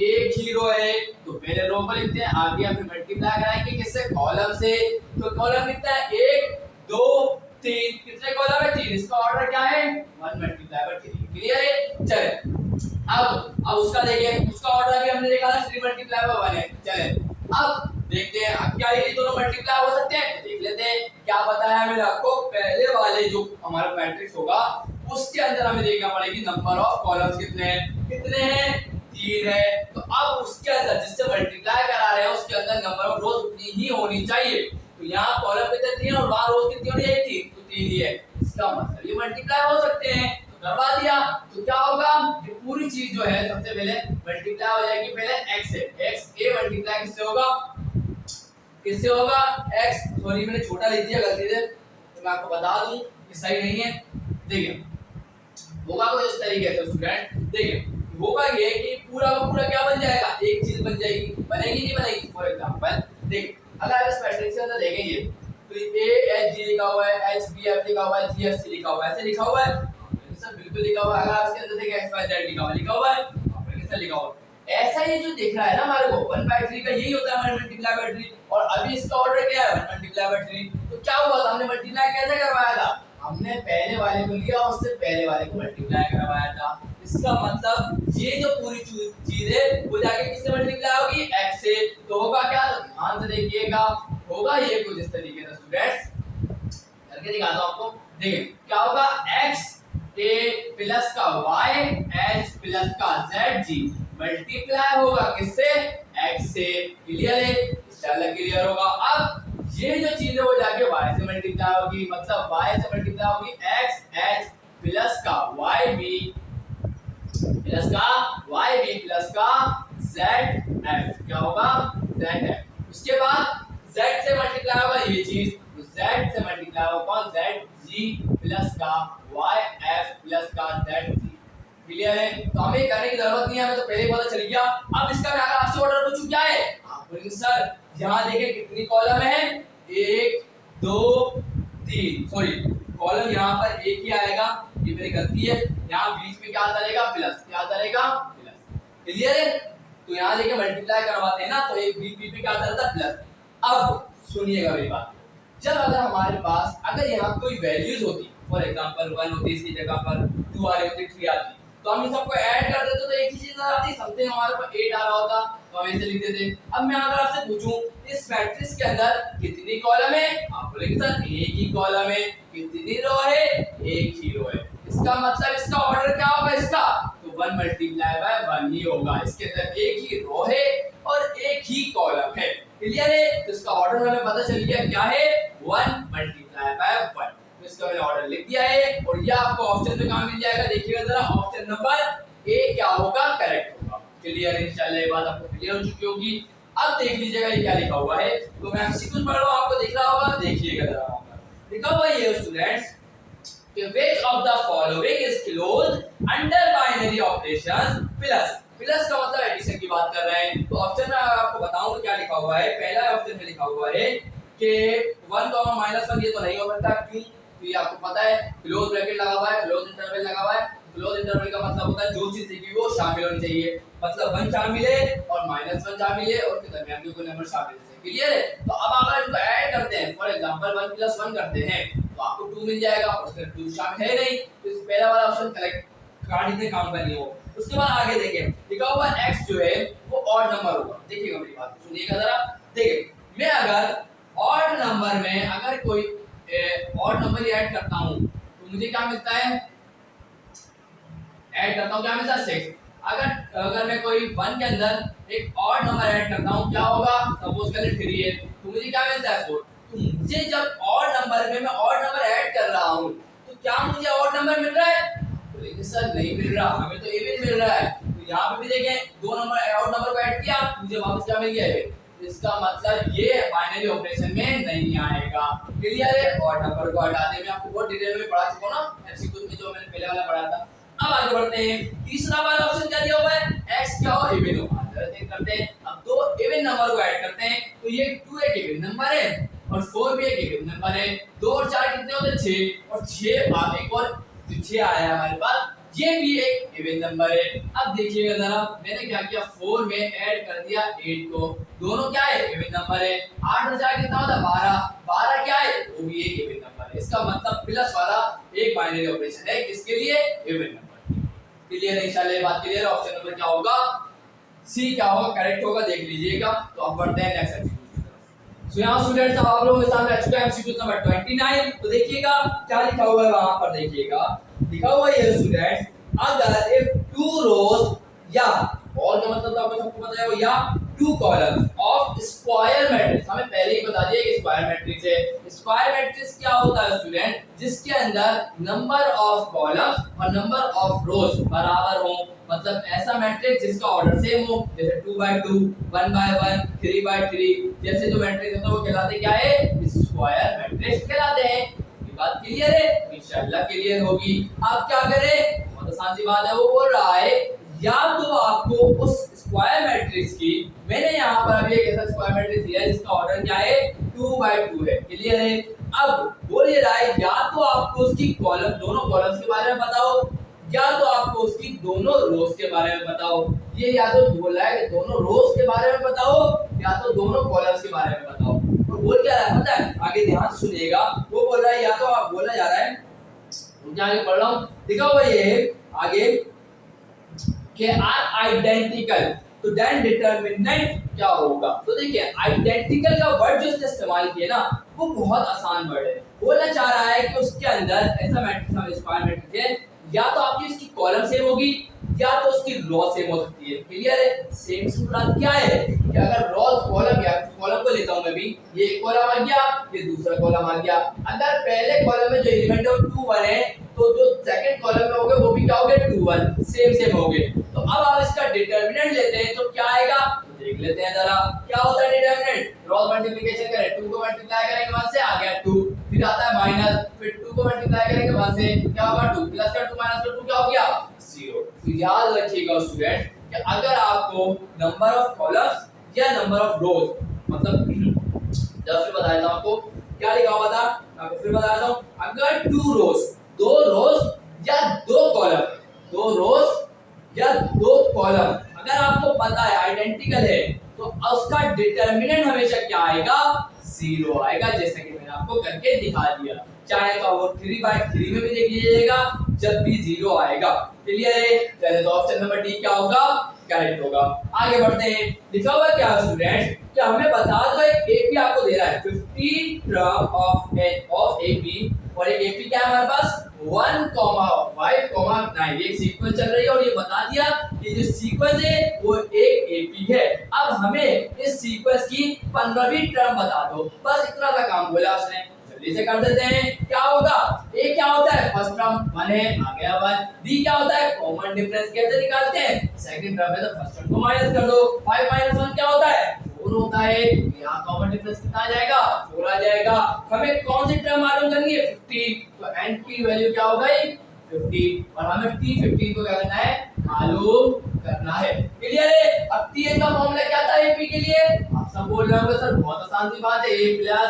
एक ही रो है तो पहले रो को लिखते हैं, आगे हम मल्टीप्लाई कराएंगे किससे, कॉलम से। तो कॉलम कितना है, 1 2 3, कितने कॉलम है, 3। इसका ऑर्डर क्या है, 1 मल्टीप्लाई बाय 3। क्लियर है। चले अब उसका देखिए, उसका ऑर्डर भी हमने देखा था 3 मल्टीप्लाई बाय 1 है। चले अब देखते हैं अब क्या ये दोनों मल्टीप्लाई हो सकते हैं, देख लेते हैं। क्या बताया मैंने आपको, पहले वाले जो हमारा मैट्रिक्स होगा उसके अंदर हमें देखना पड़ेगी नंबर ऑफ कॉलम्स कितने हैं, 3 है। तो अब उसके अंदर जिससे मल्टीप्लाई करा रहे हैं उसके अंदर नंबर ऑफ रोज उतनी ही होनी चाहिए। तो यहाँ कॉलम कितने 3 और वहां रोज कितनी होनी है, 3, तो 3 ही है। इसका मतलब ये मल्टीप्लाई हो सकते हैं, तो करवा दिया। तो क्या होगा, ये पूरी चीज जो है सबसे पहले मल्टीप्लाई हो जाएगी, पहले x से, x a मल्टीप्लाई किससे होगा, x, सॉरी मैंने छोटा लिख दिया गलती से, तो मैं आपको बता दूं कि सही नहीं है। देखिए होगा कुछ इस तरीके से स्टूडेंट, देखिए होगा ये कि पूरा का पूरा क्या बन जाएगा, एक चीज बन जाएगी, बनेगी नहीं बनेगी। फॉर एग्जांपल देखिए, अगर इस मैट्रिक्स के अंदर देखेंगे तो a h g लिखा हुआ है, h b f लिखा हुआ है, g f c लिखा हुआ है, ऐसे लिखा हुआ है सर, बिल्कुल लिखा हुआ है। अगर इसके अंदर देखिए x y z लिखा हुआ है, आपने कैसे लिखा हुआ है, ऐसा ही जो दिख रहा है ना हमारे को 1/3 का, यही होता है हमारे मल्टीप्लाई बाय 3। और अभी इसका ऑर्डर क्या है, 1 मल्टीप्लाई बाय 3। तो क्या हुआ था, हमने मल्टीप्लाई कैसे करवाया था, हमने पहले वाले को लिया और उससे पहले वाले को मल्टीप्लाई करवाया था। इसका मतलब ये जो पूरी चीज है वो जाके किससे मल्टीप्लाई होगी, x से। तो होगा क्या, तो ध्यान से देखिएगा, होगा ये कुछ इस तरीके से स्टूडेंट्स, करके दिखाता हूं आपको। देखिए क्या होगा, x a प्लस का y h प्लस का z g मल्टीप्लाई होगा किससे, x से। क्लियर है, इंशाल्लाह क्लियर होगा। अब ये जो चीज है वो जाके y से मल्टीप्लाई होगी, मतलब y से मल्टीप्लाई होगी x h प्लस का y b प्लस का z f, क्या होगा, z f। उसके बाद z से मल्टीप्लाई होगा ये चीज, तो z से मल्टीप्लाई होगा z g प्लस का y f प्लस का z g। क्लियर है, तो हमें करने की जरूरत नहीं है, हमें तो पहले ही पता चल गया। अब इसका मैं अगर आपसे ऑर्डर पूछूं क्या है, आप बोलेंगे सर यहाँ देखिए कितनी कॉलम है, 1 2 3, सॉरी कॉलम यहाँ पर एक ही आएगा, ये मेरी गलती है। यहाँ बीच में क्या आता रहेगा, प्लस, क्या आता रहेगा, प्लस। क्लियर है, तो यहाँ देखिए मल्टीप्लाई करवाते हैं ना, तो एक बीच बीच में क्या आता रहता है, प्लस। अब सुनिएगा मेरी बात, जब अगर हमारे पास अगर यहाँ कोई वैल्यूज होती, फॉर एग्जांपल 1 होती, इसकी जगह पर 2 आ रही होती, 3 आती, तो हम इन सबको ऐड कर देते तो एक ही चीज नजर आती, समथिंग हमारे पास 8 आ रहा होता, तो हम ऐसे लिख देते। अब मैं अगर आपसे पूछूं इस मैट्रिक्स के अंदर कितनी कॉलम है, आप बोलेंगे सर एक ही कॉलम है। कितनी रो है, एक ही रो है। इसका मतलब इसका ऑर्डर क्या होगा, इसका तो 1 मल्टीप्लाई बाय 1 ही होगा। इसके अंदर एक ही रो है और एक ही कॉलम है। क्लियर है, तो इसका ऑर्डर हमें पता चल गया क्या है, 1 मल्टीप्लाई बाय 1। तो इसका मैंने ऑर्डर लिख दिया है और ये आपको ऑप्शन में कहां मिल जाएगा, देखिएगा जरा, ऑप्शन नंबर ए क्या होगा, करेक्ट होगा। क्लियर है, इंशाल्लाह ये बात आपको क्लियर हो चुकी होगी। अब देख लीजिएगा ये क्या लिखा हुआ है, तो मैं एमसीक्यू पढ़ रहा हूं, आपको दिख रहा होगा, देखिएगा जरा। लिखा हुआ है स्टूडेंट्स कि which of the following is closed under binary operations plus, plus का मतलब एडिशन की बात कर रहे हैं। तो ऑप्शन में आपको बताऊं तो क्या लिखा हुआ है, पहला ऑप्शन में लिखा हुआ है कि 1 -1 ये तो नहीं हो सकता, क्यों, तो ये आपको पता है क्लोज ब्रैकेट लगा हुआ है, क्लोज इंटरवल लगा हुआ है। क्लोज इंटरवल का मतलब होता है जो चीज लिखी वो शामिल होनी चाहिए, मतलब 1 शामिल है और -1 शामिल है और के दरमियान में कोई नंबर शामिल है। क्लियर है, तो अब अगर इनको ऐड करते हैं, फॉर एग्जांपल 1 + 1 करते हैं तो आपको 2 मिल जाएगा, उसमें 2 शामिल है नहीं, तो इस पहला वाला ऑप्शन करेक्ट कार्ड इतने काम का नहीं हो। उसके बाद आगे देखिए लिखा हुआ x जो है वो ऑड नंबर होगा। देखिएगा मेरी बात सुनिएगा जरा, देखिए मैं अगर ऑड नंबर में अगर कोई ऑड नंबर ऐड करता हूं तो मुझे क्या मिलता है, ऐड करता हूं क्या मिलता है, 6। अगर मैं कोई 1 के अंदर एक ऑड नंबर ऐड करता हूं क्या होगा, सपोज करें 3 है, तो मुझे क्या मिलता है, 4। तो मुझे जब ऑड नंबर में मैं ऑड नंबर ऐड कर रहा हूं तो क्या मुझे ऑड नंबर मिल रहा है, लेकिन सर नहीं मिल रहा, हमें तो इवन मिल रहा है। तो यहाँ पे भी देखें 2 नंबर ऑड नंबर को ऐड किया, मुझे वापस क्या मिल गया है, इसका मतलब ये बाइनरी ऑपरेशन में नहीं आएगा। क्लियर है, ऑड नंबर को हटा दें, मैं आपको बहुत डिटेल में पढ़ा चुका हूं ना एमसीक्यू में, जो मैंने पहले वाला पढ़ा था। अब आगे बढ़ते हैं, तीसरा वाला ऑप्शन क्या दिया हुआ है, x क्या हो, इवन हो। चेक करते हैं, अब 2 इवन नंबर को ऐड करते हैं तो ये 2 एक इवन नंबर है और 4 भी एक इवन नंबर है। 2 और 4 कितने होते हैं, 6, और 6 एक और 6 आया है हमारे पास, ये भी एक इवन नंबर है। अब देखिएगा जरा, मैंने क्या किया, 4 में ऐड कर दिया 8 को, दोनों क्या है, इवन नंबर है। 8 और 4 कितना होता है, 12, 12 क्या है, वो भी एक इवन नंबर है। इसका मतलब प्लस वाला एक बाइनरी ऑपरेशन है, किसके लिए, इवन नंबर। क्लियर है, इंशाल्लाह ये बात क्लियर है। ऑप्शन नंबर क्या होगा, सी क्या होगा, करेक्ट होगा, देख लीजिएगा। तो अब बढ़ते हैं नेक्स्ट एमसीक्यू की तरफ। सो यहाँ स्टूडेंट्स अब आप लोगों के सामने आ चुका है एमसीक्यू नंबर 29। तो देखिएगा क्या लिखा हुआ है, वहां पर देखिएगा लिखा हुआ है स्टूडेंट्स, अगर इफ 2 रोज या, और क्या मतलब आपको सबको पता है वो, या 2 कॉलम्स ऑफ स्क्वायर मैट्रिक्स, हमें पहले ही बता दिया कि स्क्वायर मैट्रिक्स है। स्क्वायर मैट्रिक्स क्या होता है स्टूडेंट, जिसके अंदर नंबर ऑफ कॉलम्स और नंबर ऑफ रोज बराबर हो, मतलब ऐसा मैट्रिक्स जिसका ऑर्डर सेम हो, जैसे 2/2, 1/1, 3/3, जैसे जो मैट्रिक्स होता है वो कहलाते क्या है, स्क्वायर मैट्रिक्स कहलाते हैं। ये बात क्लियर है, इंशाल्लाह क्लियर होगी। आप क्या करें, बहुत आसान सी बात है, वो बोल रहा है या तो आपको उस स्क्वायर मैट्रिक्स की, मैंने यहाँ पर अभी एक ऐसा स्क्वायर मैट्रिक्स दिया है जिसका ऑर्डर क्या है, 2/2 है। क्लियर है। अब बोल ये रहा है या तो आपको उसकी कॉलम, दोनों कॉलम्स के बारे में बताओ, या तो आपको उसकी दोनों रोज के बारे में बताओ। ये या तो बोल रहा है कि दोनों रोज के बारे में बताओ, या तो दोनों कॉलम्स के बारे में बताओ। और बोल क्या रहा है पता है, आगे ध्यान सुनिएगा। वो बोल रहा है या तो आप, बोला जा रहा है, मैं आगे पढ़ रहा हूँ, लिखा हुआ ये आगे कि आर आइडेंटिकल, तो देन डिटरमिनेंट क्या होगा। तो देखिए आइडेंटिकल का वर्ड जो इस्तेमाल किया ना, वो बहुत आसान वर्ड है। बोलना चाह रहा है कि उसके अंदर ऐसा मैट्रिक्स, स्क्वायर मैट्रिक्स है, या तो आपकी इसकी कॉलम सेम होगी, या तो उसकी रो सेम हो सकती है। क्लियर है। सेम से मुराद क्या है कि अगर रो कॉलम, या कॉलम को लेता हूं मैं भी, ये एक कॉलम आ गया, ये दूसरा कॉलम आ गया। अगर पहले कॉलम में जो एलिमेंट है वो 2 1 है, तो जो सेकंड कॉलम में होंगे वो भी क्या होंगे, 2 1, सेम होंगे। तो अब आप इसका डिटरमिनेंट लेते हैं तो क्या आएगा, तो देख लेते हैं जरा क्या होता है डिटरमिनेंट। क्रॉस मल्टीप्लिकेशन करें, 2 को मल्टीप्लाई करेंगे 1 से, आ गया 2, फिर आता है माइनस, फिर 2 को मल्टीप्लाई करेंगे 1 से, क्या होगा 2, प्लस का 2 माइनस का 2 क्या हो गया, 0। तो याद रखिएगा स्टूडेंट कि अगर आपको नंबर ऑफ कॉलम्स या नंबर ऑफ रोज, मतलब जब फिर बताया था आपको क्या लिखा हुआ था, आपको फिर बताया था, अगर 2 रोज, 2 रोज या 2 कॉलम, 2 रोज या 2 कॉलम अगर आपको पता है आइडेंटिकल है, तो उसका डिटरमिनेंट हमेशा क्या आएगा, 0 आएगा, जैसे कि मैंने आपको करके दिखा दिया। चाहे तो वो 3/3 में भी देख लीजिएगा, जब भी 0 आएगा। क्लियर है। चलिए तो ऑप्शन नंबर डी क्या होगा, करेक्ट होगा। आगे बढ़ते हैं। लिखा हुआ क्या स्टूडेंट, क्या हमें बता दो एक एपी आपको दे रहा है 15 टर्म ऑफ एपी, और एक एपी क्या है हमारे पास 1,5,9, एक सीक्वेंस चल रही है, और ये बता दिया कि जो सीक्वेंस है वो एक एपी है। अब हमें इस सीक्वेंस की 15वीं टर्म बता दो, बस इतना सा काम बोला उसने। जल्दी से कर देते हैं। क्या होगा, ए क्या होता है, फर्स्ट टर्म 1 है, आ गया 1। डी क्या होता है, कॉमन डिफरेंस कैसे निकालते हैं, सेकंड टर्म है तो फर्स्ट टर्म को माइनस कर दो। 5 - 1 क्या होता है, 4 होता है। यहाँ कॉमन डिफरेंस कितना आ जाएगा, 4 आ जाएगा। हमें कौन सी टर्म मालूम करनी है, 50, तो n की वैल्यू क्या हो गई 50, और हमें t15 को क्या करना है, मालूम करना है। क्लियर है। अब tn का फॉर्मूला क्या था ap के लिए, आप सब बोल रहे होंगे सर बहुत आसान सी बात है, a +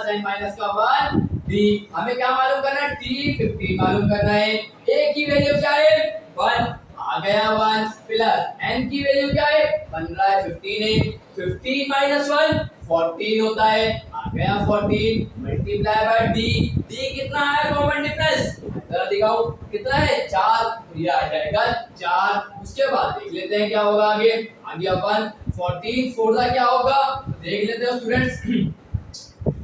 n - का 1 d। हमें क्या मालूम करना है, t15 मालूम करना है। a की वैल्यू क्या है 1, आ गया 1, प्लस n की वैल्यू क्या है 15 है, 15 है, 15 - 1 14 होता है, आ गया 14, मल्टीप्लाई बाय d। d कितना है कॉमन डिफरेंस, जरा दिखाओ कितना है 4, तो ये आ जाएगा 4। उसके बाद देख लेते हैं क्या होगा आगे, आ गया 1, 14 4 का क्या होगा, देख लेते हैं स्टूडेंट्स।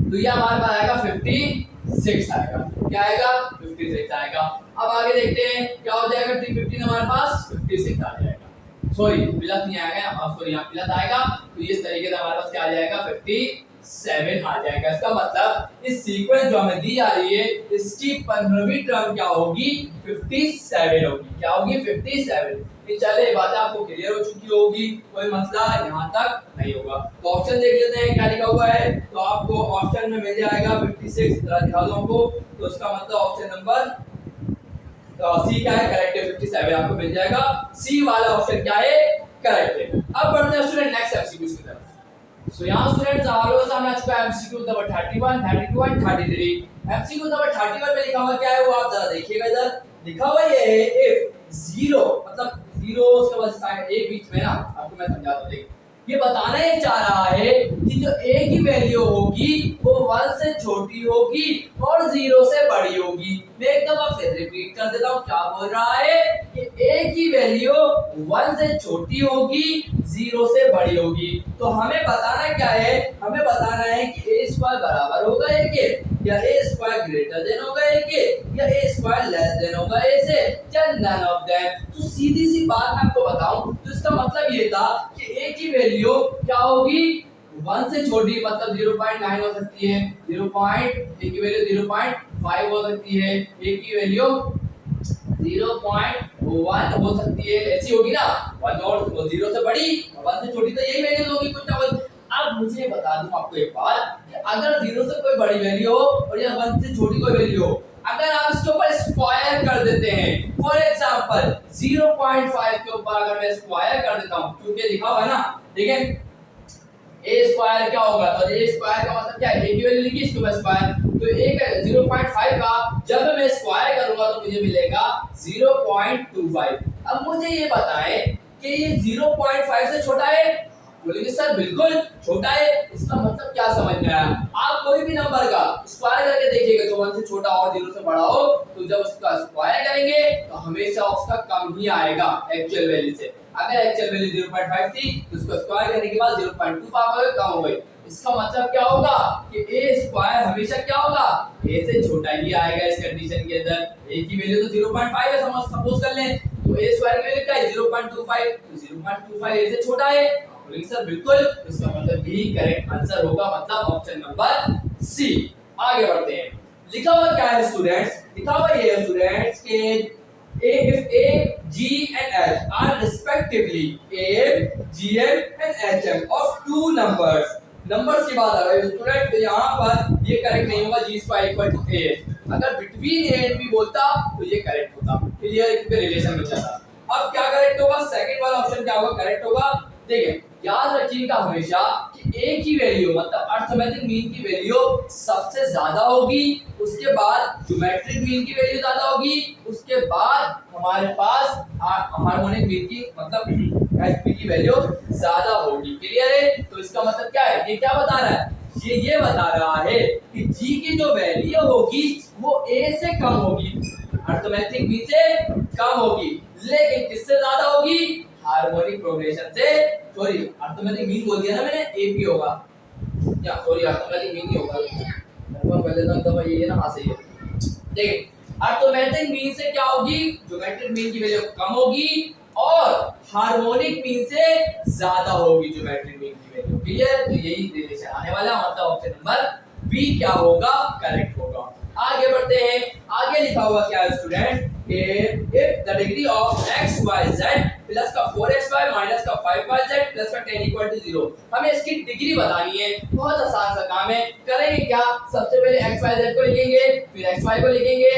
तो ये हमारे पास आएगा 56 आएगा, क्या आएगा 56 आएगा। अब आगे देखते हैं क्या हो जाएगा, 315 हमारे पास 56 आ जाएगा, सॉरी प्लस नहीं आएगा, सॉरी यहाँ प्लस आएगा, तो इस तरीके से हमारे पास क्या आ जाएगा 57 आ जाएगा। इसका मतलब इस सीक्वेंस जो हमें दी जा रही है इसकी 15वीं टर्म क्या होगी 57 होगी, क्या होगी 57। चलिए बातें आपको क्लियर हो चुकी होगी, कोई मसला यहाँ तक नहीं होगा। तो ऑप्शन देख लेते हैं क्या लिखा हुआ है, तो आपको ऑप्शन में मिल जाएगा 56, जरा दिखा दो आपको, तो इसका मतलब ऑप्शन नंबर सी क्या है, करेक्ट है, 57 आपको मिल जाएगा। सी वाला ऑप्शन क्या है, करेक्ट है। अब बढ़ते हैं स्टूडेंट नेक्स्ट एमसीक्यू की तरफ। सो यहाँ स्टूडेंट्स हमारे सामने आ चुका है MCQ number 31, 32 and 33। MCQ number 31 में लिखा हुआ क्या है वो आप जरा देखिएगा, इधर लिखा हुआ ये है, इफ जीरो मतलब जीरो उसके बाद साइन एक बीच में ना, आपको मैं समझाता हूँ। देखिए ये बताना ये चाह रहा है कि जो a की वैल्यू होगी वो 1 से छोटी होगी और 0 से बड़ी होगी। मैं एक दफा फिर रिपीट कर देता हूँ, क्या बोल रहा है कि a की वैल्यू 1 से छोटी होगी 0 से बड़ी होगी। तो हमें बताना क्या है, हमें बताना है कि a स्क्वायर बराबर होगा a के, या a स्क्वायर ग्रेटर देन होगा a के, या a स्क्वायर लेस देन होगा a से, या नन ऑफ देम। तो सीधी सी बात मैं आपको बताऊं तो इसका मतलब ये था कि a की वैल्यू क्या होगी 1 से छोटी, मतलब 0.9 हो सकती है, 0. a की वैल्यू 0.5 हो सकती है, a की वैल्यू 0.1 हो सकती है, ऐसी होगी ना। 1 और 0 से बड़ी और 1 से छोटी तो यही वैल्यू होगी कुछ ना कुछ। अब मुझे बता दूं आपको एक बात कि अगर 0 से कोई बड़ी वैल्यू हो और या 1 से छोटी कोई वैल्यू हो, अगर आप इसके ऊपर स्क्वायर कर देते हैं, फॉर एग्जांपल 0.5 के ऊपर अगर मैं स्क्वायर कर देता हूं, क्योंकि लिखा हुआ है ना, ठीक है, a स्क्वायर क्या होगा, तो a स्क्वायर का मतलब क्या है, a की वैल्यू लिखी इसके ऊपर स्क्वायर, तो a का 0.5 का जब मैं स्क्वायर करूंगा तो मुझे मिलेगा 0.25। अब मुझे ये बताएं कि ये 0.5 से छोटा है, बोलेंगे सर बिल्कुल छोटा है। इसका मतलब क्या समझ में आया, आप कोई भी नंबर का स्क्वायर करके देखिएगा जो 1 से छोटा और 0 से बड़ा हो, तो जब उसका स्क्वायर करेंगे तो हमेशा उसका कम ही आएगा एक्चुअल वैल्यू से। अगर एक्चुअल वैल्यू 0.5 थी तो उसको स्क्वायर करने के बाद 0.25 कम हो गई। इसका मतलब क्या होगा कि a स्क्वायर हमेशा क्या होगा, a से छोटा ही आएगा इस कंडीशन के अंदर। a की वैल्यू तो 0.5 है, सपोज कर लें, तो a स्क्वायर की वैल्यू क्या है 0.25, तो 0.25 a से छोटा है, बोलेंगे सर बिल्कुल, इसका मतलब यही करेक्ट आंसर होगा, मतलब ऑप्शन नंबर सी। आगे बढ़ते हैं, लिखा हुआ क्या है स्टूडेंट्स, लिखा हुआ ये है स्टूडेंट्स के if a, g and h are respectively a, gm and hm of two numbers, numbers की बात आ रही है स्टूडेंट, तो यहाँ पर ये करेक्ट नहीं होगा, g square equal to a। अगर बिटवीन a and b बोलता तो ये करेक्ट होता, क्लियर, एक पे रिलेशन बचा था। अब क्या करेक्ट होगा, सेकंड वाला ऑप्शन क्या होगा, करेक्ट होगा। देखिए याद रखिएगा हमेशा कि a की वैल्यू मतलब अर्थमेटिक मीन की वैल्यू सबसे ज्यादा होगी, उसके बाद ज्योमेट्रिक मीन की वैल्यू ज्यादा होगी, उसके बाद हमारे पास हार्मोनिक मीन की मतलब एचपी की वैल्यू ज्यादा होगी, क्लियर है। तो इसका मतलब क्या है, ये क्या बता रहा है, ये बता रहा है कि g की जो वैल्यू होगी वो a से कम होगी, अर्थमेटिक मीन से कम होगी, लेकिन किससे ज्यादा होगी, हार्मोनिक प्रोग्रेशन से, सॉरी अर्थमेटिक मीन बोल दिया ना मैंने, एपी होगा क्या, सॉरी अर्थमेटिक मीन ही होगा, कंफर्म कर लेता हूं, तो ये है ना, हां सही है। देखिए अर्थमेटिक मीन से क्या होगी, ज्योमेट्रिक मीन की वैल्यू कम होगी और हार्मोनिक मीन से ज्यादा होगी ज्योमेट्रिक मीन की वैल्यू, क्लियर। तो यही रिलेशन आने वाला, मतलब ऑप्शन नंबर बी क्या होगा, करेक्ट होगा। आगे बढ़ते हैं, आगे लिखा हुआ क्या है student, if the degree of x y z plus का 4xy माइनस का 5yz प्लस का 10 इक्वल टू 0, हमें इसकी डिग्री बतानी है। बहुत आसान सा काम है, करेंगे क्या, सबसे पहले xyz को लिखेंगे, फिर xy को लिखेंगे,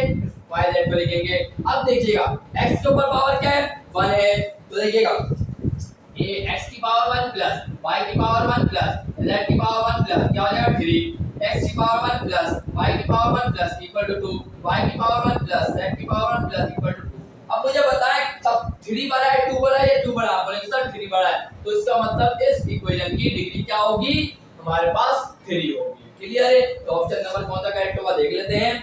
फिर yz को लिखेंगे। अब देखिएगा x के ऊपर पावर क्या है, 1 है, तो देखिएगा ये x की पावर 1 प्लस y की पावर 1 प्लस z की पावर 1 प्लस क्या हो जाएगा 3, x की पावर 1 प्लस y की power 1 plus equal to 2, y की पावर 1 प्लस z की पावर 1 प्लस इक्वल टू 2। अब मुझे बताएं सब 3 बड़ा है 2 बड़ा है या 2 बड़ा है, बोलेंगे सर 3 बड़ा है, तो इसका मतलब इस इक्वेशन की डिग्री क्या होगी, हमारे पास 3 होगी, क्लियर है। तो ऑप्शन नंबर कौन सा करेक्ट होगा देख लेते हैं,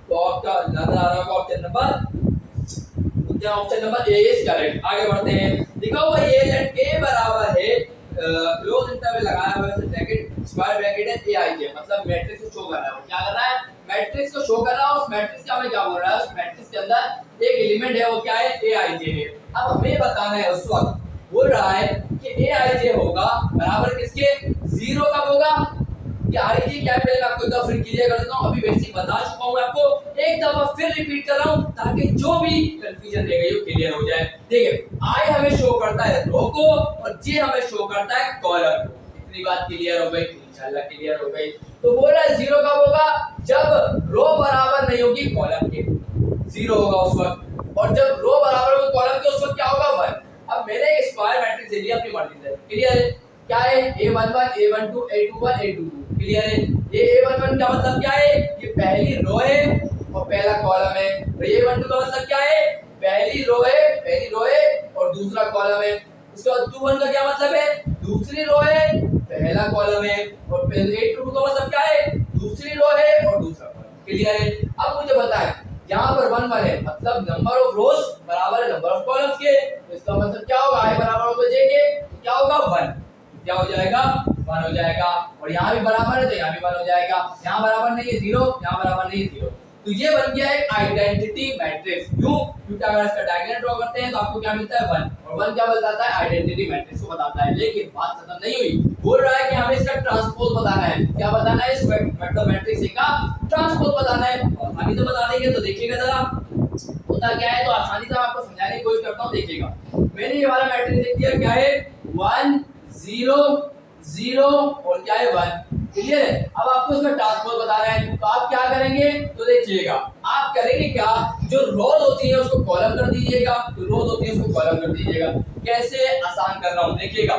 तो आपका नजर आ रहा होगा option number A is correct. आगे बढ़ते हैं, लिखा हुआ ये दैट a बराबर है क्लोज इंटरवल लगाया हुआ है ब्रैकेट स्क्वायर ब्रैकेट है ए आई जे, मतलब मैट्रिक्स को शो कर रहा है, क्या कर रहा है, मैट्रिक्स को शो कर रहा है। उस मैट्रिक्स का हमें क्या बोल रहा है, उस मैट्रिक्स के अंदर एक एलिमेंट है, वो क्या है, ए आई जे है। अब हमें बताना है, उस वक्त बोल रहा है कि ए आई जे होगा बराबर किसके, 0 कब होगा, ये आई जे क्या है, पहले मैं आपको एक दफा फिर क्लियर कर देता हूं, अभी बेसिक बता चुका हूं, मैं आपको एक दफा फिर रिपीट कर रहा हूं ताकि जो भी कंफ्यूजन रह गई वो क्लियर हो जाए। देखिए आई हमें शो करता है रो को और जे हमें शो करता है कॉलम को, इतनी बात क्लियर हो गई, इंशाल्लाह क्लियर हो गई। तो बोल रहा है 0 कब होगा, जब रो बराबर नहीं होगी कॉलम के, 0 होगा उस वक्त, और जब रो बराबर होगी कॉलम के उस वक्त क्या होगा 1। अब मैंने एक स्क्वायर मैट्रिक्स ले लिया अपनी मर्जी से, क्लियर है, क्या है a11 a12 a21 a22, clear है। ये a11 का मतलब क्या है, ये पहली रो है और पहला कॉलम है, और a12 का मतलब क्या है, पहली पहली रो है और दूसरा कॉलम है। उसके बाद 2 1 का क्या मतलब है, दूसरी रो है पहला कॉलम है, और पहले 8 2 का मतलब क्या है, दूसरी रो है और दूसरा कॉलम। क्लियर है। अब मुझे बताएं यहाँ पर 1 1 है, मतलब नंबर ऑफ रोज बराबर है नंबर ऑफ कॉलम्स के। तो इसका मतलब क्या होगा, i बराबर होगा j के, क्या होगा 1, क्या हो जाएगा 1 हो जाएगा। और यहाँ भी बराबर है तो यहाँ भी 1 हो जाएगा, यहाँ बराबर नहीं है 0, यहाँ बराबर नहीं है 0। तो ये बन गया एक आइडेंटिटी मैट्रिक्स। क्यों, क्योंकि अगर इसका डायग्राम ड्रॉ करते हैं तो आपको क्या मिलता है 1, और 1 क्या बताता है, आइडेंटिटी मैट्रिक्स को बताता है। लेकिन बात खत्म नहीं हुई, बोल रहा है कि हमें इसका ट्रांसपोज बताना है। क्या बताना है, इस वेक्टर मैट्रिक्स का ट्रांसपोज बताना है। आसानी से बता देंगे तो देखिएगा जरा होता क्या है, तो आसानी से आपको समझाने की कोशिश करता हूं। देखिएगा मैंने ये वाला मैट्रिक्स लिख दिया, क्या है 1 0 0 और क्या है 1। क्लियर है। अब आपको इसका ट्रांसपोज बताना है, तो आप क्या करेंगे, तो देखिएगा आप करेंगे क्या, जो रोज होती है उसको कॉलम कर दीजिएगा, जो रोज होती है उसको कॉलम कर दीजिएगा। कैसे, आसान कर रहा हूं, देखिएगा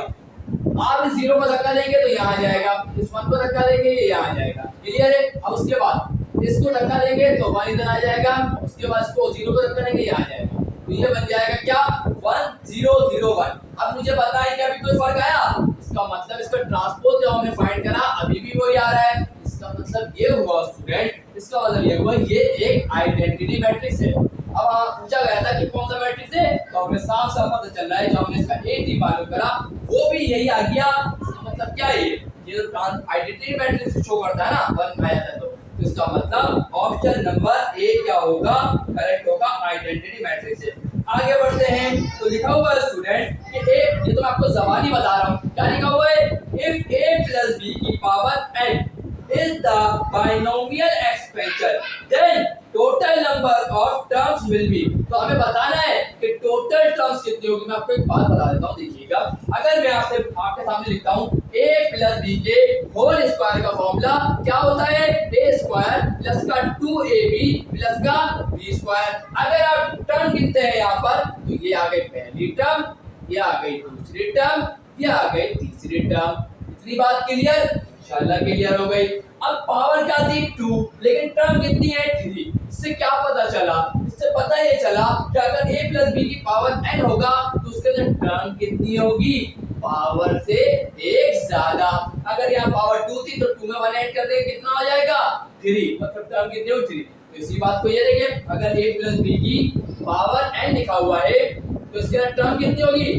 आप इस 0 को धक्का देंगे तो यहाँ आ जाएगा, इस 1 को धक्का देंगे ये यहाँ आ जाएगा। क्लियर है। अब उसके बाद इसको धक्का देंगे तो 1 इधर आ जाएगा, उसके बाद इसको 0 को धक्का देंगे यहाँ आ जाएगा। तो ये बन जाएगा क्या 1 0 0 1। अब मुझे बताएं कि अभी कोई फर्क आया, इसका मतलब इसका ट्रांसपोज जो हमने फाइंड करा अभी भी वही आ रहा है। इसका मतलब ये हुआ स्टूडेंट, इसका मतलब ये हुआ ये एक आइडेंटिटी मैट्रिक्स है। अब पूछा गया था कि कौन सा मैट्रिक्स है, तो हमें साफ साफ पता चल रहा है, जो हमने इसका A मालूम करा वो भी यही आ गया। इसका मतलब क्या है, ये जो आइडेंटिटी मैट्रिक्स शो करता है ना 1 आया था, तो इसका मतलब ऑप्शन नंबर ए क्या होगा, करेक्ट होगा, आइडेंटिटी मैट्रिक्स है। आगे बढ़ते हैं, तो लिखा हुआ है स्टूडेंट कि ए, ये तो मैं आपको ज़बानी बता रहा हूँ, क्या लिखा हुआ है, इफ a plus b की power n is the binomial expansion then total number of terms will be। तो हमें बताना है कि टोटल टर्म्स कितनी होगी। मैं आपको एक बात बता देता हूँ, देखिएगा अगर मैं आपके सामने लिखता हूँ a plus b के होल स्क्वायर का फॉर्मूला क्या होता है, a स्क्वायर प्लस का 2ab प्लस का b स्क्वायर। अगर आप टर्म गिनते हैं यहाँ पर, तो ये आ गई पहली टर्म, ये आ गई दूसरी टर्म, ये आ गई तीसरी टर्म। इतनी बात क्लियर, इंशाल्लाह क्लियर हो गई। अब पावर क्या थी 2, लेकिन टर्म कितनी है 3। इससे क्या पता चला, इससे पता ये चला कि अगर a प्लस b की पावर n होगा तो उसके अंदर टर्म कितनी होगी, पावर से एक ज्यादा। अगर यहाँ पावर 2 थी तो 2 में 1 ऐड कर देंगे, कितना हो जाएगा 3, मतलब टर्म कितनी होगी 3। तो इसी बात को ये देखिए, अगर a प्लस b की पावर n लिखा हुआ है तो इसके अंदर टर्म कितनी होगी,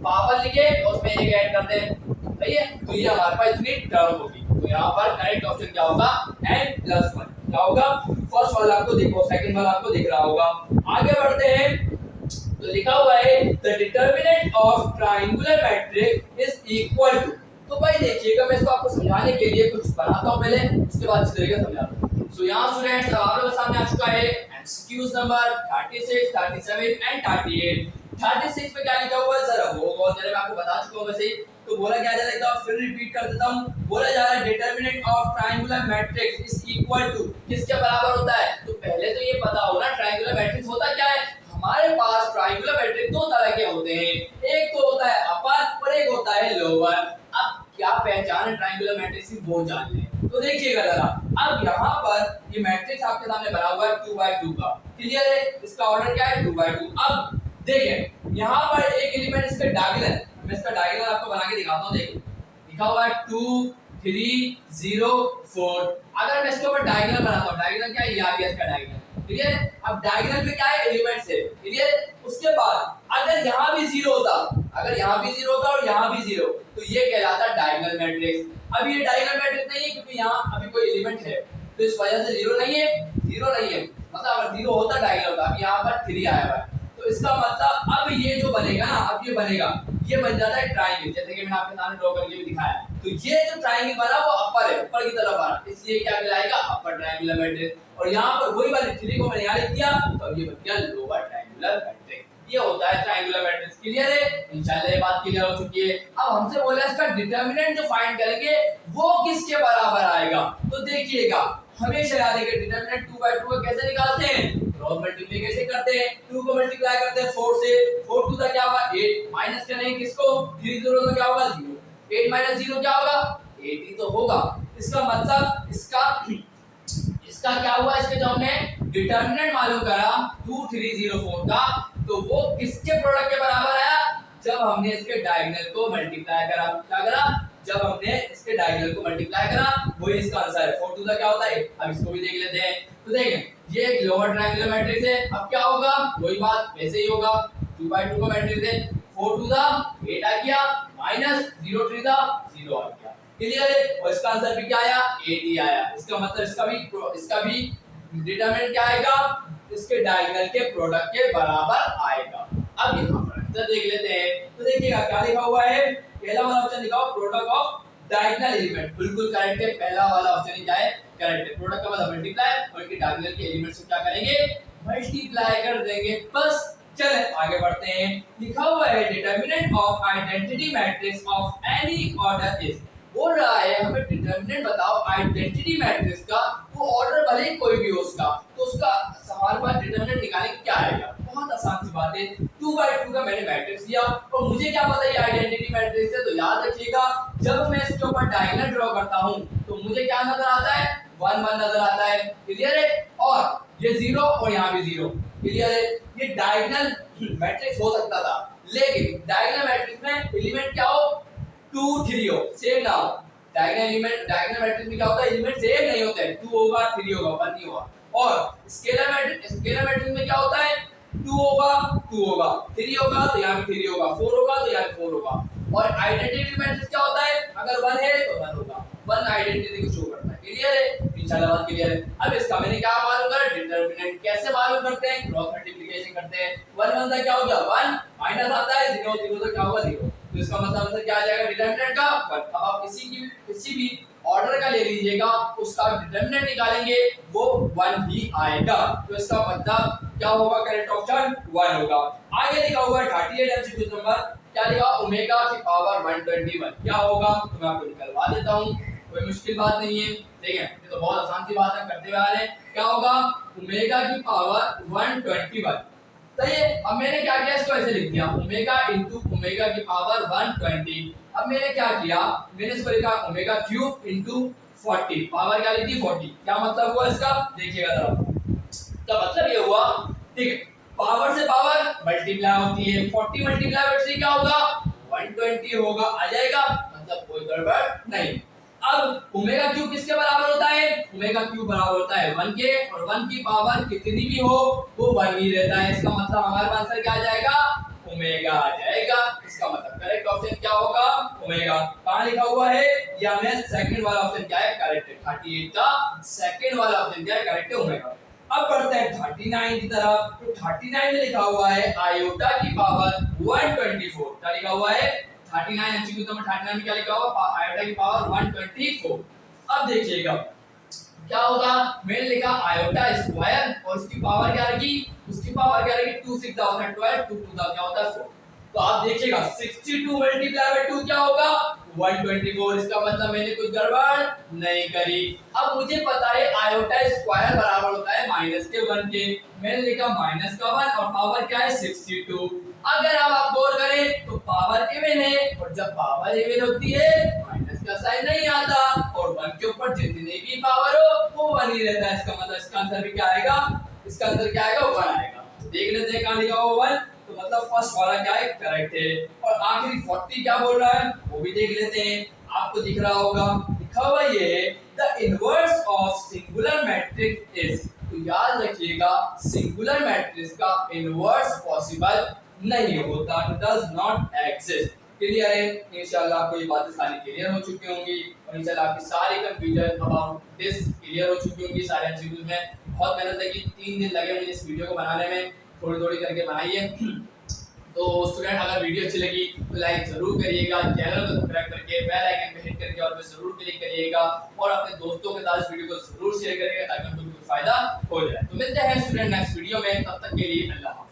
पावर लिखे और उसमें एक ऐड कर दें, सही है। तो ये हमारे पास इतनी टर्म होगी। तो यहाँ पर करेक्ट ऑप्शन क्या होगा, n प्लस 1 क्या होगा। फर्स्ट वाला आपको देखो, सेकंड वाला आपको दिख रहा होगा। आगे बढ़ते हैं, तो लिखा हुआ है the determinant of triangular matrix is equal to. तो भाई देखिएगा मैं इसको आपको समझाने के लिए कुछ बनाता हूँ पहले, उसके बाद इस तरीके से समझाता हूँ। सो यहाँ स्टूडेंट्स आप लोगों के सामने आ चुका है एमसीक्यूज नंबर 36 37 एंड 38। 36 पे क्या लिखा हुआ है जरा वो बहुत जरा मैं आपको बता चुका हूँ वैसे। तो बोला क्या जा रहा है, फिर रिपीट कर देता हूँ। बोला जा रहा है determinant of triangular matrix is equal to, किसके बराबर होता है। तो पहले तो ये पता हो ना ट्रायंगुलर मैट्रिक्स होता क्या है। हमारे पास ट्रायंगुलर मैट्रिक्स दो तरह के होते हैं, एक तो होता है अपर और एक होता है लोअर। अब क्या पहचान है ट्रायंगुलर मैट्रिक्स की वो जान लें। तो देखिएगा जरा, अब यहाँ पर ये मैट्रिक्स आपके सामने बना हुआ है 2x2 का, क्लियर है। इसका ऑर्डर क्या है 2x2। अब देखिए यहाँ पर एक एलिमेंट इसका डायगोनल, मैं इसका डायगोनल आपको बना के दिखाता हूँ। देखिए लिखा हुआ है 2 3 0 4। अगर मैं इसके ऊपर डायगोनल बनाता हूँ, डायगोनल क्या है, ये आ गया इसका डायगोनल, ठीक है। अब डायगोनल पे क्या है, एलिमेंट्स है, क्लियर। उसके बाद अगर यहाँ भी 0 होता, अगर यहाँ भी 0 होता और यहाँ भी 0, तो ये कहलाता है डायगोनल मैट्रिक्स। अब ये डायगोनल मैट्रिक्स नहीं है क्योंकि यहाँ अभी कोई एलिमेंट है, तो इस वजह से 0 नहीं है, 0 नहीं है। मतलब अगर 0 होता डायगोनल होता, अब यहाँ पर 3 आया हुआ है, तो इसका मतलब अब ये जो बनेगा ना, अब ये बनेगा, ये बन जाता है ट्रायंगल, जैसे कि मैंने आपके सामने ड्रॉ करके भी दिखाया। तो ये जो ट्रायंगल बना वो अपर है, ऊपर की तरफ आ रहा है, इसलिए क्या कहलाएगा अपर ट्रायंगुलर मैट्रिक्स। और यहाँ पर वही वाली 3 को मैंने यहाँ लिख दिया, तो ये बन गया लोअर ट्रायंगुलर मैट्रिक्स। ये होता है ट्रायंगुलर मैट्रिक्स, क्लियर है। इंशाल्लाह ये बात क्लियर हो चुकी है। अब हमसे बोला इसका डिटरमिनेंट जो फाइंड करेंगे वो किसके बराबर आएगा। तो देखिएगा हमेशा याद रखिए डिटरमिनेंट 2/2 को कैसे निकालते हैं, क्रॉस मल्टीप्लिकेशन करते हैं। 2 को मल्टीप्लाई करते हैं 4 से, 4 2 का क्या होगा 8, माइनस करेंगे किसको 3 0 का क्या होगा 0, 8 माइनस 0 क्या होगा 8 ही तो होगा। इसका मतलब इसका क्या हुआ, इसके जो हमने डिटरमिनेंट मालूम करा 2304 का, तो वो किसके प्रोडक्ट के बराबर आया? जब हमने इसके डायगोनल को मल्टीप्लाई करा। क्या करा? जब हमने इसके डायगोनल को मल्टीप्लाई करा, वही इसका आंसर है। 4 टू द क्या होता है? अब इसको भी देख लेते हैं। तो देखें ये एक लोअर ट्रायंगुलर मैट्रिक्स है। अब क्या होगा? वही बात वैसे ही होगा। 2/2 का मैट्रिक्स है। 4 टू द 8 आ गया माइनस 0 3 द 0 आ गया। क्लियर है? और इसका आंसर भी क्या आया? 8 ही आया। इसका मतलब इसका भी डिटरमिनेंट क्या आएगा? इसके डायगोनल के प्रोडक्ट के बराबर आएगा। अब यहाँ पर आंसर देख लेते हैं। तो देखिएगा क्या लिखा हुआ है। पहला वाला ऑप्शन लिखा हुआ प्रोडक्ट ऑफ डायगोनल एलिमेंट, बिल्कुल करेक्ट है। पहला वाला ऑप्शन क्या है? करेक्ट है। प्रोडक्ट का मतलब मल्टीप्लाई, और इनके डायगोनल के एलिमेंट्स को क्या करेंगे? मल्टीप्लाई कर देंगे। बस चले आगे बढ़ते हैं। लिखा हुआ है determinant of identity matrix of any order is. बोल रहा है हमें डिटरमिनेंट बताओ आइडेंटिटी मैट्रिक्स का, वो ऑर्डर भले ही कोई भी हो उसका, तो उसका हमारे पास डिटरमिनेंट निकालेंगे क्या आएगा? बहुत आसान सी बात है। 2/2 का मैंने मैट्रिक्स दिया और मुझे क्या पता ये आइडेंटिटी मैट्रिक्स है, तो याद रखिएगा जब मैं इसके ऊपर डायगोनल ड्रॉ करता हूं तो मुझे क्या नजर आता है? 1 1 नजर आता है। क्लियर है? और ये 0 और यहाँ भी 0। क्लियर है? ये डायगोनल मैट्रिक्स हो सकता था, लेकिन डायगोनल मैट्रिक्स में एलिमेंट क्या हो? 2 3 हो, सेम ना हो। डायगोनल मैट्रिक्स में क्या होता है? एलिमेंट सेम नहीं होते। 2 होगा 3 होगा, 1 नहीं होगा। और स्केलर मैट्रिक्स में क्या होता है? 2 होगा 2 होगा, 3 होगा तो यहाँ भी 3 होगा, 4 होगा तो यहाँ भी 4 होगा। और आइडेंटिटी मैट्रिक्स क्या होता है? अगर 1 है तो 1 होगा। 1 आइडेंटिटी को शो करता है। क्लियर है? इंशाल्लाह बात क्लियर है। अब इसका मैंने क्या मालूम करा? डिटरमिनेंट कैसे मालूम करते हैं? क्रॉस मल्टीप्लिकेशन करते हैं। 1 1 का क्या हो गया? 1 माइनस आता है 0 0 तो क्या होगा? 0। तो इसका मतलब क्या आ जाएगा डिटरमिनेंट का? 1। अब आप किसी भी ऑर्डर का ले लीजिएगा, उसका डिटरमिनेंट निकालेंगे वो 1 ही आएगा। तो इसका मतलब क्या होगा? करेक्ट ऑप्शन 1 होगा। आगे लिखा हुआ है 38 एमसीक्यू नंबर। क्या लिखा? ओमेगा की पावर 121 क्या होगा? तो मैं आपको निकलवा देता हूं, कोई मुश्किल बात नहीं है। देखें ये तो बहुत आसान सी बात है, करते हुए आ रहे हैं। क्या होगा? ओमेगा की पावर 121। सही है? अब मैंने क्या किया? इसको ऐसे लिख दिया ओमेगा इनटू ओमेगा की पावर 120। अब मैंने क्या किया? मैंने इसको लिखा ओमेगा क्यूब इनटू 40। पावर क्या लिखी? 40। क्या मतलब हुआ इसका? देखिएगा जरा। तो मतलब ये हुआ, ठीक है, पावर से पावर मल्टीप्लाई होती है। 40 मल्टीप्लाई बाय 3 क्या होगा? 120 होगा। आ जाएगा? मतलब कोई गड़बड़ नहीं। अब ओमेगा क्यूब किसके बराबर होता है? ओमेगा क्यूब बराबर होता है 1 के, और 1 की पावर कितनी भी हो वो 1 ही रहता है। इसका मतलब हमारे पास आंसर क्या आ जाएगा? ओमेगा आ जाएगा। इसका मतलब करेक्ट ऑप्शन क्या होगा? ओमेगा। कहां लिखा हुआ है? या मैं सेकंड वाला ऑप्शन क्या है? करेक्ट है। 38 का सेकंड वाला ऑप्शन क्या है? करेक्ट है, ओमेगा। अब बढ़ते हैं 39 की तरफ। तो 39 में लिखा हुआ है आयोटा की पावर 124। क्या लिखा हुआ है? 39 एमसीक्यू नंबर 39 में क्या लिखा हुआ? आयोटा की पावर 124। अब देखिएगा क्या होगा? मैंने लिखा आयोटा स्क्वायर और उसकी पावर क्या रखी? उसकी पावर क्या रखी? 2 6 12 2 2 क्या होता है 4। तो आप देखिएगा 62 मल्टीप्लाई बाय 2 क्या होगा? 124। इसका मतलब मैंने कुछ गड़बड़ नहीं करी। अब मुझे पता है आयोटा स्क्वायर बराबर होता है माइनस के 1 के। मैंने लिखा माइनस का 1 और पावर क्या है? 62। अगर आप गौर करें तो पावर इवन है, और जब पावर इवन होती है माइनस का साइन नहीं आता, और 1 के ऊपर जितनी भी पावर हो वो 1 ही रहता है। इसका मतलब इसका आंसर भी क्या आएगा? इसका आंसर क्या आएगा? 1 आएगा। देख लेते हैं कहां लिखा हुआ 1। तो मतलब फर्स्ट वाला क्या है? करेक्ट है। और आखिरी 40 क्या बोल रहा है वो भी देख लेते हैं। आपको दिख रहा होगा, लिखा हुआ ये the inverse of singular matrix is. तो याद रखिएगा सिंगुलर मैट्रिक्स का इनवर्स पॉसिबल नहीं होता, डज नॉट एग्जिस्ट। क्लियर है? इंशाल्लाह आपको ये बातें सारी क्लियर हो चुकी होंगी, और इंशाल्लाह आपकी सारी कंफ्यूजन अबाउट दिस क्लियर हो चुकी होंगी। सारे एमसीक्यूज में बहुत मेहनत लगी, 3 दिन लगे मुझे इस वीडियो को बनाने में, थोड़ी थोड़ी करके बनाइए। तो स्टूडेंट अगर वीडियो अच्छी लगी तो लाइक जरूर करिएगा, चैनल को सब्सक्राइब करके बेल आइकन पे हिट करके और पे जरूर क्लिक करिएगा, और अपने दोस्तों के साथ इस वीडियो को जरूर शेयर करिएगा ताकि उनको भी फायदा हो जाए। तो मिलते हैं स्टूडेंट नेक्स्ट वीडियो में, तब तक के लिए अल्लाह।